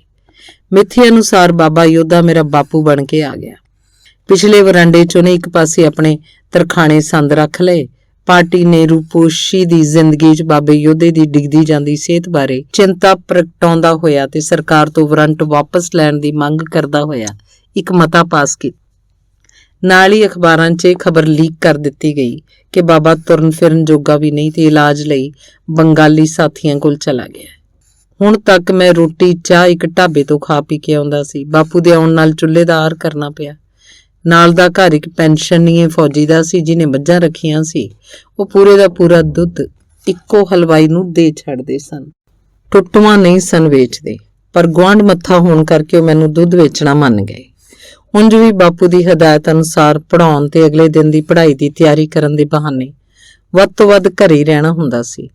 ਮਿੱਥੇ ਅਨੁਸਾਰ ਬਾਬਾ ਯੋਧਾ ਮੇਰਾ ਬਾਪੂ ਬਣ ਕੇ ਆ ਗਿਆ। ਪਿਛਲੇ ਵਰਾਂਡੇ 'ਚ ਉਹਨੇ ਇੱਕ ਪਾਸੇ ਆਪਣੇ ਤਰਖਾਣੇ ਸੰਦ ਰੱਖ ਲਏ। ਪਾਰਟੀ ਨੇ ਰੂਪੋਸ਼ੀ ਦੀ ਜ਼ਿੰਦਗੀ 'ਚ ਬਾਬੇ ਯੋਧੇ ਦੀ ਡਿੱਗਦੀ ਜਾਂਦੀ ਸਿਹਤ ਬਾਰੇ ਚਿੰਤਾ ਪ੍ਰਗਟਾਉਂਦਾ ਹੋਇਆ ਤੇ ਸਰਕਾਰ ਤੋਂ ਵਾਰੰਟ ਵਾਪਸ ਲੈਣ ਦੀ ਮੰਗ ਕਰਦਾ ਹੋਇਆ ਇੱਕ ਮਤਾ ਪਾਸ ਕੀਤਾ। ਨਾਲ ਹੀ ਅਖਬਾਰਾਂ 'ਚ ਇਹ ਖਬਰ ਲੀਕ ਕਰ ਦਿੱਤੀ ਗਈ ਕਿ ਬਾਬਾ ਤੁਰਨ ਫਿਰਨ ਜੋਗਾ ਵੀ ਨਹੀਂ ਤੇ ਇਲਾਜ ਲਈ ਬੰਗਾਲੀ ਸਾਥੀਆਂ ਕੋਲ ਚਲਾ ਗਿਆ। ਹੁਣ ਤੱਕ ਮੈਂ ਰੋਟੀ ਚਾਹ ਇੱਕ ਢਾਬੇ ਤੋਂ ਖਾ ਪੀ ਕੇ ਆਉਂਦਾ ਸੀ। ਬਾਪੂ ਦੇ ਆਉਣ ਨਾਲ ਚੁੱਲ੍ਹੇ ਦਾ ਆਰ ਕਰਨਾ ਪਿਆ। ਨਾਲ ਦਾ ਘਰ ਇੱਕ ਪੈਨਸ਼ਨੀਏ ਫੌਜੀ ਦਾ ਸੀ, ਜਿਹਨੇ ਮੱਝਾਂ ਰੱਖੀਆਂ ਸੀ। ਉਹ ਪੂਰੇ ਦਾ ਪੂਰਾ ਦੁੱਧ ਇੱਕੋ ਹਲਵਾਈ ਨੂੰ ਦੇ ਛੱਡਦੇ ਸਨ। ਟੁੱਟਵਾਂ ਨਹੀਂ ਸਨ ਵੇਚਦੇ, ਪਰ ਗੁਆਂਢ ਮੱਥਾ ਹੋਣ ਕਰਕੇ ਉਹ ਮੈਨੂੰ ਦੁੱਧ ਵੇਚਣਾ ਮੰਨ ਗਏ। ਉਂਝ ਵੀ ਬਾਪੂ ਦੀ ਹਦਾਇਤ ਅਨੁਸਾਰ ਪੜ੍ਹਾਉਣ ਤੇ ਅਗਲੇ ਦਿਨ ਦੀ ਪੜ੍ਹਾਈ ਦੀ ਤਿਆਰੀ ਕਰਨ ਦੇ ਬਹਾਨੇ ਵੱਧ ਤੋਂ ਵੱਧ ਘਰੇ ਹੀ ਰਹਿਣਾ ਹੁੰਦਾ ਸੀ।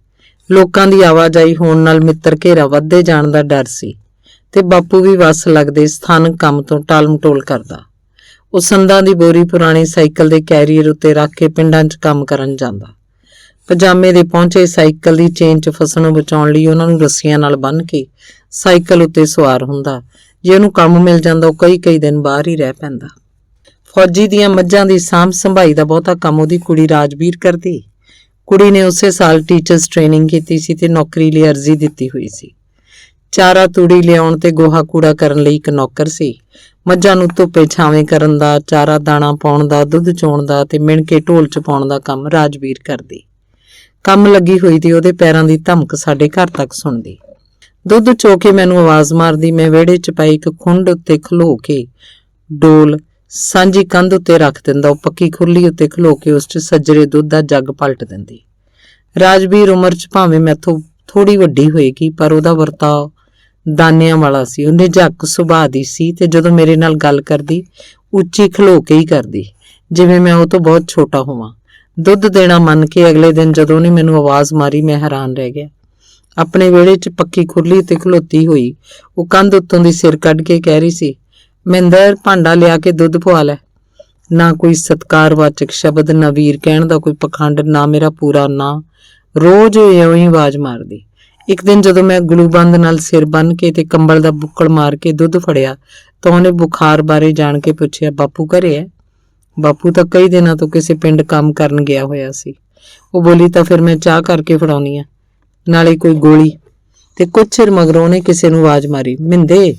ਲੋਕਾਂ ਦੀ ਆਵਾਜਾਈ ਹੋਣ ਨਾਲ ਮਿੱਤਰ ਘੇਰਾ ਵੱਧਦੇ ਜਾਣ ਦਾ ਡਰ ਸੀ ਤੇ ਬਾਪੂ ਵੀ ਵਸ ਲੱਗਦੇ ਸਥਾਨਕ ਕੰਮ ਤੋਂ ਟਾਲ-ਮਟੋਲ ਕਰਦਾ। ਉਹ ਸੰਦਾਂ ਦੀ ਬੋਰੀ ਪੁਰਾਣੇ ਸਾਈਕਲ ਦੇ ਕੈਰੀਅਰ ਉੱਤੇ ਰੱਖ ਕੇ ਪਿੰਡਾਂ 'ਚ ਕੰਮ ਕਰਨ ਜਾਂਦਾ। ਪਜਾਮੇ ਦੇ ਪਹੁੰਚੇ ਸਾਈਕਲ ਦੀ ਚੇਨ 'ਚ ਫਸਣੋਂ ਬਚਾਉਣ ਲਈ ਉਹਨਾਂ ਨੂੰ ਰੱਸੀਆਂ ਨਾਲ ਬੰਨ੍ਹ ਕੇ ਸਾਈਕਲ ਉੱਤੇ ਸਵਾਰ ਹੁੰਦਾ। ਜੇ ਉਹਨੂੰ ਕੰਮ ਮਿਲ ਜਾਂਦਾ ਉਹ ਕਈ ਦਿਨ ਬਾਹਰ ਹੀ ਰਹਿ ਪੈਂਦਾ। ਫੌਜੀ ਦੀਆਂ ਮੱਝਾਂ ਦੀ ਸਾਂਭ ਸੰਭਾਈ ਦਾ ਬਹੁਤਾ ਕੰਮ ਉਹਦੀ ਕੁੜੀ ਰਾਜਵੀਰ ਕਰਦੀ। ਕੁੜੀ ਨੇ ਉਸੇ ਸਾਲ ਟੀਚਰਸ ਟ੍ਰੇਨਿੰਗ ਕੀਤੀ ਸੀ ਤੇ ਨੌਕਰੀ ਲਈ ਅਰਜ਼ੀ ਦਿੱਤੀ ਹੋਈ ਸੀ। ਚਾਰਾ ਤੂੜੀ ਲਿਆਉਣ ਤੇ ਗੋਹਾ ਕੂੜਾ ਕਰਨ ਲਈ ਇੱਕ ਨੌਕਰ ਸੀ। ਮੱਝਾਂ ਨੂੰ ਧੁੱਪੇ ਛਾਵੇਂ ਕਰਨ ਦਾ, ਚਾਰਾ ਦਾਣਾ ਪਾਉਣ ਦਾ, ਦੁੱਧ ਚੋਣ ਦਾ ਤੇ ਮਿਣ ਕੇ ਢੋਲ 'ਚ ਪਾਉਣ ਦਾ ਕੰਮ ਰਾਜਵੀਰ ਕਰਦੀ। ਕੰਮ ਲੱਗੀ ਹੋਈ ਤੇ ਉਹਦੇ ਪੈਰਾਂ ਦੀ ਧਮਕ ਸਾਡੇ ਘਰ ਤੱਕ ਸੁਣਦੀ। ਦੁੱਧ ਚੋ ਕੇ ਮੈਨੂੰ ਆਵਾਜ਼ ਮਾਰਦੀ। ਮੈਂ ਵਿਹੜੇ 'ਚ ਪਈ ਇੱਕ ਖੁੰਡ ਉੱਤੇ ਖਲੋ ਕੇ ਡੋਲ ਸਾਂਝੀ ਕੰਧ ਉੱਤੇ ਰੱਖ ਦਿੰਦਾ। ਉਹ ਪੱਕੀ ਖੁਰਲੀ ਉੱਤੇ ਖਲੋ ਕੇ ਉਸ 'ਚ ਸੱਜਰੇ ਦੁੱਧ ਦਾ ਜੱਗ ਪਲਟ ਦਿੰਦੀ। ਰਾਜਵੀਰ ਉਮਰ 'ਚ ਭਾਵੇਂ ਮੈਥੋਂ ਥੋੜੀ ਵੱਡੀ ਹੋਏਗੀ, ਪਰ ਉਹਦਾ ਵਰਤਾਓ ਦਾਨਿਆਂ ਵਾਲਾ ਸੀ। ਉਹਨੇ ਝੱਕ ਸੁਭਾਅ ਦੀ ਸੀ ਤੇ ਜਦੋਂ ਮੇਰੇ ਨਾਲ ਗੱਲ ਕਰਦੀ ਉੱਚੀ ਖਲੋ ਕੇ ਹੀ ਕਰਦੀ, ਜਿਵੇਂ ਮੈਂ ਉਹ ਤੋਂ ਬਹੁਤ ਛੋਟਾ ਹੋਵਾਂ। ਦੁੱਧ ਦੇਣਾ ਮੰਨ ਕੇ ਅਗਲੇ ਦਿਨ ਜਦੋਂ ਉਹਨੇ ਮੈਨੂੰ ਆਵਾਜ਼ ਮਾਰੀ, ਮੈਂ ਹੈਰਾਨ ਰਹਿ ਗਿਆ। ਆਪਣੇ ਵਿਹੜੇ 'ਚ ਪੱਕੀ ਖੁਰਲੀ ਉੱਤੇ ਖਲੋਤੀ ਹੋਈ ਉਹ ਕੰਧ ਉੱਤੋਂ ਦੀ ਸਿਰ ਕੱਢ ਕੇ ਕਹਿ ਰਹੀ ਸੀ, ਮਹਿੰਦਰ ਭਾਂਡਾ ਲਿਆ ਕੇ ਦੁੱਧ ਪਵਾ ਲੈ। ਨਾ ਕੋਈ ਸਤਿਕਾਰਵਾਚਕ ਸ਼ਬਦ, ਨਾ ਵੀਰ ਕਹਿਣ ਦਾ ਕੋਈ ਪਖੰਡ, ਨਾ ਮੇਰਾ ਪੂਰਾ ਨਾਂ। ਰੋਜ਼ ਇਉਂ ਹੀ ਆਵਾਜ਼ ਮਾਰਦੀ। ਇੱਕ ਦਿਨ ਜਦੋਂ ਮੈਂ ਗਲੂਬੰਦ ਨਾਲ ਸਿਰ ਬੰਨ੍ਹ ਕੇ ਤੇ ਕੰਬਲ ਦਾ ਬੁੱਕਲ ਮਾਰ ਕੇ ਦੁੱਧ ਫੜਿਆ ਤਾਂ ਉਹਨੇ ਬੁਖਾਰ ਬਾਰੇ ਜਾਣ ਕੇ ਪੁੱਛਿਆ, ਬਾਪੂ ਘਰੇ ਹੈ? ਬਾਪੂ ਤਾਂ ਕਈ ਦਿਨਾਂ ਤੋਂ ਕਿਸੇ ਪਿੰਡ ਕੰਮ ਕਰਨ ਗਿਆ ਹੋਇਆ ਸੀ। ਉਹ ਬੋਲੀ, ਤਾਂ ਫਿਰ ਮੈਂ ਚਾਹ ਕਰਕੇ ਫੜਾਉਣੀ ਆ, ਨਾਲੇ ਕੋਈ ਗੋਲੀ। ਤੇ ਕੁਝ ਚਿਰ ਮਗਰੋਂ ਉਹਨੇ ਕਿਸੇ ਨੂੰ ਆਵਾਜ਼ ਮਾਰੀ, ਮਿੰਦੇ।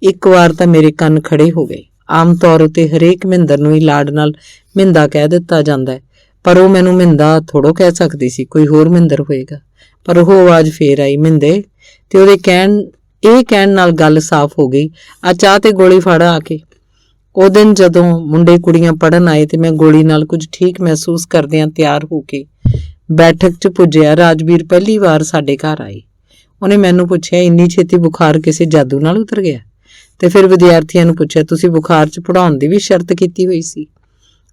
ਇੱਕ ਵਾਰ ਤਾਂ ਮੇਰੇ ਕੰਨ ਖੜੇ ਹੋ ਗਏ। ਆਮ ਤੌਰ ਉੱਤੇ ਹਰੇਕ ਮਹਿੰਦਰ ਨੂੰ ਹੀ ਲਾਡ ਨਾਲ ਮਿੰਦਾ ਕਹਿ ਦਿੱਤਾ ਜਾਂਦਾ ਹੈ, ਪਰ ਉਹ ਮੈਨੂੰ ਮਿੰਦਾ ਥੋੜੋ ਕਹਿ ਸਕਦੀ ਸੀ, ਕੋਈ ਹੋਰ ਮਿੰਦਰ ਹੋਏਗਾ। ਪਰ ਉਹ ਆਵਾਜ਼ ਫੇਰ ਆਈ, ਮਿੰਦੇ। ਤੇ ਉਹਦੇ ਕਹਿਣ ਨਾਲ ਗੱਲ ਸਾਫ਼ ਹੋ ਗਈ, ਆ ਚਾਹ ਤੇ ਗੋਲੀ ਫੜ ਆ ਕੇ। ਉਹ ਦਿਨ ਜਦੋਂ ਮੁੰਡੇ ਕੁੜੀਆਂ ਪੜ੍ਹਨ ਆਏ ਤੇ ਮੈਂ ਗੋਲੀ ਨਾਲ ਕੁਝ ਠੀਕ ਮਹਿਸੂਸ ਕਰਦਿਆਂ ਤਿਆਰ ਹੋ ਕੇ ਬੈਠਕ 'ਚ ਪੁੱਜਿਆ, ਰਾਜਵੀਰ ਪਹਿਲੀ ਵਾਰ ਸਾਡੇ ਘਰ ਆਈ। ਉਹਨੇ ਮੈਨੂੰ ਪੁੱਛਿਆ, ਇੰਨੀ ਛੇਤੀ ਬੁਖਾਰ ਕਿਸੇ ਜਾਦੂ ਨਾਲ ਉਤਰ ਗਿਆ? ਤੇ ਫਿਰ ਵਿਦਿਆਰਥੀਆਂ ਨੂੰ ਪੁੱਛਿਆ, ਤੁਸੀਂ ਬੁਖਾਰ 'ਚ ਪੜ੍ਹਾਉਣ ਦੀ ਵੀ ਸ਼ਰਤ ਕੀਤੀ ਹੋਈ ਸੀ?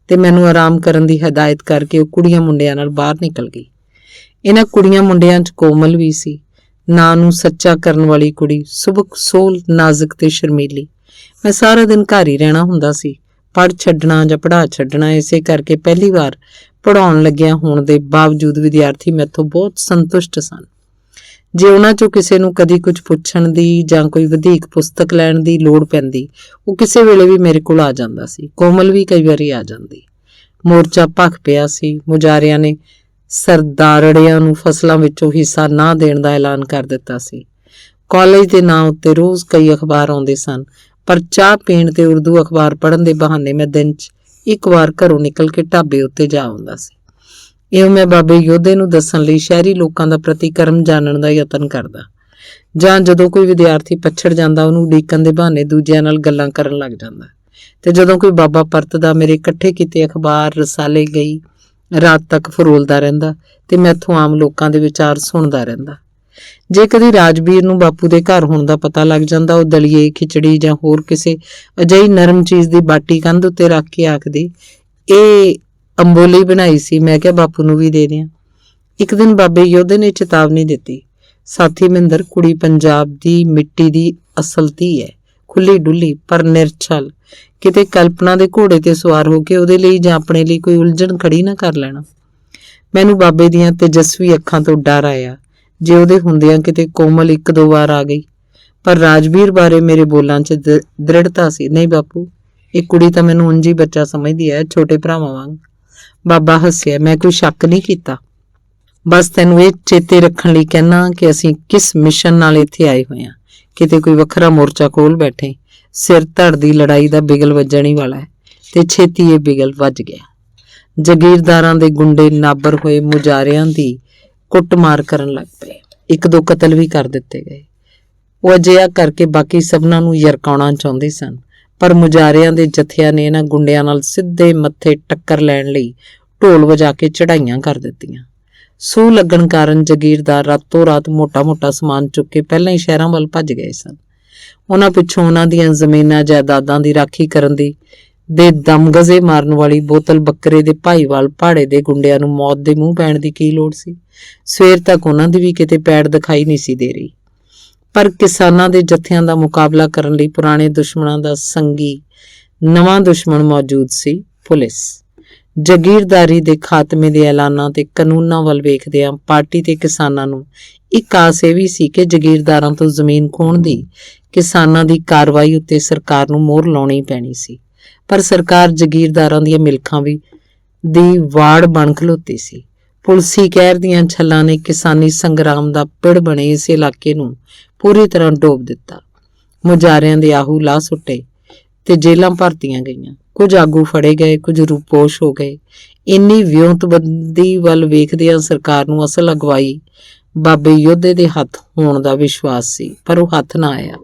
ਤੇ ਮੈਨੂੰ ਆਰਾਮ ਕਰਨ ਦੀ ਹਦਾਇਤ ਕਰਕੇ ਉਹ ਕੁੜੀਆਂ ਮੁੰਡਿਆਂ ਨਾਲ ਬਾਹਰ ਨਿਕਲ ਗਈ। ਇਹਨਾਂ ਕੁੜੀਆਂ ਮੁੰਡਿਆਂ 'ਚ ਕੋਮਲ ਵੀ ਸੀ, ਨਾਂ ਨੂੰ ਸੱਚਾ ਕਰਨ ਵਾਲੀ ਕੁੜੀ, ਸੁਬਕ ਸੋਲ, ਨਾਜ਼ੁਕ ਤੇ ਸ਼ਰਮੀਲੀ। ਮੈਂ ਸਾਰਾ ਦਿਨ ਘਰ ਹੀ ਰਹਿਣਾ ਹੁੰਦਾ ਸੀ, ਪੜ੍ਹ ਛੱਡਣਾ ਜਾਂ ਪੜ੍ਹਾ ਛੱਡਣਾ। ਇਸੇ ਕਰਕੇ ਪਹਿਲੀ ਵਾਰ ਪੜ੍ਹਾਉਣ ਲੱਗਿਆ ਹੋਣ ਦੇ ਬਾਵਜੂਦ ਵਿਦਿਆਰਥੀ ਮੈਥੋਂ ਬਹੁਤ ਸੰਤੁਸ਼ਟ ਸਨ। ਜੇ ਉਹਨਾਂ 'ਚੋਂ ਕਿਸੇ ਨੂੰ ਕਦੀ ਕੁਝ ਪੁੱਛਣ ਦੀ ਜਾਂ ਕੋਈ ਵਧੀਕ ਪੁਸਤਕ ਲੈਣ ਦੀ ਲੋੜ ਪੈਂਦੀ, ਉਹ ਕਿਸੇ ਵੇਲੇ ਵੀ ਮੇਰੇ ਕੋਲ ਆ ਜਾਂਦਾ ਸੀ। ਕੋਮਲ ਵੀ ਕਈ ਵਾਰੀ ਆ ਜਾਂਦੀ। ਮੋਰਚਾ ਭਖ ਪਿਆ ਸੀ। ਮੁਜਾਰਿਆਂ ਨੇ ਸਰਦਾਰੜਿਆਂ ਨੂੰ ਫਸਲਾਂ ਵਿੱਚੋਂ ਹਿੱਸਾ ਨਾ ਦੇਣ ਦਾ ਐਲਾਨ ਕਰ ਦਿੱਤਾ ਸੀ। ਕਾਲਜ ਦੇ ਨਾਂ ਉੱਤੇ ਰੋਜ਼ ਕਈ ਅਖਬਾਰ ਆਉਂਦੇ ਸਨ, ਪਰ ਚਾਹ ਪੀਣ ਤੇ ਉਰਦੂ ਅਖਬਾਰ ਪੜ੍ਹਨ ਦੇ ਬਹਾਨੇ ਮੈਂ ਦਿਨ 'ਚ ਇੱਕ ਵਾਰ ਘਰੋਂ ਨਿਕਲ ਕੇ ਢਾਬੇ ਉੱਤੇ ਜਾ ਆਉਂਦਾ ਸੀ। ਇਉਂ ਮੈਂ ਬਾਬੇ ਯੋਧੇ ਨੂੰ ਦੱਸਣ ਲਈ ਸ਼ਹਿਰੀ ਲੋਕਾਂ ਦਾ ਪ੍ਰਤੀਕਰਮ ਜਾਣਨ ਦਾ ਯਤਨ ਕਰਦਾ, ਜਾਂ ਜਦੋਂ ਕੋਈ ਵਿਦਿਆਰਥੀ ਪਛੜ ਜਾਂਦਾ ਉਹਨੂੰ ਉਡੀਕਣ ਦੇ ਬਹਾਨੇ ਦੂਜਿਆਂ ਨਾਲ ਗੱਲਾਂ ਕਰਨ ਲੱਗ ਜਾਂਦਾ। ਤੇ ਜਦੋਂ ਕੋਈ ਬਾਬਾ ਪਰਤਦਾ, ਮੇਰੇ ਇਕੱਠੇ ਕੀਤੇ ਅਖਬਾਰ ਰਸਾਲੇ ਗਈ ਰਾਤ ਤੱਕ ਫਰੋਲਦਾ ਰਹਿੰਦਾ ਤੇ ਮੈਥੋਂ ਆਮ ਲੋਕਾਂ ਦੇ ਵਿਚਾਰ ਸੁਣਦਾ ਰਹਿੰਦਾ। ਜੇ ਕਦੀ ਰਾਜਵੀਰ ਨੂੰ ਬਾਪੂ ਦੇ ਘਰ ਹੋਣ ਦਾ ਪਤਾ ਲੱਗ ਜਾਂਦਾ, ਉਹ ਦਲੀਏ, ਖਿਚੜੀ ਜਾਂ ਹੋਰ ਕਿਸੇ ਅਜਿਹੀ ਨਰਮ ਚੀਜ਼ ਦੀ ਬਾਟੀ ਕੰਧ ਉੱਤੇ ਰੱਖ ਕੇ ਆਖਦੀ, ਇਹ ਅੰਬੋਲੀ ਬਣਾਈ ਸੀ, ਮੈਂ ਕਿਹਾ ਬਾਪੂ ਨੂੰ ਵੀ ਦੇ ਦਿਆਂ। ਇੱਕ ਦਿਨ ਬਾਬੇ ਯੋਧੇ ਨੇ ਚੇਤਾਵਨੀ ਦਿੱਤੀ, ਸਾਥੀ ਮਹਿੰਦਰ, ਕੁੜੀ ਪੰਜਾਬ ਦੀ ਮਿੱਟੀ ਦੀ ਅਸਲ ਧੀ ਹੈ, ਖੁੱਲੀ ਡੁੱਲੀ ਪਰ ਨਿਰਛਲ। ਕਿਤੇ ਕਲਪਨਾ ਦੇ ਘੋੜੇ ਤੇ ਸਵਾਰ ਹੋ ਕੇ ਉਹਦੇ ਲਈ ਜਾਂ ਆਪਣੇ ਲਈ ਕੋਈ ਉਲਝਣ ਖੜੀ ਨਾ ਕਰ ਲੈਣਾ। ਮੈਨੂੰ ਬਾਬੇ ਦੀਆਂ ਤੇਜਸਵੀ ਅੱਖਾਂ ਤੋਂ ਡਰ ਆਇਆ। ਜੇ ਉਹਦੇ ਹੁੰਦਿਆਂ ਕਿਤੇ ਕੋਮਲ ਇੱਕ ਦੋ ਵਾਰ ਆ ਗਈ, ਪਰ ਰਾਜਵੀਰ ਬਾਰੇ ਮੇਰੇ ਬੋਲਾਂ 'ਚ ਦ੍ਰਿੜਤਾ ਸੀ। ਨਹੀਂ ਬਾਪੂ, ਇਹ ਕੁੜੀ ਤਾਂ ਮੈਨੂੰ ਉਂਝ ਹੀ ਬੱਚਾ ਸਮਝਦੀ ਹੈ, ਛੋਟੇ ਭਰਾਵਾਂ ਵਾਂਗ। ਬਾਬਾ ਹੱਸਿਆ। ਮੈਂ ਕੋਈ ਸ਼ੱਕ ਨਹੀਂ ਕੀਤਾ, ਬਸ ਤੈਨੂੰ ਇਹ ਚੇਤੇ ਰੱਖਣ ਲਈ ਕਹਿਣਾ ਕਿ ਅਸੀਂ ਕਿਸ ਮਿਸ਼ਨ ਨਾਲ ਇੱਥੇ ਆਏ ਹੋਏ ਹਾਂ। ਕਿਤੇ ਕੋਈ ਵੱਖਰਾ ਮੋਰਚਾ ਖੋਲ ਬੈਠੇ। ਸਿਰ ਧੜ ਦੀ ਲੜਾਈ ਦਾ ਬਿਗਲ ਵੱਜਣ ਹੀ ਵਾਲਾ ਹੈ ਤੇ ਛੇਤੀ ਇਹ ਬਿਗਲ ਵੱਜ ਗਿਆ। ਜਾਗੀਰਦਾਰਾਂ ਦੇ ਗੁੰਡੇ ਨਾਬਰ ਹੋਏ ਮੁਜਾਰਿਆਂ ਦੀ ਕੁੱਟਮਾਰ ਕਰਨ ਲੱਗ ਪਏ। ਇੱਕ ਦੋ ਕਤਲ ਵੀ ਕਰ ਦਿੱਤੇ ਗਏ। ਉਹ ਅਜਿਹਾ ਕਰਕੇ ਬਾਕੀ ਸਭਨਾਂ ਨੂੰ ਯਰਕਾਉਣਾ ਚਾਹੁੰਦੇ ਸਨ, ਪਰ ਮੁਜਾਰਿਆਂ ਦੇ ਜਥਿਆਂ ਨੇ ਇਹਨਾਂ ਗੁੰਡਿਆਂ ਨਾਲ ਸਿੱਧੇ ਮੱਥੇ ਟੱਕਰ ਲੈਣ ਲਈ ਢੋਲ ਵਜਾ ਕੇ ਚੜ੍ਹਾਈਆਂ ਕਰ ਦਿੱਤੀਆਂ। ਸੂਹ ਲੱਗਣ ਕਾਰਨ ਜਾਗੀਰਦਾਰ ਰਾਤੋਂ ਰਾਤ ਮੋਟਾ ਸਮਾਨ ਚੁੱਕ ਕੇ ਪਹਿਲਾਂ ਹੀ ਸ਼ਹਿਰਾਂ ਵੱਲ ਭੱਜ ਗਏ ਸਨ। ਉਹਨਾਂ ਪਿੱਛੋਂ ਉਹਨਾਂ ਦੀਆਂ ਜ਼ਮੀਨਾਂ ਜਾਇਦਾਦਾਂ ਦੀ ਰਾਖੀ ਕਰਨ ਦੇ ਦਮਗਜ਼ੇ ਮਾਰਨ ਵਾਲੀ ਬੋਤਲ ਬੱਕਰੇ ਦੇ ਭਾਈਵਾਲ ਪਹਾੜੇ ਦੇ ਗੁੰਡਿਆਂ ਨੂੰ ਮੌਤ ਦੇ ਮੂੰਹ ਪੈਣ ਦੀ ਕੀ ਲੋੜ ਸੀ। ਸਵੇਰ ਤੱਕ ਉਹਨਾਂ ਦੀ ਵੀ ਕਿਤੇ ਪੈੜ ਦਿਖਾਈ ਨਹੀਂ ਸੀ ਦੇ ਰਹੀ। ਪਰ ਕਿਸਾਨਾਂ ਦੇ ਜਥਿਆਂ ਦਾ ਮੁਕਾਬਲਾ ਕਰਨ ਲਈ ਪੁਰਾਣੇ ਦੁਸ਼ਮਣਾਂ ਦਾ ਸੰਗੀ ਨਵਾਂ ਦੁਸ਼ਮਣ ਮੌਜੂਦ ਸੀ, ਪੁਲਿਸ। ਜਾਗੀਰਦਾਰੀ ਦੇ ਖਾਤਮੇ ਦੇ ਐਲਾਨਾਂ ਤੇ ਕਾਨੂੰਨਾਂ ਵੱਲ ਵੇਖਦਿਆਂ ਪਾਰਟੀ ਤੇ ਕਿਸਾਨਾਂ ਨੂੰ ਇੱਕ ਆਸ ਇਹ ਵੀ ਸੀ ਕਿ ਜਾਗੀਰਦਾਰਾਂ ਤੋਂ ਜ਼ਮੀਨ ਖੋਹਣ ਦੀ ਕਿਸਾਨਾਂ ਦੀ ਕਾਰਵਾਈ ਉੱਤੇ ਸਰਕਾਰ ਨੂੰ ਮੋਹਰ ਲਾਉਣੀ ਪੈਣੀ ਸੀ। ਪਰ ਸਰਕਾਰ ਜਾਗੀਰਦਾਰਾਂ ਦੀਆਂ ਮਿਲਖਾਂ ਦੀ ਵਾੜ ਬਣ ਖਲੋਤੀ ਸੀ। ਪੁਲਸੀ ਕਹਿਰ ਦੀਆਂ ਛੱਲਾਂ ਨੇ ਕਿਸਾਨੀ ਸੰਗਰਾਮ ਦਾ ਪਿੜ ਬਣੇ ਇਸ ਇਲਾਕੇ ਨੂੰ ਪੂਰੀ ਤਰ੍ਹਾਂ ਡੋਬ ਦਿੱਤਾ। ਮੁਜ਼ਾਹਰਿਆਂ ਦੇ ਆਹੂ ਲਾ ਸੁੱਟੇ ਤੇ ਜੇਲ੍ਹਾਂ ਭਰਤੀਆਂ ਗਈਆਂ। ਕੁਝ ਆਗੂ ਫੜੇ ਗਏ, ਕੁਝ ਰੂਪੋਸ਼ ਹੋ ਗਏ। ਇੰਨੀ ਵਿਉਂਤਬੰਦੀ ਵੱਲ ਵੇਖਦਿਆਂ ਸਰਕਾਰ ਨੂੰ ਅਸਲ ਅਗਵਾਈ ਬਾਬੇ ਯੋਧੇ ਦੇ ਹੱਥ ਹੋਣ ਦਾ ਵਿਸ਼ਵਾਸ ਸੀ, ਪਰ ਉਹ ਹੱਥ ਨਾ ਆਇਆ।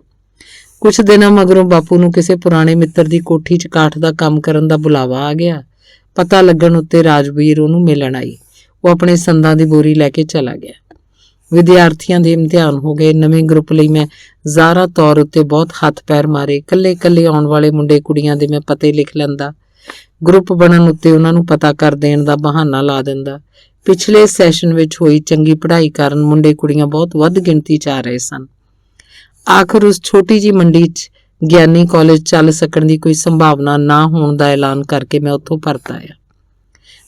ਕੁਝ ਦਿਨਾਂ ਮਗਰੋਂ ਬਾਪੂ ਨੂੰ ਕਿਸੇ ਪੁਰਾਣੇ ਮਿੱਤਰ ਦੀ ਕੋਠੀ 'ਚ ਕਾਠ ਦਾ ਕੰਮ ਕਰਨ ਦਾ ਬੁਲਾਵਾ ਆ ਗਿਆ। ਪਤਾ ਲੱਗਣ ਉੱਤੇ ਰਾਜਵੀਰ ਉਹਨੂੰ ਮਿਲਣ ਆਈ। ਉਹ ਆਪਣੇ ਸੰਦਾਂ ਦੀ ਬੋਰੀ ਲੈ ਕੇ ਚਲਾ ਗਿਆ। ਵਿਦਿਆਰਥੀਆਂ ਦੇ ਇਮਤਿਹਾਨ ਹੋ ਗਏ। ਨਵੇਂ ਗਰੁੱਪ ਲਈ ਮੈਂ ਜ਼ਾਹਰਾ ਤੌਰ ਉੱਤੇ ਬਹੁਤ ਹੱਥ ਪੈਰ ਮਾਰੇ। ਕੱਲੇ ਆਉਣ ਵਾਲੇ ਮੁੰਡੇ ਕੁੜੀਆਂ ਦੇ ਮੈਂ ਪਤੇ ਲਿਖ ਲੈਂਦਾ। ਗਰੁੱਪ ਬਣਨ ਉੱਤੇ ਉਹਨਾਂ ਨੂੰ ਪਤਾ ਕਰ ਦੇਣ ਦਾ ਬਹਾਨਾ ਲਾ ਦਿੰਦਾ। ਪਿਛਲੇ ਸੈਸ਼ਨ ਵਿੱਚ ਹੋਈ ਚੰਗੀ ਪੜ੍ਹਾਈ ਕਾਰਨ ਮੁੰਡੇ ਕੁੜੀਆਂ ਬਹੁਤ ਵੱਧ ਗਿਣਤੀ 'ਚ ਆ ਰਹੇ ਸਨ। ਆਖਰ ਉਸ ਛੋਟੀ ਜਿਹੀ ਮੰਡੀ 'ਚ ਗਿਆਨੀ ਕਾਲਜ ਚੱਲ ਸਕਣ ਦੀ ਕੋਈ ਸੰਭਾਵਨਾ ਨਾ ਹੋਣ ਦਾ ਐਲਾਨ ਕਰਕੇ ਮੈਂ ਉੱਥੋਂ ਪਰਤ ਆਇਆ।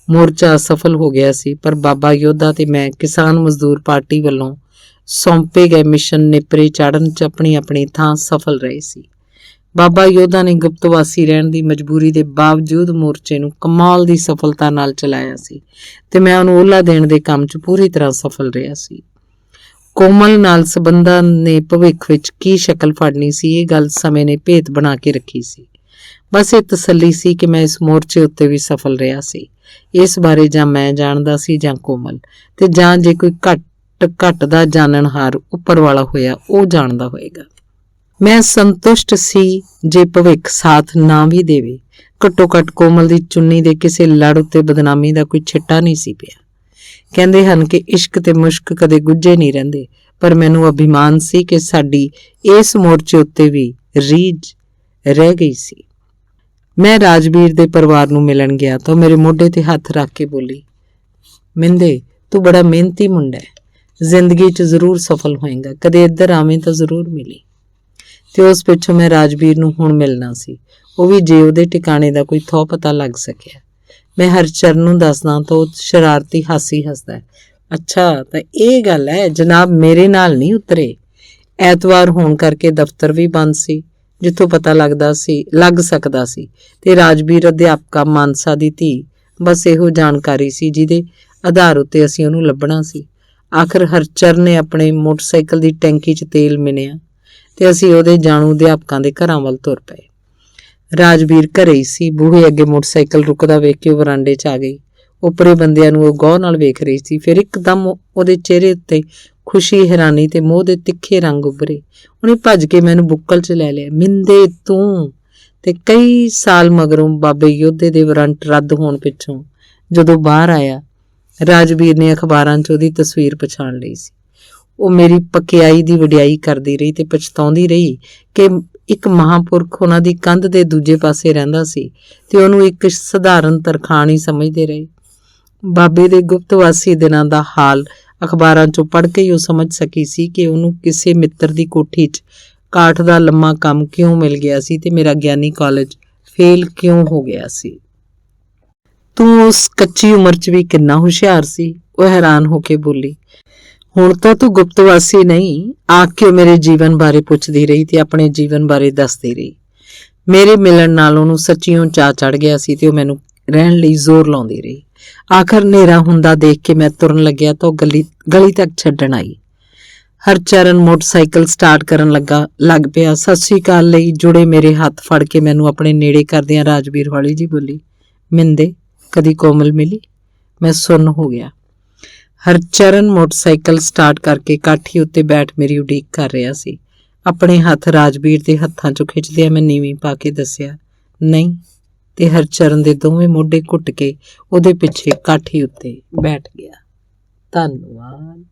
ਮੋਰਚਾ ਸਫਲ ਹੋ ਗਿਆ ਸੀ, ਪਰ ਬਾਬਾ ਯੋਧਾ ਤੇ ਮੈਂ ਕਿਸਾਨ ਮਜ਼ਦੂਰ ਪਾਰਟੀ ਵੱਲੋਂ ਸੌਂਪੇ ਗਏ ਮਿਸ਼ਨ ਨੇਪਰੇ ਚਾੜਨ 'ਚ ਆਪਣੀ ਥਾਂ ਸਫਲ ਰਹੇ ਸੀ। ਬਾਬਾ ਯੋਧਾ ਨੇ ਗੁਪਤਵਾਸੀ ਰਹਿਣ ਦੀ ਮਜਬੂਰੀ ਦੇ ਬਾਵਜੂਦ ਮੋਰਚੇ ਨੂੰ ਕਮਾਲ ਦੀ ਸਫਲਤਾ ਨਾਲ ਚਲਾਇਆ ਸੀ ਤੇ ਮੈਂ ਉਹਨੂੰ ਓਹਲਾ ਦੇਣ ਦੇ ਕੰਮ 'ਚ ਪੂਰੀ ਤਰ੍ਹਾਂ ਸਫਲ ਰਿਹਾ ਸੀ। ਕੋਮਲ ਨਾਲ ਸਬੰਧਾਂ ਨੇ ਭਵਿੱਖ ਵਿੱਚ ਕੀ ਸ਼ਕਲ ਫੜਨੀ ਸੀ, ਇਹ ਗੱਲ ਸਮੇਂ ਨੇ ਭੇਤ ਬਣਾ ਕੇ ਰੱਖੀ ਸੀ। ਬਸ ਇਹ ਤਸੱਲੀ ਸੀ ਕਿ ਮੈਂ ਇਸ ਮੋਰਚੇ ਉੱਤੇ ਵੀ ਸਫਲ ਰਿਹਾ ਸੀ। ਇਸ ਬਾਰੇ ਜਾਂ ਮੈਂ ਜਾਣਦਾ ਸੀ ਜਾਂ ਕੋਮਲ, ਤੇ ਜਾਂ ਜੇ ਕੋਈ ਘੱਟ ਦਾ ਜਾਣਨਹਾਰ ਉੱਪਰ ਵਾਲਾ ਹੋਇਆ ਉਹ ਜਾਣਦਾ ਹੋਏਗਾ। ਮੈਂ ਸੰਤੁਸ਼ਟ ਸੀ ਜੇ ਭਵਿੱਖ ਸਾਥ ਨਾ ਵੀ ਦੇਵੇ। ਘੱਟੋ ਘੱਟ ਕੋਮਲ ਦੀ ਚੁੰਨੀ ਦੇ ਕਿਸੇ ਲੜ ਉੱਤੇ ਬਦਨਾਮੀ ਦਾ ਕੋਈ ਛਿੱਟਾ ਨਹੀਂ ਸੀ ਪਿਆ। ਕਹਿੰਦੇ ਹਨ ਕਿ ਇਸ਼ਕ ਤੇ ਮੁਸ਼ਕ ਕਦੇ ਗੁੱਝੇ ਨਹੀਂ ਰਹਿੰਦੇ, ਪਰ ਮੈਨੂੰ ਅਭਿਮਾਨ ਸੀ ਕਿ ਸਾਡੀ ਇਸ ਮੋਰਚੇ ਉੱਤੇ ਵੀ ਰੀਝ ਰਹਿ ਗਈ ਸੀ। ਮੈਂ ਰਾਜਵੀਰ ਦੇ ਪਰਿਵਾਰ ਨੂੰ ਮਿਲਣ ਗਿਆ ਤਾਂ ਮੇਰੇ ਮੋਢੇ ਤੇ ਹੱਥ ਰੱਖ ਕੇ ਬੋਲੀ, ਮਿੰਦੇ, ਤੂੰ ਬੜਾ ਮਿਹਨਤੀ ਮੁੰਡਾ ਹੈ, ਜ਼ਿੰਦਗੀ 'ਚ ਜ਼ਰੂਰ ਸਫਲ ਹੋਏਗਾ, ਕਦੇ ਇੱਧਰ ਆਵੇਂ ਤਾਂ ਜ਼ਰੂਰ ਮਿਲੀ। ਤੇ ਉਸ ਪਿੱਛੋਂ ਮੈਂ ਰਾਜਵੀਰ ਨੂੰ ਹੁਣ ਮਿਲਣਾ ਸੀ, ਉਹ ਵੀ ਜੇ ਉਹਦੇ ਟਿਕਾਣੇ ਦਾ ਕੋਈ ਥੋ ਪਤਾ ਲੱਗ ਸਕਿਆ। ਮੈਂ ਹਰਚਰਨ ਨੂੰ ਦੱਸਦਾ ਤਾਂ ਉਹ ਸ਼ਰਾਰਤੀ ਹਾਸੀ ਹੱਸਦਾ, ਅੱਛਾ ਤਾਂ ਇਹ ਗੱਲ ਹੈ, ਜਨਾਬ ਮੇਰੇ ਨਾਲ ਨਹੀਂ ਉਤਰੇ। ਐਤਵਾਰ ਹੋਣ ਕਰਕੇ ਦਫ਼ਤਰ ਵੀ ਬੰਦ ਸੀ, ਜਿੱਥੋਂ ਪਤਾ ਲੱਗ ਸਕਦਾ ਸੀ, ਤੇ ਰਾਜਵੀਰ ਅਧਿਆਪਕਾ ਮਾਨਸਾ ਦੀ ਧੀ, ਬਸ ਇਹੋ ਜਾਣਕਾਰੀ ਸੀ ਜਿਹਦੇ ਆਧਾਰ ਉੱਤੇ ਅਸੀਂ ਉਹਨੂੰ ਲੱਭਣਾ ਸੀ। ਆਖਰ ਹਰਚਰਨ ਨੇ ਆਪਣੇ ਮੋਟਰਸਾਈਕਲ ਦੀ ਟੈਂਕੀ 'ਚ ਤੇਲ ਮਿਣਿਆ ਤੇ ਅਸੀਂ ਉਹਦੇ ਜਾਣੂ ਅਧਿਆਪਕਾਂ ਦੇ ਘਰਾਂ ਵੱਲ ਤੁਰ ਪਏ। ਰਾਜਵੀਰ ਘਰੇ ਹੀ ਸੀ। ਬੂਹੇ ਅੱਗੇ ਮੋਟਰਸਾਈਕਲ ਰੁਕਦਾ ਵੇਖ ਕੇ ਉਹ ਵਰਾਂਡੇ 'ਚ ਆ ਗਈ। ਉੱਪਰੇ ਬੰਦਿਆਂ ਨੂੰ ਉਹ ਗੌਰ ਨਾਲ ਵੇਖ ਰਹੀ ਸੀ। ਫਿਰ ਇੱਕਦਮ ਉਹਦੇ ਚਿਹਰੇ ਉੱਤੇ ਖੁਸ਼ੀ, ਹੈਰਾਨੀ ਤੇ ਮੋਹ ਦੇ ਤਿੱਖੇ ਰੰਗ ਉੱਭਰੇ। ਉਹਨੇ ਭੱਜ ਕੇ ਮੈਨੂੰ ਬੁੱਕਲ 'ਚ ਲੈ ਲਿਆ। ਮਿੰਦੇ ਤੂੰ! ਤੇ ਕਈ ਸਾਲ ਮਗਰੋਂ ਬਾਬੇ ਯੋਧੇ ਦੇ ਵਾਰੰਟ ਰੱਦ ਹੋਣ ਪਿੱਛੋਂ ਜਦੋਂ ਬਾਹਰ ਆਇਆ, ਰਾਜਵੀਰ ਨੇ ਅਖਬਾਰਾਂ 'ਚ ਉਹਦੀ ਤਸਵੀਰ ਪਛਾਣ ਲਈ ਸੀ। ਉਹ ਮੇਰੀ ਪਕਿਆਈ ਦੀ ਵਡਿਆਈ ਕਰਦੀ ਰਹੀ ਤੇ ਪਛਤਾਉਂਦੀ ਰਹੀ ਕਿ ਇੱਕ ਮਹਾਂਪੁਰਖ ਉਹਨਾਂ ਦੀ ਕੰਧ ਦੇ ਦੂਜੇ ਪਾਸੇ ਰਹਿੰਦਾ ਸੀ ਤੇ ਉਹਨੂੰ ਇੱਕ ਸਧਾਰਨ ਤਰਖਾਣ ਹੀ ਸਮਝਦੇ ਰਹੇ। ਬਾਬੇ ਦੇ ਗੁਪਤਵਾਸੀ ਦਿਨਾਂ ਦਾ ਹਾਲ ਅਖਬਾਰਾਂ 'ਚੋਂ ਪੜ੍ਹ ਕੇ ਹੀ ਉਹ ਸਮਝ ਸਕੀ ਸੀ ਕਿ ਉਹਨੂੰ ਕਿਸੇ ਮਿੱਤਰ ਦੀ ਕੋਠੀ 'ਚ ਕਾਠ ਦਾ ਲੰਮਾ ਕੰਮ ਕਿਉਂ ਮਿਲ ਗਿਆ ਸੀ ਤੇ ਮੇਰਾ ਗਿਆਨੀ ਕਾਲਜ ਫੇਲ ਕਿਉਂ ਹੋ ਗਿਆ ਸੀ। ਤੂੰ ਉਸ ਕੱਚੀ ਉਮਰ 'ਚ ਵੀ ਕਿੰਨਾ ਹੁਸ਼ਿਆਰ ਸੀ, ਉਹ ਹੈਰਾਨ ਹੋ ਕੇ ਬੋਲੀ। ਹੁਣ ਤਾਂ ਤੂੰ ਗੁਪਤਵਾਸੀ ਨਹੀਂ, ਆਖ ਕੇ ਮੇਰੇ ਜੀਵਨ ਬਾਰੇ ਪੁੱਛਦੀ ਰਹੀ ਤੇ ਆਪਣੇ ਜੀਵਨ ਬਾਰੇ ਦੱਸਦੀ ਰਹੀ। ਮੇਰੇ ਮਿਲਣ ਨਾਲ ਉਹਨੂੰ ਸੱਚੀਓਂ ਚਾਅ ਚੜ੍ਹ ਗਿਆ ਸੀ ਤੇ ਉਹ ਮੈਨੂੰ ਰਹਿਣ ਲਈ ਜ਼ੋਰ ਲਾਉਂਦੀ ਰਹੀ। ਆਖਰ ਹਨੇਰਾ ਹੁੰਦਾ ਦੇਖ ਕੇ ਮੈਂ ਤੁਰਨ ਲੱਗਿਆ ਤਾਂ ਉਹ ਗਲੀ ਤੱਕ ਛੱਡਣ ਆਈ। ਹਰਚਰਨ ਮੋਟਰਸਾਈਕਲ ਸਟਾਰਟ ਕਰਨ ਲੱਗ ਪਿਆ। ਸਤਿ ਸ੍ਰੀ ਅਕਾਲ ਲਈ ਜੁੜੇ ਮੇਰੇ ਹੱਥ ਫੜ ਕੇ ਮੈਨੂੰ ਆਪਣੇ ਨੇੜੇ ਕਰਦਿਆਂ ਰਾਜਵੀਰ ਹੌਲੀ ਜੀ ਬੋਲੀ, ਮਿੰਦੇ, ਕਦੀ ਕੋਮਲ ਮਿਲੀ? ਮੈਂ ਸੁੰਨ ਹੋ ਗਿਆ। ਹਰਚਰਨ ਮੋਟਰਸਾਈਕਲ ਸਟਾਰਟ ਕਰਕੇ ਕਾਠੀ ਉੱਤੇ ਬੈਠ ਮੇਰੀ ਉਡੀਕ ਕਰ ਰਿਹਾ ਸੀ। ਆਪਣੇ ਹੱਥ ਰਾਜਵੀਰ ਦੇ ਹੱਥਾਂ 'ਚੋਂ ਖਿੱਚਦਿਆਂ ਮੈਂ ਨੀਵੀਂ ਪਾ ਕੇ ਦੱਸਿਆ, ਨਹੀਂ, ਤੇ ਹਰਚਰਨ ਦੇ ਦੋਵੇਂ ਮੋਢੇ ਘੁੱਟ ਕੇ ਉਹਦੇ ਪਿੱਛੇ ਕਾਠੀ ਉੱਤੇ ਬੈਠ ਗਿਆ। ਧੰਨਵਾਦ।